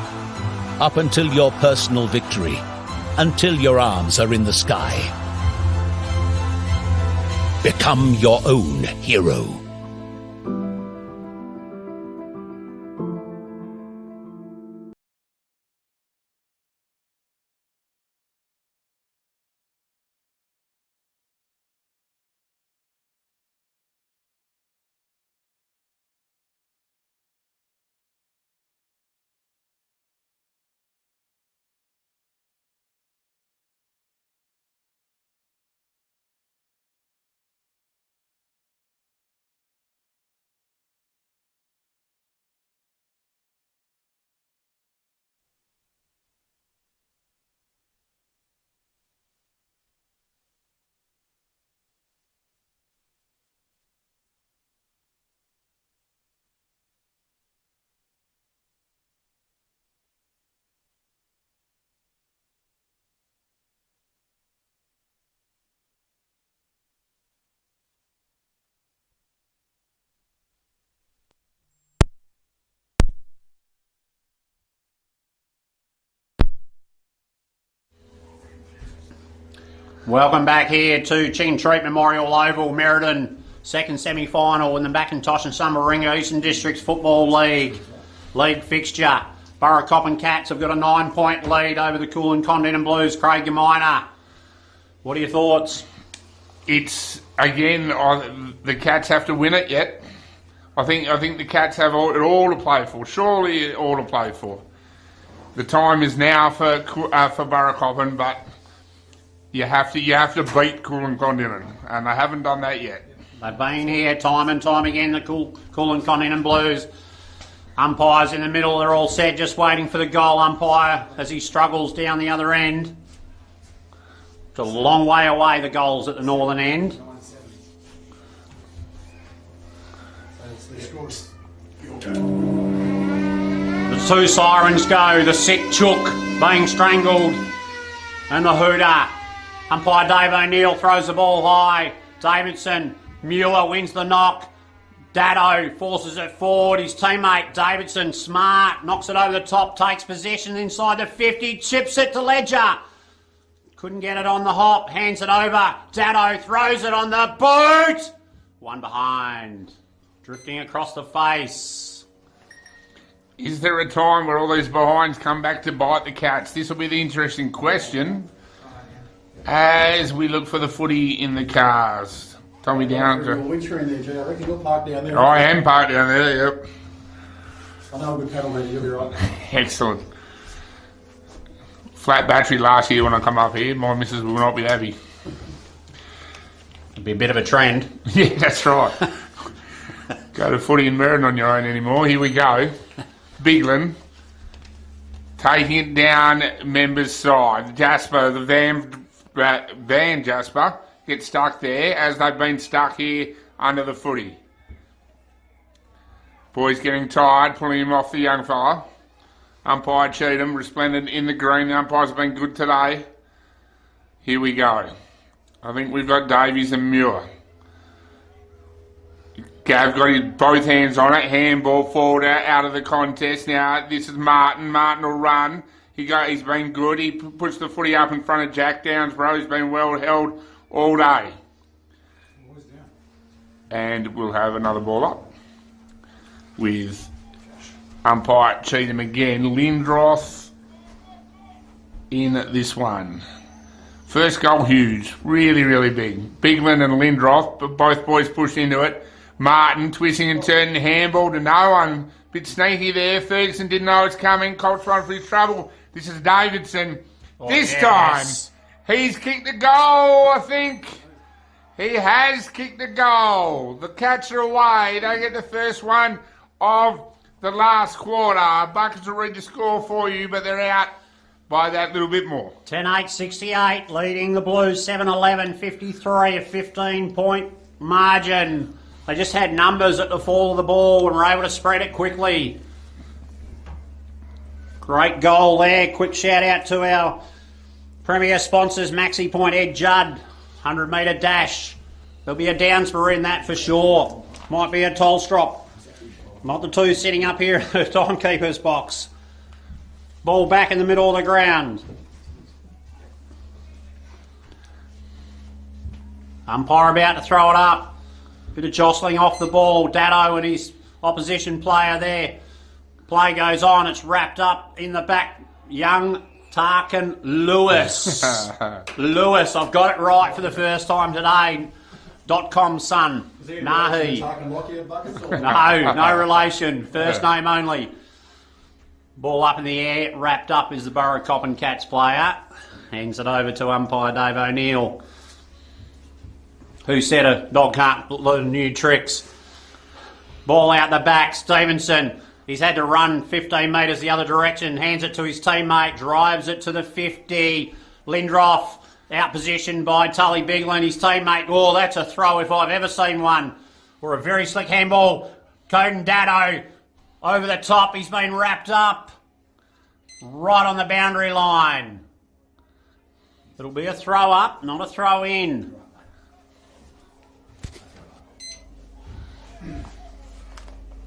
Up until your personal victory. Until your arms are in the sky. Become your own hero. Welcome back here to Chicken Treat Memorial Oval, Merredin, second semi-final in the Macintosh and Summerringa Eastern Districts Football League. League fixture. Burracoppin Cats have got a 9-point lead over the Kulin Kondinin Blues. Craig, your minor. What are your thoughts? It's, again, the Cats have to win it yet. I think the Cats have it all to play for. Surely all to play for. The time is now for Burracoppin, but you have to beat Kulin Kondinin, and they haven't done that yet. They've been here time and time again, the Kulin Kondinin Blues. Umpires in the middle, they're all set, just waiting for the goal umpire as he struggles down the other end. It's a long way away, the goals at the northern end. The two sirens go, the sick chook being strangled, and the hooter. Umpire Dave O'Neill throws the ball high. Davidson, Muir wins the knock. Dado forces it forward. His teammate Davidson, smart, knocks it over the top, takes possession inside the 50, chips it to Ledger. Couldn't get it on the hop, hands it over. Dado throws it on the boot. One behind, drifting across the face. Is there a time where all these behinds come back to bite the Cats? This will be the interesting question as we look for the footy in the cars. Tommy down to... Winter in there, Jay. I reckon you'll park down there. I am parked down there, yep. I know a good paddle man, you'll be right. Excellent. Flat battery last year when I come up here. My missus will not be happy. It'll be a bit of a trend. Yeah, that's right. Go to footy in Meriden on your own anymore. Here we go. Bigland taking it down members' side. Jasper, the van Jasper, gets stuck there as they've been stuck here under the footy. Boys getting tired, pulling him off the young fella. Umpire Cheatham, resplendent in the green. The umpires have been good today. Here we go. I think we've got Davies and Muir. Gav got his both hands on it. Handball forward out of the contest. Now this is Martin. Martin will run. He's been good. He puts the footy up in front of Jack Downsborough. He's been well held all day. And we'll have another ball up with umpire Cheatham again. Lindroth in this one. First goal huge. Really, really big. Bigland and Lindroth, but both boys pushed into it. Martin twisting and turning, handball to no one. Bit sneaky there. Ferguson didn't know it's coming. Colts run for his trouble. This is Davidson. This time, he's kicked the goal, I think. He has kicked the goal. The Cats are away. They get the first one of the last quarter. Buckets will read the score for you, but they're out by that little bit more. 10-8-68, leading the Blues 7-11, 53, a 15-point margin. They just had numbers at the fall of the ball and were able to spread it quickly. Great goal there. Quick shout out to our premier sponsors, Maxi Point Ed Judd. 100-metre dash. There'll be a Downsborough in that for sure. Might be a Tolstrop. Not the two sitting up here in the timekeeper's box. Ball back in the middle of the ground. Umpire about to throw it up. Bit of jostling off the ball. Dado and his opposition player there. Play goes on. It's wrapped up in the back. Young Tarkin Lewis. Lewis, I've got it right for the first time today. .com son. Nahi. No relation. First name only. Ball up in the air. Wrapped up is the Burracoppin Cats player. Hands it over to umpire Dave O'Neill. Who said a dog can't learn new tricks. Ball out the back. Stevenson. He's had to run 15 metres the other direction. Hands it to his teammate. Drives it to the 50. Lindroth out positioned by Tully Bigland. His teammate. Oh, that's a throw if I've ever seen one. Or a very slick handball. Coden Dado over the top. He's been wrapped up. Right on the boundary line. It'll be a throw up, not a throw in.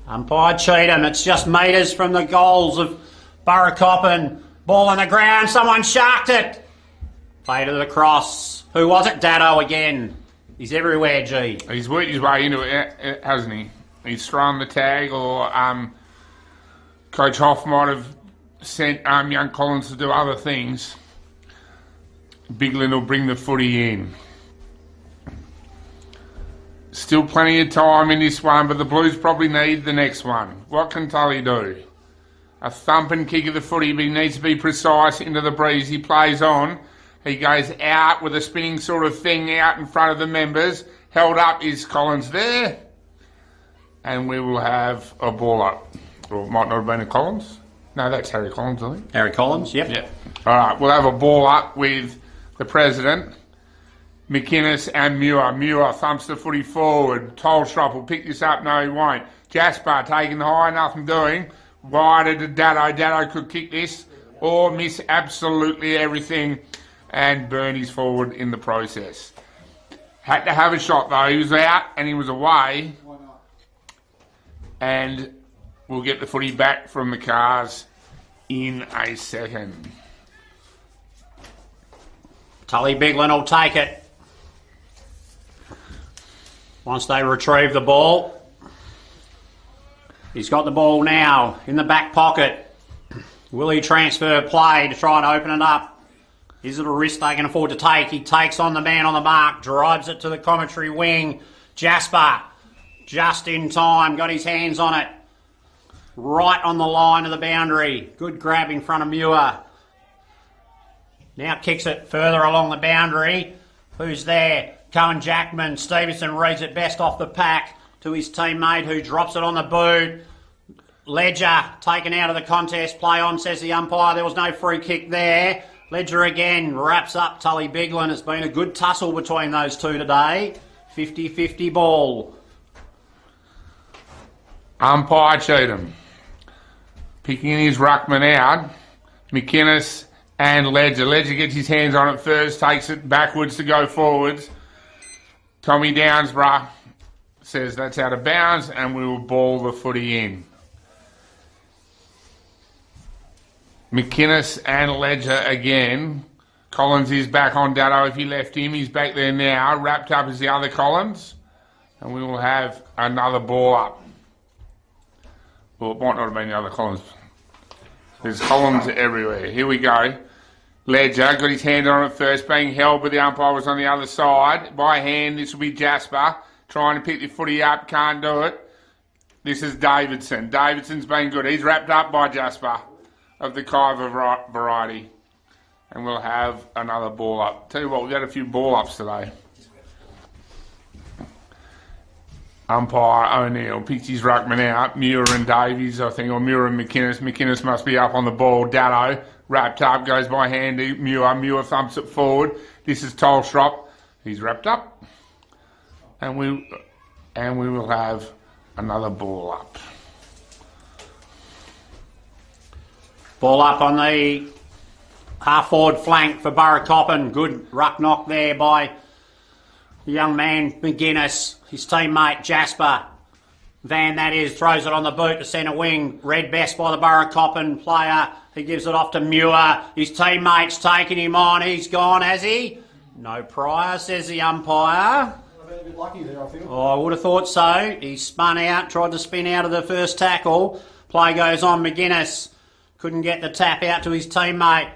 Umpire Cheatham, it's just metres from the goals of Burracoppin. Ball on the ground, someone sharked it. Faded the cross. Who was it? Dado again. He's everywhere, G. He's worked his way into it, hasn't he? He's thrown the tag, or Coach Hoff might have sent young Collins to do other things. Bigland will bring the footy in. Still plenty of time in this one, but the Blues probably need the next one. What can Tully do? A thumping kick of the footy, but he needs to be precise into the breeze. He plays on. He goes out with a spinning sort of thing out in front of the members. Held up is Collins there. And we will have a ball up. Or it might not have been a Collins. No, that's Harry Collins, I think. Harry Collins, yep. Yep. All right, we'll have a ball up with the president. McInnes and Muir. Muir thumps the footy forward. Tolstrop will pick this up. No, he won't. Jasper taking high, nothing doing. Wider to Dado. Dado could kick this or miss absolutely everything and burn his forward in the process. Had to have a shot though. He was out and he was away. and we'll get the footy back from the cars in a second. Tully Biglin will take it. Once they retrieve the ball, he's got the ball now in the back pocket. Will he transfer play to try and open it up? Is it a risk they can afford to take? He takes on the man on the mark, drives it to the commentary wing. Jasper, just in time, got his hands on it. Right on the line of the boundary. Good grab in front of Muir. Now kicks it further along the boundary. Who's there? Cohen Jackman. Stevenson reads it best off the pack to his teammate who drops it on the boot. Ledger taken out of the contest. Play on, says the umpire. There was no free kick there. Ledger again wraps up Tully Biglin. It's been a good tussle between those two today. 50-50 ball. Umpire Cheatham picking his ruckman out. McInnes and Ledger. Ledger gets his hands on it first, takes it backwards to go forwards. Tommy Downsborough says that's out of bounds and we will ball the footy in. McInnes and Ledger again. Collins is back on Dado if he left him. He's back there now. Wrapped up as the other Collins. And we will have another ball up. Well, it might not have been the other Collins. There's Collins everywhere. Here we go. Ledger got his hand on it first, being held, but the umpire was on the other side. By hand, this will be Jasper. Trying to pick the footy up, can't do it. This is Davidson. Davidson's been good. He's wrapped up by Jasper of the Kaiver variety. And we'll have another ball up. Tell you what, we've had a few ball ups today. Umpire O'Neill picks his ruckman out. Muir and Davies, I think, or Muir and McInnes. McInnes must be up on the ball. Dado wrapped up, goes by hand to Muir. Muir thumps it forward. This is Tolstrop. He's wrapped up. And we will have another ball up. Ball up on the half-forward flank for Burracoppin. Good ruck knock there by the young man, McGuinness. His teammate, Jasper. Van, that is, throws it on the boot to centre wing. Read best by the Burracoppin player. He gives it off to Muir. His teammate's taking him on. He's gone, has he? No prior, says the umpire. I've been a bit lucky there, I feel. Oh, I would have thought so. He spun out, tried to spin out of the first tackle. Play goes on, McGuinness. Couldn't get the tap out to his teammate.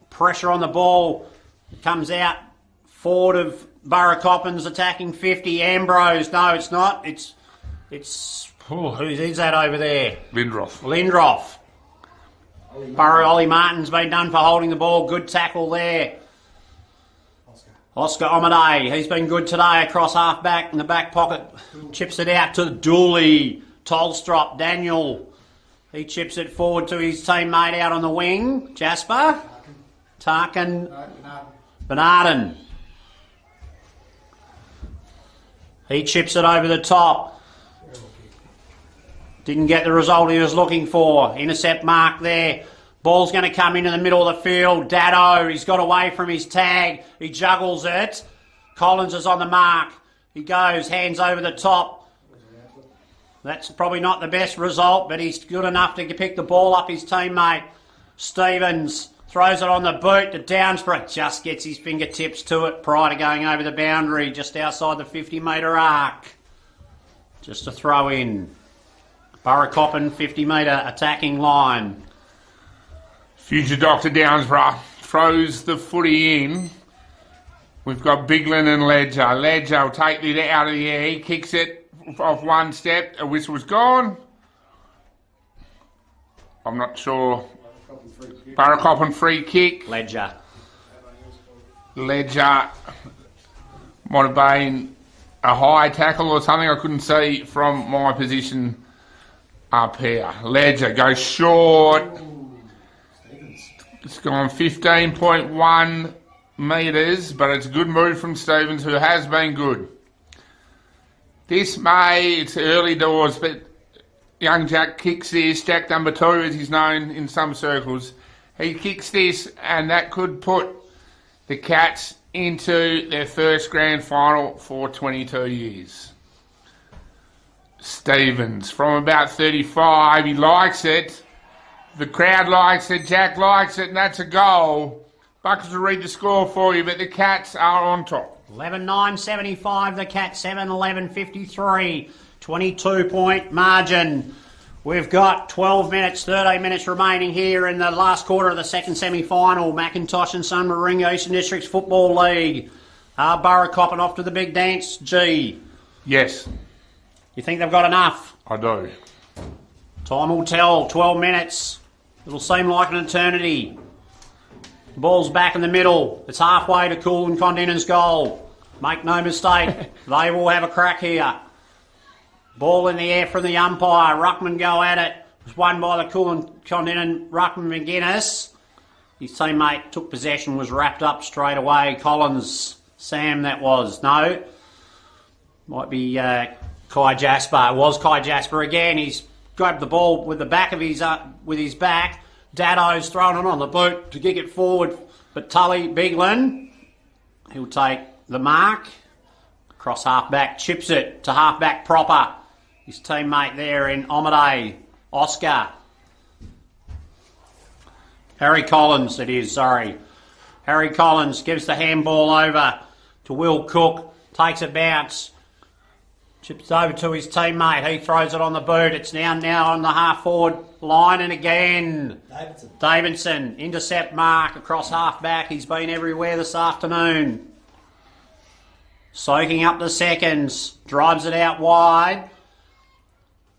Pressure on the ball. Comes out forward of Burracoppin's attacking 50. Ambrose. No, it's not. It's who's that over there? Lindroth. Ollie Martin's been done for holding the ball. Good tackle there. Oscar Omadei. He's been good today across half back in the back pocket. Chips it out to Dooley. Tolstrop. Daniel. He chips it forward to his teammate out on the wing. Jasper. Tarkin. Bernardin. He chips it over the top. Didn't get the result he was looking for. Intercept mark there. Ball's going to come into the middle of the field. Dado, he's got away from his tag. He juggles it. Collins is on the mark. He goes, hands over the top. That's probably not the best result, but he's good enough to pick the ball up his teammate. Stevens throws it on the boot to Downsborough. Just gets his fingertips to it prior to going over the boundary, just outside the 50-metre arc. Just a throw in. Burracoppin, 50-metre attacking line. Future Dr. Downsborough throws the footy in. We've got Biglin and Ledger. Ledger will take it out of the air. He kicks it off one step. A whistle's gone. I'm not sure. Burracoppin free kick. Ledger might have been a high tackle or something. I couldn't see from my position up here. Ledger goes short. It's gone 15.1 metres, but it's a good move from Stevens, who has been good. It's early doors, but young Jack kicks this. Jack number 2, as he's known in some circles. He kicks this, and that could put the Cats into their first grand final for 22 years. Stevens from about 35. He likes it. The crowd likes it. Jack likes it, and that's a goal. Buckers will read the score for you, but the Cats are on top. 11-9-75, the Cats 7-11-53. 22-point margin. We've got 12 minutes, 13 minutes remaining here in the last quarter of the second semi-final. Macintosh and Sun Maringo Eastern Districts Football League. Burracoppin off to the big dance. G. Yes. You think they've got enough? I do. Time will tell. 12 minutes. It'll seem like an eternity. The ball's back in the middle. It's halfway to Kulin Kondinin's goal. Make no mistake, they will have a crack here. Ball in the air from the umpire. Ruckman go at it. It was won by the Kulin Kondinin Ruckman McGuinness. His teammate took possession, was wrapped up straight away. Collins, Sam that was. No. Might be Kai Jasper. It was Kai Jasper again. He's grabbed the ball with the back of his with his back. Daddo's thrown it on the boot to kick it forward. But Tully Biglin, he'll take the mark. Cross half-back, chips it to half-back proper. His teammate there in Omade, Oscar. Harry Collins, it is, sorry. Harry Collins gives the handball over to Will Cook. Takes a bounce. Chips over to his teammate. He throws it on the boot. It's now on the half-forward line. And again, Davidson. Intercept mark across half-back. He's been everywhere this afternoon. Soaking up the seconds. Drives it out wide.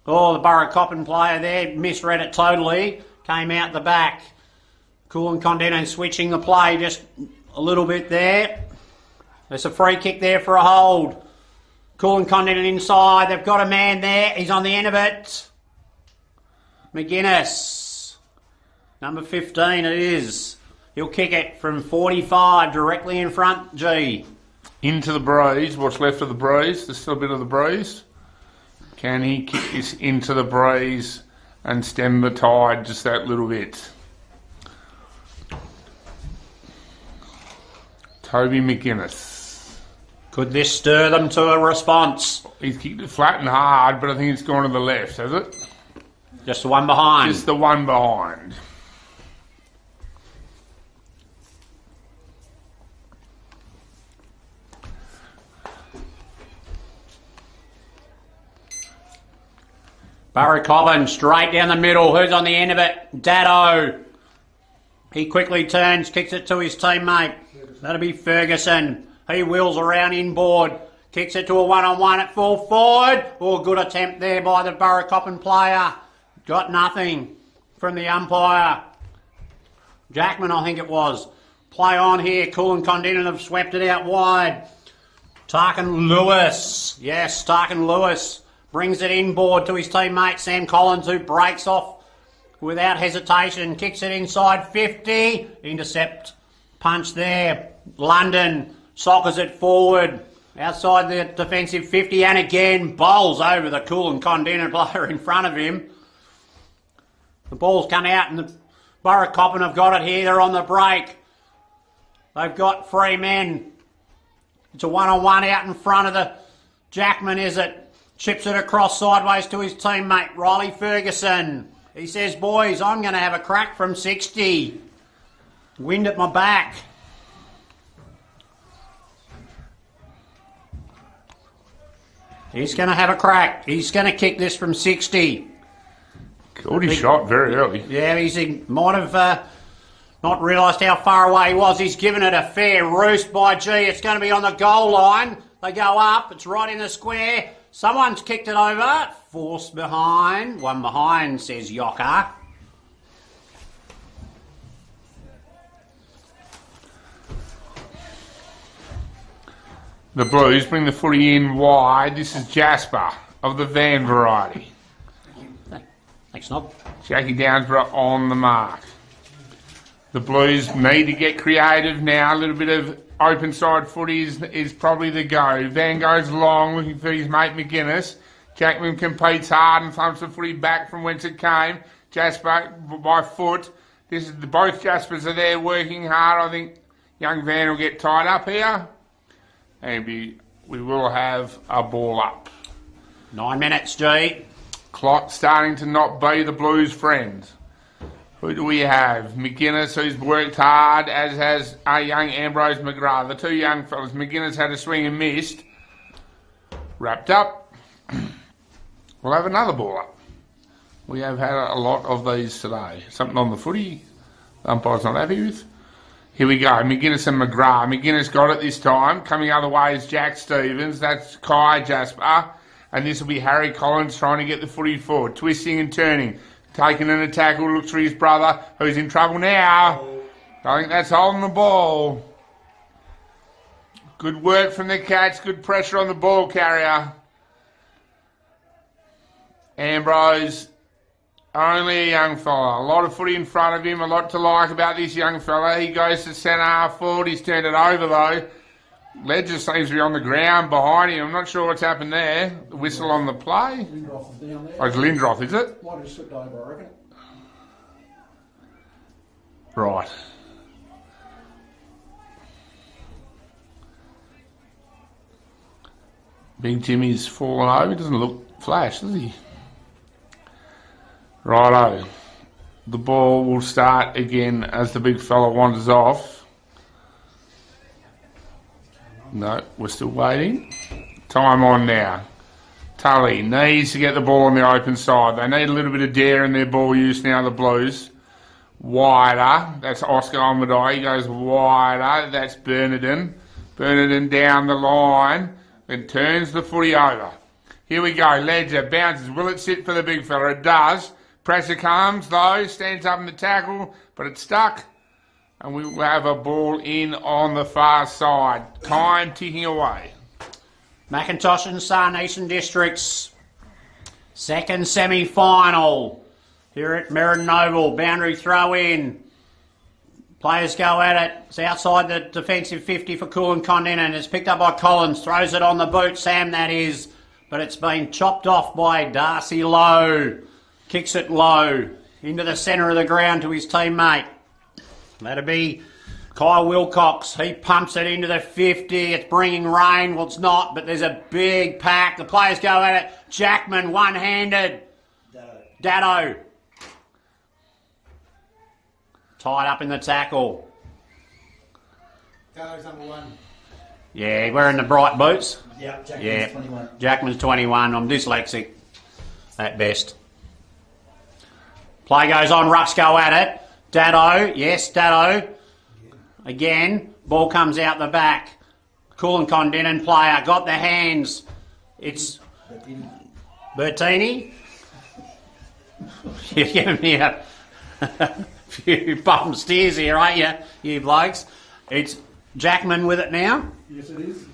Oh, the Burracoppin player there misread it totally. Came out the back. Kulin Kondinin switching the play just a little bit there. There's a free kick there for a hold. Kulin Kondinin inside. They've got a man there. He's on the end of it. McGuinness. Number 15 it is. He'll kick it from 45 directly in front. G. Into the breeze. What's left of the breeze? There's still a bit of the breeze. Can he kick this into the breeze and stem the tide just that little bit? Toby McGuinness. Could this stir them to a response? He's kicked it flat and hard, but I think it's gone to the left, has it? Just the one behind. Just the one behind. Burracoppin straight down the middle. Who's on the end of it? Daddo. He quickly turns, kicks it to his teammate. That'll be Ferguson. He wheels around inboard. Kicks it to a one-on-one at full forward. Oh, good attempt there by the Burracoppin player. Got nothing from the umpire. Jackman, I think it was. Play on here. Kulin Kondinin have swept it out wide. Tarkin Lewis. Yes, Tarkin Lewis. Brings it inboard to his teammate Sam Collins, who breaks off without hesitation. Kicks it inside 50. Intercept punch there. London soccers it forward outside the defensive 50 and again bowls over the Kulin Kondinin player in front of him. The ball's come out and the Burracoppin have got it here. They're on the break. They've got 3 men. It's a one-on-one out in front of the Jackman, is it? Chips it across sideways to his teammate, Riley Ferguson. He says, boys, I'm going to have a crack from 60. Wind at my back. He's going to have a crack. He's going to kick this from 60. Good, he shot very early. Yeah, he might have not realised how far away he was. He's given it a fair roost by G. It's going to be on the goal line. They go up. It's right in the square. Someone's kicked it over. Force behind. One behind, says Yocker. The Blues bring the footy in wide. This is Jasper of the van variety. Thanks, Nob. Jackie Downsborough on the mark. The Blues need to get creative now. A little bit of open side footy is probably the go. Van goes long, looking for his mate McGuinness. Jackman competes hard and thumps the footy back from whence it came. Jasper by foot. Both Jaspers are there working hard. I think young Van will get tied up here. And we will have a ball up. 9 minutes, G. Clock starting to not be the Blues' friend. Who do we have? McGuinness, who's worked hard, as has our young Ambrose McGrath. The two young fellas. McGuinness had a swing and missed. Wrapped up. We'll have another ball up. We have had a lot of these today. Something on the footy. The umpire's not happy with. Here we go. McGuinness and McGrath. McGuinness got it this time. Coming other way is Jack Stevens. That's Kai Jasper. And this will be Harry Collins trying to get the footy forward. Twisting and turning. Taking in a tackle. Looks for his brother, who's in trouble now. I think that's holding the ball. Good work from the Cats. Good pressure on the ball carrier. Ambrose, only a young fella. A lot of footy in front of him. A lot to like about this young fella. He goes to centre half forward. He's turned it over though. Ledger seems to be on the ground behind him. I'm not sure what's happened there. The whistle on the play. Lindroth is down there. Oh, it's Lindroth, is it? Might have slipped over, I reckon. Right. Big Jimmy's fallen over. He doesn't look flash, does he? Righto. The ball will start again as the big fella wanders off. No, we're still waiting. Time on now. Tully needs to get the ball on the open side. They need a little bit of dare in their ball use now, the Blues. Wider. That's Oscar Almadai. He goes wider. That's Bernardin. Bernardin down the line and turns the footy over. Here we go. Ledger bounces. Will it sit for the big fella? It does. Pressure comes though. Stands up in the tackle, but it's stuck. And we will have a ball in on the far side. Time ticking away. McIntosh and Son, Eastern Districts. Second semi-final. Here at Meriden Oval. Boundary throw in. Players go at it. It's outside the defensive 50 for Kulin Kondinin. It's picked up by Collins. Throws it on the boot. Sam, that is. But it's been chopped off by Darcy Lowe. Kicks it low. Into the centre of the ground to his teammate. That'll be Kyle Wilcox. He pumps it into the 50. It's bringing rain. Well, it's not, but there's a big pack. The players go at it. Jackman, one-handed. Dado. Tied up in the tackle. Dado's number one. Yeah, wearing the bright boots. Yeah, Jackman's 21. Jackman's 21. I'm dyslexic at best. Play goes on. Rucks go at it. Dado, yes, Dado. Again, ball comes out the back. Kulin Kondinin player, got the hands. It's Bertini. You're giving me a few bum steers here, ain't you blokes? It's Jackman with it now. Yes, it is.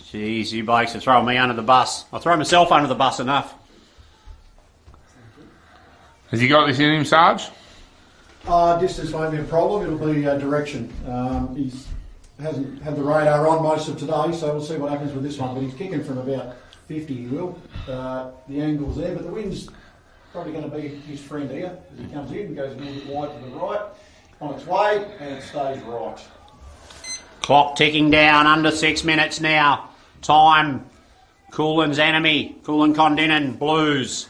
Jeez, you blokes are throwing me under the bus. I throw myself under the bus enough. Has he got this in him, Sarge? Distance won't be a problem. It'll be direction. He hasn't had the radar on most of today, so we'll see what happens with this one. But he's kicking from about 50, he will. The angle's there, but the wind's probably going to be his friend here as he comes in. Goes a little bit wide to the right, on its way, and it stays right. Clock ticking down, under 6 minutes now. Time, Kulin's enemy, Kulin Kondinin, Blues.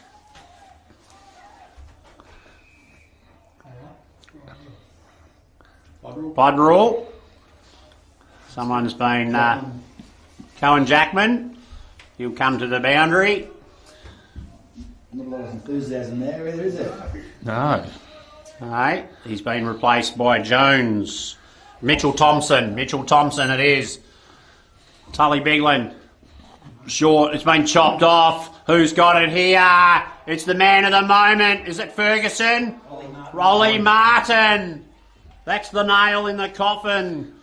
Blood rule. Someone's been Cohen Jackman. He'll come to the boundary. Not a lot of enthusiasm there either, is there? No. Alright, he's been replaced by Jones. Mitchell Thompson it is. Tully Bigland. Short, it's been chopped off. Who's got it here? It's the man of the moment. Is it Ferguson? Rolly Martin. That's the nail in the coffin.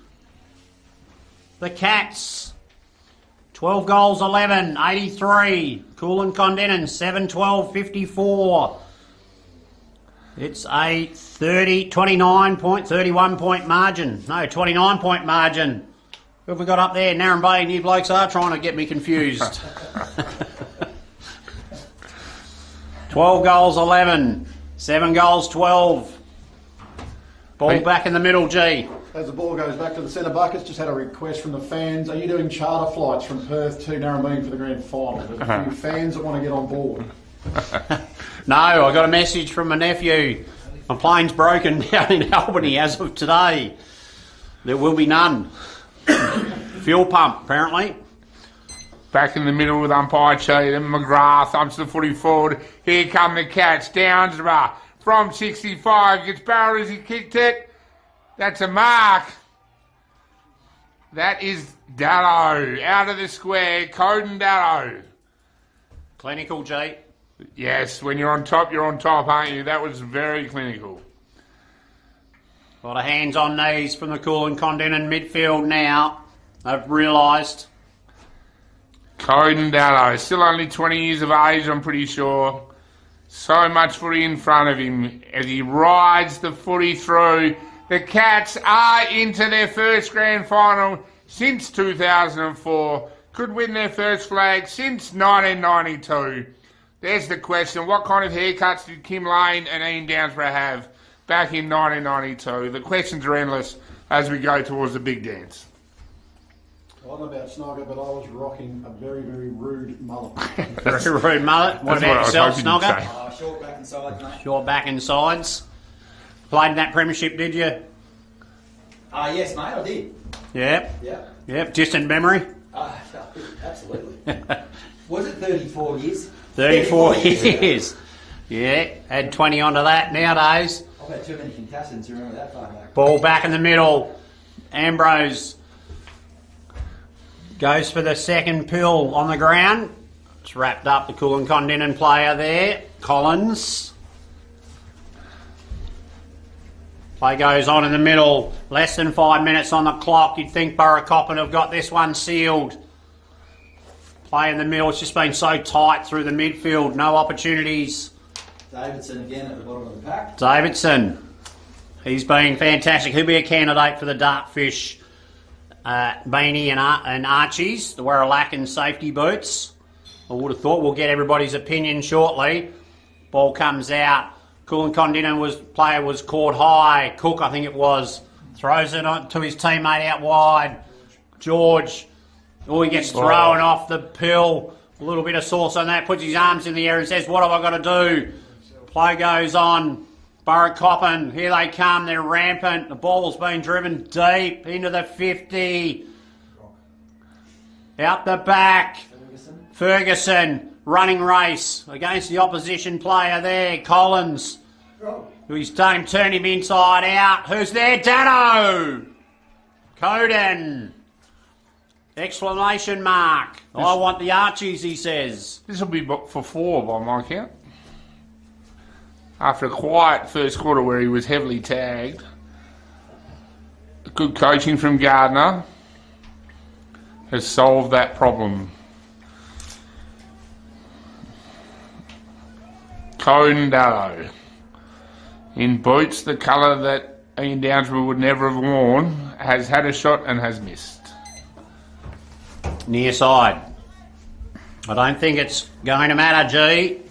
The Cats. 12 goals, 11, 83. Kulin Kondinin, 7-12, 54. It's a 31 point margin. No, 29 point margin. Who have we got up there? Narrabeen and you blokes are trying to get me confused. 12 goals, 11. 7 goals, 12. Ball back in the middle, G. as the ball goes back to the centre buckets, just had a request from the fans. Are you doing charter flights from Perth to Narrabeen for the grand final? There's a few fans that want to get on board. No, I got a message from my nephew. My plane's broken down in Albany as of today. There will be none. Fuel pump, apparently. Back in the middle with umpire Cheatham. McGrath thumps the footy forward. Here come the Cats. Downsborough from 65. Gets barreled as he kicked it. That's a mark. That is Dallow. Out of the square. Coden Dallow. Clinical, G. Yes, when you're on top, aren't you? That was very clinical. A lot of hands on knees from the Kulin Kondinin midfield now. They've realised. Coden Dallow, still only 20 years of age, I'm pretty sure. So much footy in front of him as he rides the footy through. The Cats are into their first grand final since 2004. Could win their first flag since 1992. There's the question. What kind of haircuts did Kim Lane and Ian Downsborough have back in 1992? The questions are endless as we go towards the big dance. I don't know about Snogger, but I was rocking a very, very rude mullet. Very rude mullet. What about yourself, Snogger? Short back and sides, mate. Short back and sides. Played in that premiership, did you? Yes, mate, I did. Yep. Yep. Yep. Distant memory. Absolutely. Was it 34 years? 34 years. Yeah. Add 20 onto that nowadays. I've had too many concussions to remember that far back. Ball back in the middle. Ambrose goes for the second pill on the ground. It's wrapped up the Kulin Kondinin player there. Collins. Play goes on in the middle. Less than 5 minutes on the clock. You'd think Burracoppin have got this one sealed. Play in the middle. It's just been so tight through the midfield. No opportunities. Davidson again at the bottom of the pack. Davidson. He's been fantastic. He'll be a candidate for the Dartfish Beanie and Archies, the Warralack and safety boots. I would have thought we'll get everybody's opinion shortly. Ball comes out. Kulin Kondinin player was caught high. Cook, I think it was, throws it on to his teammate out wide. George, he gets thrown off the pill. A little bit of sauce on that. Puts his arms in the air and says, "What have I got to do?" Play goes on. Burracoppin, here they come. They're rampant. The ball's been driven deep into the 50. Out the back. Ferguson, running race against the opposition player there. Collins, who's done him, turn him inside out. Who's there? Dano! Coden. Exclamation mark. I want the Archies, he says. This will be for 4 by my count. After a quiet first quarter where he was heavily tagged. Good coaching from Gardner has solved that problem. Coden Dallow in boots the colour that Ian Downsborough would never have worn, has had a shot and has missed. Near side. I don't think it's going to matter, G.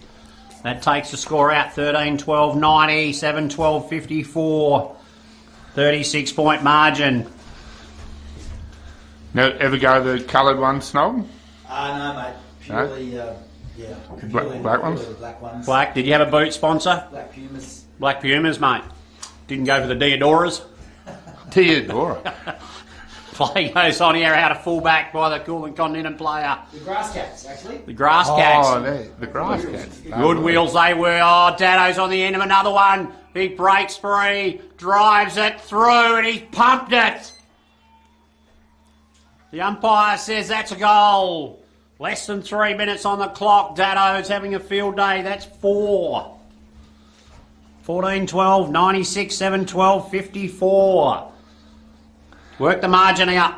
That takes the score out 13-12-90, 7-12-54, 36-point margin. Now, ever go the coloured one, Snog? No, mate. Purely, Black ones? Black ones. Black. Did you have a boot sponsor? Black Pumas. Black Pumas, mate. Didn't go for the Deodoras? Deodora. Play goes on here out of fullback by the Kulin Kondinin player. The Grass Cats, actually. The Grass Cats. Oh, the Grass Cats. Good wheels they were. Oh, Dano's on the end of another one. He breaks free, drives it through, and he's pumped it. The umpire says that's a goal. Less than 3 minutes on the clock. Dano's having a field day. That's 4. 14-12, 96, 7-12, 54. Work the margin out,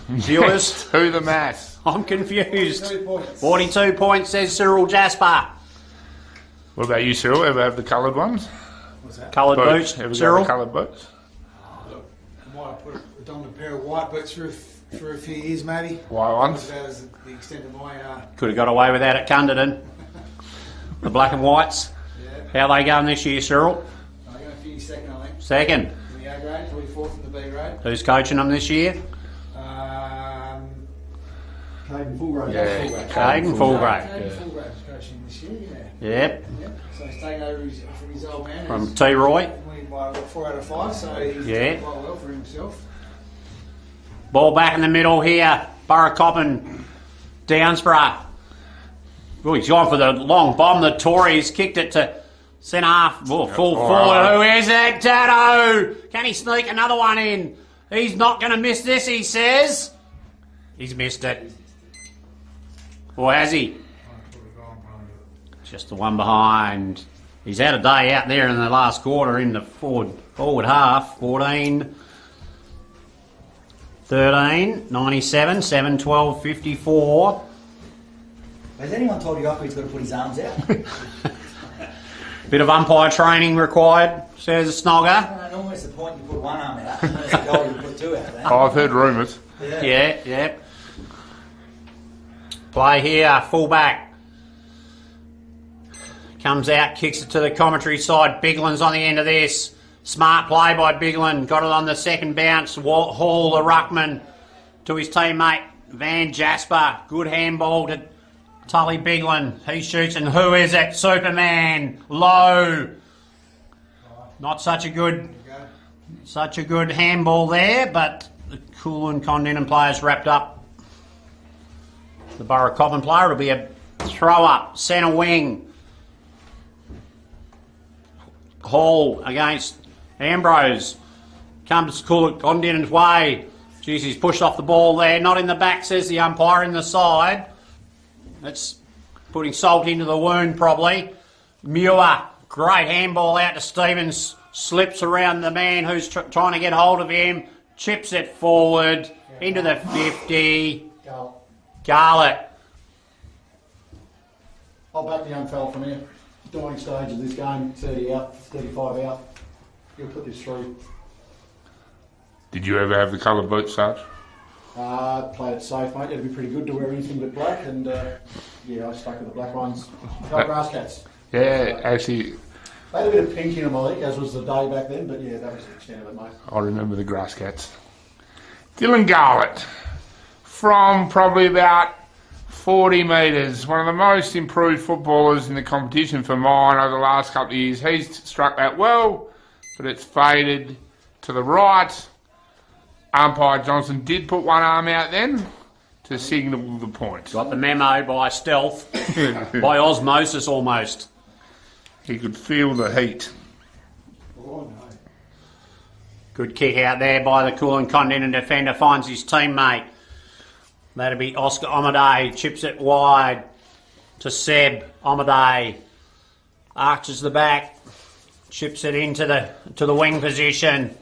viewers. To the mass. I'm confused. 42 points, says Cyril Jasper. What about you, Cyril? Ever have the coloured ones? What's that? Coloured boots, Ever Cyril? got the coloured boots? I might have put a dominant pair of white boots for a few years, maybe. White ones? That was the extent of my... Could have got away with that at Kondinin. The black and whites. Yeah. How are they going this year, Cyril? I'm going to finish second, I think. Second. In the A grade, probably fourth in the B grade. Who's coaching them this year? Caden Fulgrave. Yeah, Caden Fulgrave. Caden Fulgrave's coaching this year, Yep. So he's taken over from his old man. From T. Roy. Winning by 4 out of 5, so he's done quite well for himself. Ball back in the middle here. Burracoppin, Downsborough. Oh, he's gone for the long bomb. The Tories kicked it to centre half. Oh, full forward. Who is it? Dado! Can he sneak another one in? He's not going to miss this, he says. He's missed it. Or has he? Just the one behind. He's had a day out there in the last quarter in the forward half. 14, 13, 97, 7, 12, 54. Has anyone told you he's got to put his arms out? Bit of umpire training required, says Snogger. Normally it's the point you put one arm out, and it's the goal you put two out. I've heard rumours. Yeah. Play here, fullback. Comes out, kicks it to the commentary side. Biglin's on the end of this. Smart play by Biglin. Got it on the second bounce. Hall, the ruckman, to his teammate Van Jasper. Good handball to Tully Biglin. He shoots, and who is it? Superman. Low. Not such a good handball there, but the Kulin Kondinin players wrapped up the Burracoppin player. It'll be a throw up, centre wing. Hall against Ambrose. Comes Kondinin's way. Jeez, he's pushed off the ball there. Not in the back, says the umpire, in the side. That's putting salt into the wound, probably. Muir, great handball out to Stevens. Slips around the man who's trying to get hold of him. Chips it forward into the 50. Garlett. I'll back the young fella from here. Dying stage of this game, 30 out, 35 out. He'll put this through. Did you ever have the coloured boots, Sarge? Played it safe, mate. It'd be pretty good to wear anything but black, and I stuck with the black ones. Got grass cats. Yeah, actually. They had a bit of pink in them, I think, as was the day back then, but yeah, that was the extent of it, mate. I remember the grass cats. Dylan Garlett, from probably about 40 metres, one of the most improved footballers in the competition for mine over the last couple of years. He's struck that well, but it's faded to the right. Umpire Johnson did put one arm out then to signal the point. Got the memo by stealth, by osmosis almost. He could feel the heat. Good kick out there by the Kulin Kondinin defender, finds his teammate. That'll be Oscar Omaday, chips it wide to Seb. Omaday arches the back, chips it into the wing position.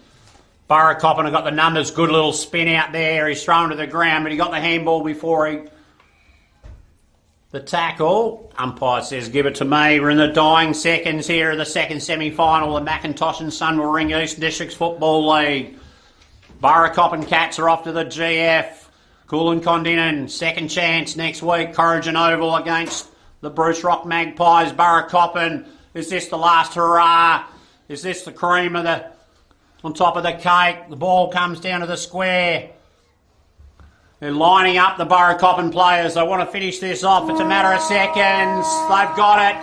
Burracoppin got the numbers, good little spin out there. He's thrown to the ground, but he got the handball before the tackle. Umpire says, give it to me. We're in the dying seconds here of the second semi-final. The Macintosh and Sun will ring Eastern Districts Football League. Burracoppin Cats are off to the GF. Kulin Kondinin, second chance next week. Corrigan Oval against the Bruce Rock Magpies. Burracoppin, is this the last hurrah? Is this the cream of on top of the cake? The ball comes down to the square. They're lining up the Burracoppin players. They want to finish this off. It's a matter of seconds. They've got it.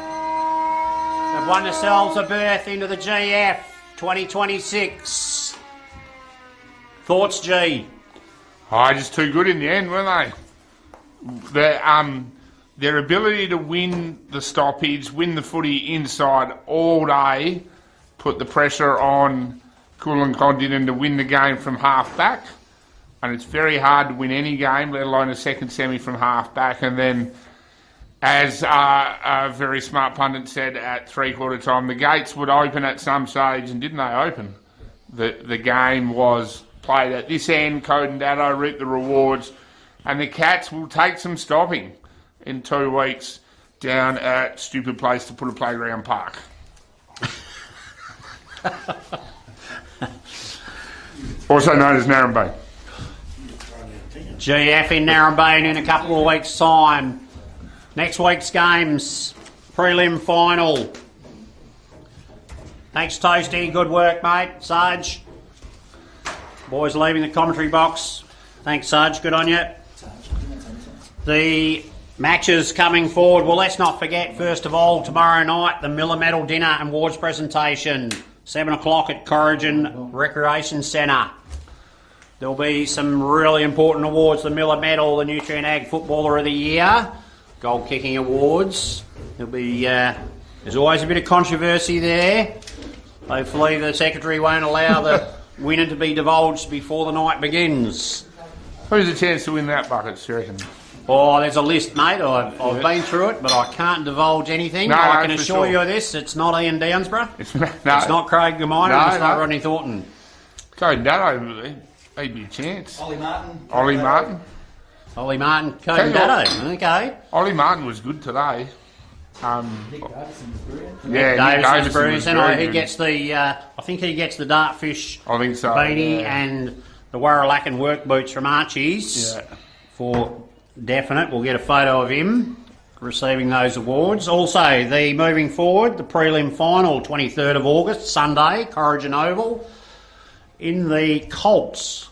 They've won themselves a berth into the GF 2026. Thoughts, G? Just too good in the end, weren't they? Their ability to win the stoppage, win the footy inside all day, put the pressure on Kulin Kondinin to win the game from half back. And it's very hard to win any game, let alone a second semi from half back. And then, as a very smart pundit said at three-quarter time, the gates would open at some stage, and didn't they open? The game was played at this end. Code and Dado reap the rewards, and the Cats will take some stopping in 2 weeks down at stupid place to put a playground park. Also known as Narrabeen. GF in Narrabeen in a couple of weeks' time. Next week's games, prelim final. Thanks, Toasty. Good work, mate. Sarge. Boys leaving the commentary box. Thanks, Sarge. Good on you. The matches coming forward. Well, let's not forget, first of all, tomorrow night, the Miller Medal Dinner and Awards presentation. 7 o'clock at Corrigan Recreation Centre. There'll be some really important awards. The Miller Medal, the Nutrient Ag Footballer of the Year, Goal Kicking Awards. There'll be, there's always a bit of controversy there. Hopefully the Secretary won't allow the winner to be divulged before the night begins. Who's the chance to win that bucket, do you reckon? Oh, there's a list, mate. I've been through it, but I can't divulge anything. No, I can for assure sure. you of this. It's not Ian Downsborough. It's not Craig Gaminer. No, It's not no. Rodney Thornton. Cody Dado, he'd be a chance. Ollie Martin. Ollie Martin. Ollie Martin, Cody Dado. Okay. Ollie Martin was good today. Nick Davison was brilliant. Yeah, Nick Davison's Davison brilliant. was And very he good. gets the, I think he gets the Dartfish I think so, beanie yeah. and the Warralacan work boots from Archie's for definite. We'll get a photo of him receiving those awards. Also, the moving forward, the prelim final, 23rd of August, Sunday, Corrigan Oval. In the Colts,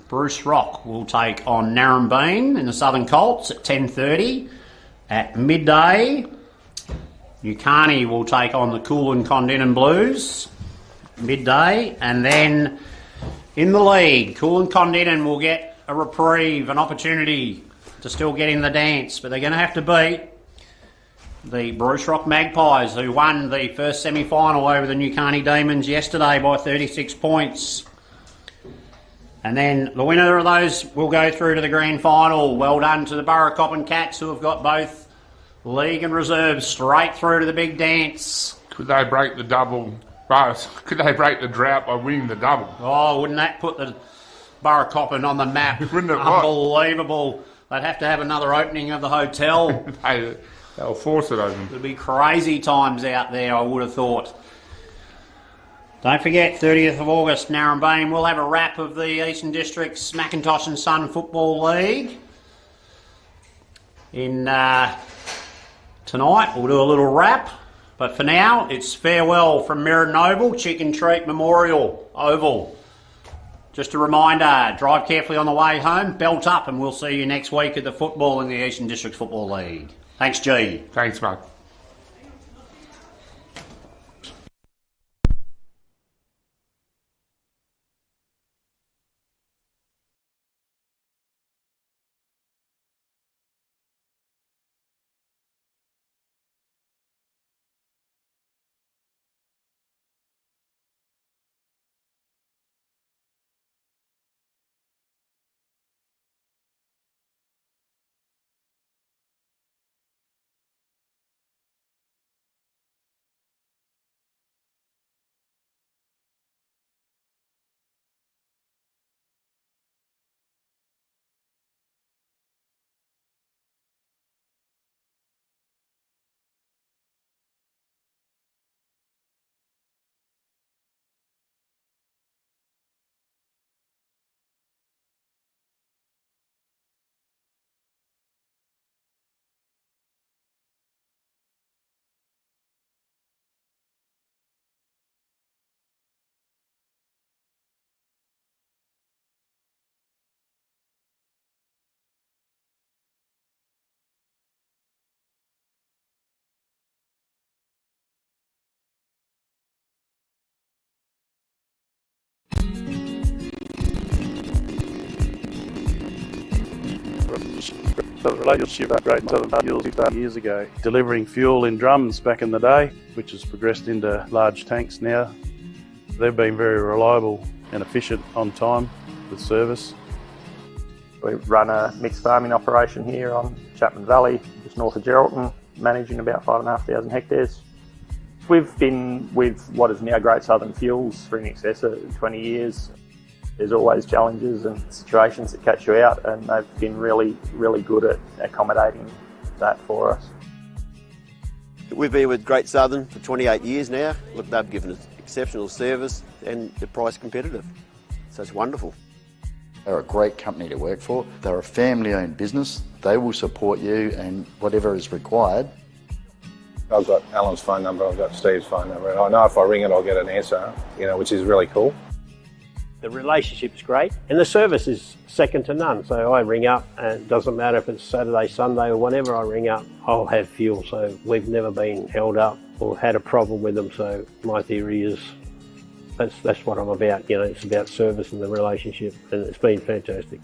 Bruce Rock will take on Narrabeen in the Southern Colts at 10:30. At midday, Newcarney will take on the Kulin Kondinin Blues, midday. And then in the league, Kulin Kondinin will get a reprieve, an opportunity to still get in the dance, but they're going to have to beat the Bruce Rock Magpies, who won the first semi-final over the Newcarney Demons yesterday by 36 points. And then the winner of those will go through to the grand final. Well done to the Burracoppin Cats, who have got both league and reserves straight through to the big dance. Could they break the double? Could they break the drought by winning the double? Oh, wouldn't that put the Burracoppin on the map? Wouldn't it? Unbelievable. They'd have to have another opening of the hotel. They'll force it open. There'd be crazy times out there, I would have thought. Don't forget, 30th of August, Narrabeen. We'll have a wrap of the Eastern District's Macintosh and Son Football League. Tonight, we'll do a little wrap. But for now, it's farewell from Meriden Oval, Chicken Treat Memorial Oval. Just a reminder, drive carefully on the way home, belt up, and we'll see you next week at the football in the Eastern District Football League. Thanks, G. Thanks, mate. The relationship with Great Southern Fuels started years ago, delivering fuel in drums back in the day, which has progressed into large tanks now. They've been very reliable and efficient on time with service. We run a mixed farming operation here on Chapman Valley, just north of Geraldton, managing about 5,500 hectares. We've been with what is now Great Southern Fuels for in excess of 20 years. There's always challenges and situations that catch you out, and they've been really, really good at accommodating that for us. We've been with Great Southern for 28 years now. Look, they've given us exceptional service and they're price competitive. So it's wonderful. They're a great company to work for. They're a family-owned business. They will support you and whatever is required. I've got Alan's phone number, I've got Steve's phone number, and I know if I ring it, I'll get an answer, which is really cool. The relationship's great and the service is second to none. So I ring up and it doesn't matter if it's Saturday, Sunday or whenever I ring up, I'll have fuel. So we've never been held up or had a problem with them. So my theory is that's what I'm about. You know, it's about service and the relationship, and it's been fantastic.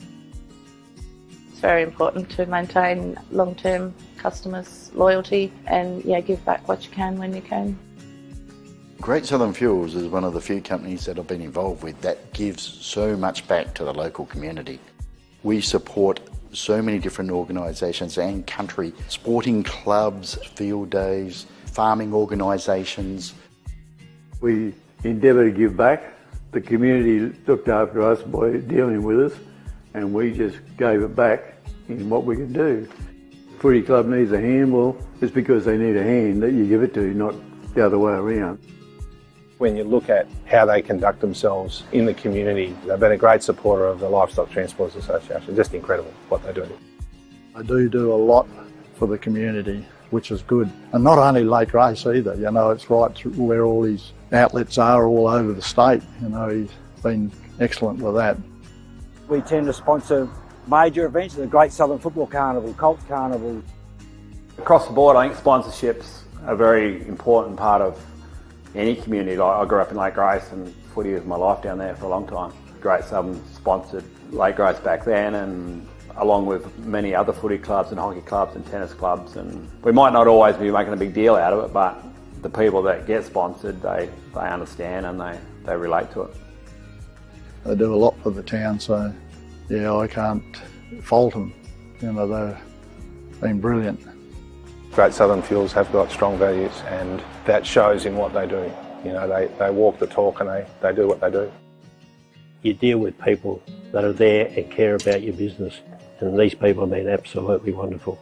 It's very important to maintain long-term customers' loyalty and give back what you can when you can. Great Southern Fuels is one of the few companies that I've been involved with that gives so much back to the local community. We support so many different organisations and country, sporting clubs, field days, farming organisations. We endeavour to give back. The community looked after us by dealing with us, and we just gave it back in what we could do. Footy club needs a hand, well, it's because they need a hand that you give it to, not the other way around. When you look at how they conduct themselves in the community, they've been a great supporter of the Livestock Transporters Association. Just incredible what they do. They do a lot for the community, which is good. And not only Lake Race either, you know, it's right where all these outlets are all over the state. You know, he's been excellent with that. We tend to sponsor major events, the Great Southern Football Carnival, Colt Carnival. Across the board, I think sponsorships are a very important part of any community. I grew up in Lake Race and footy was my life down there for a long time. Great Southern sponsored Lake Race back then, and along with many other footy clubs and hockey clubs and tennis clubs, and we might not always be making a big deal out of it, but the people that get sponsored, they understand and they relate to it. They do a lot for the town, so yeah, I can't fault them. You know, they've been brilliant. Great Southern Fuels have got strong values, and that shows in what they do. You know, they walk the talk and they do what they do. You deal with people that are there and care about your business, and these people have been absolutely wonderful.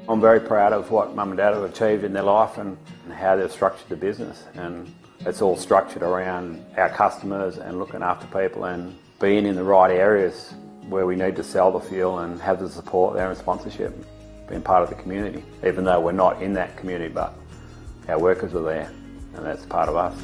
I'm very proud of what Mum and Dad have achieved in their life and how they've structured the business, and it's all structured around our customers and looking after people and being in the right areas where we need to sell the fuel and have the support there and sponsorship, being part of the community, even though we're not in that community, but our workers are there and that's part of us.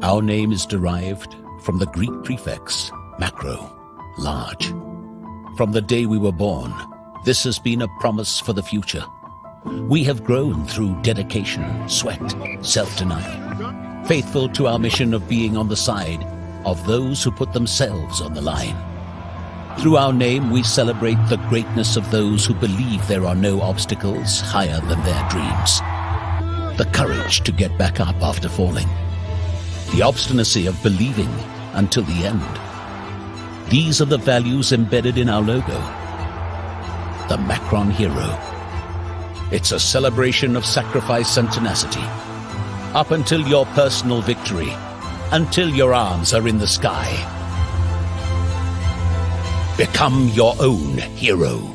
Our name is derived from the Greek prefix macro, large. From the day we were born, this has been a promise for the future. We have grown through dedication, sweat, self-denial, faithful to our mission of being on the side of those who put themselves on the line. Through our name, we celebrate the greatness of those who believe there are no obstacles higher than their dreams. The courage to get back up after falling. The obstinacy of believing until the end. These are the values embedded in our logo. The Macron Hero. It's a celebration of sacrifice and tenacity. Up until your personal victory. Until your arms are in the sky. Become your own hero.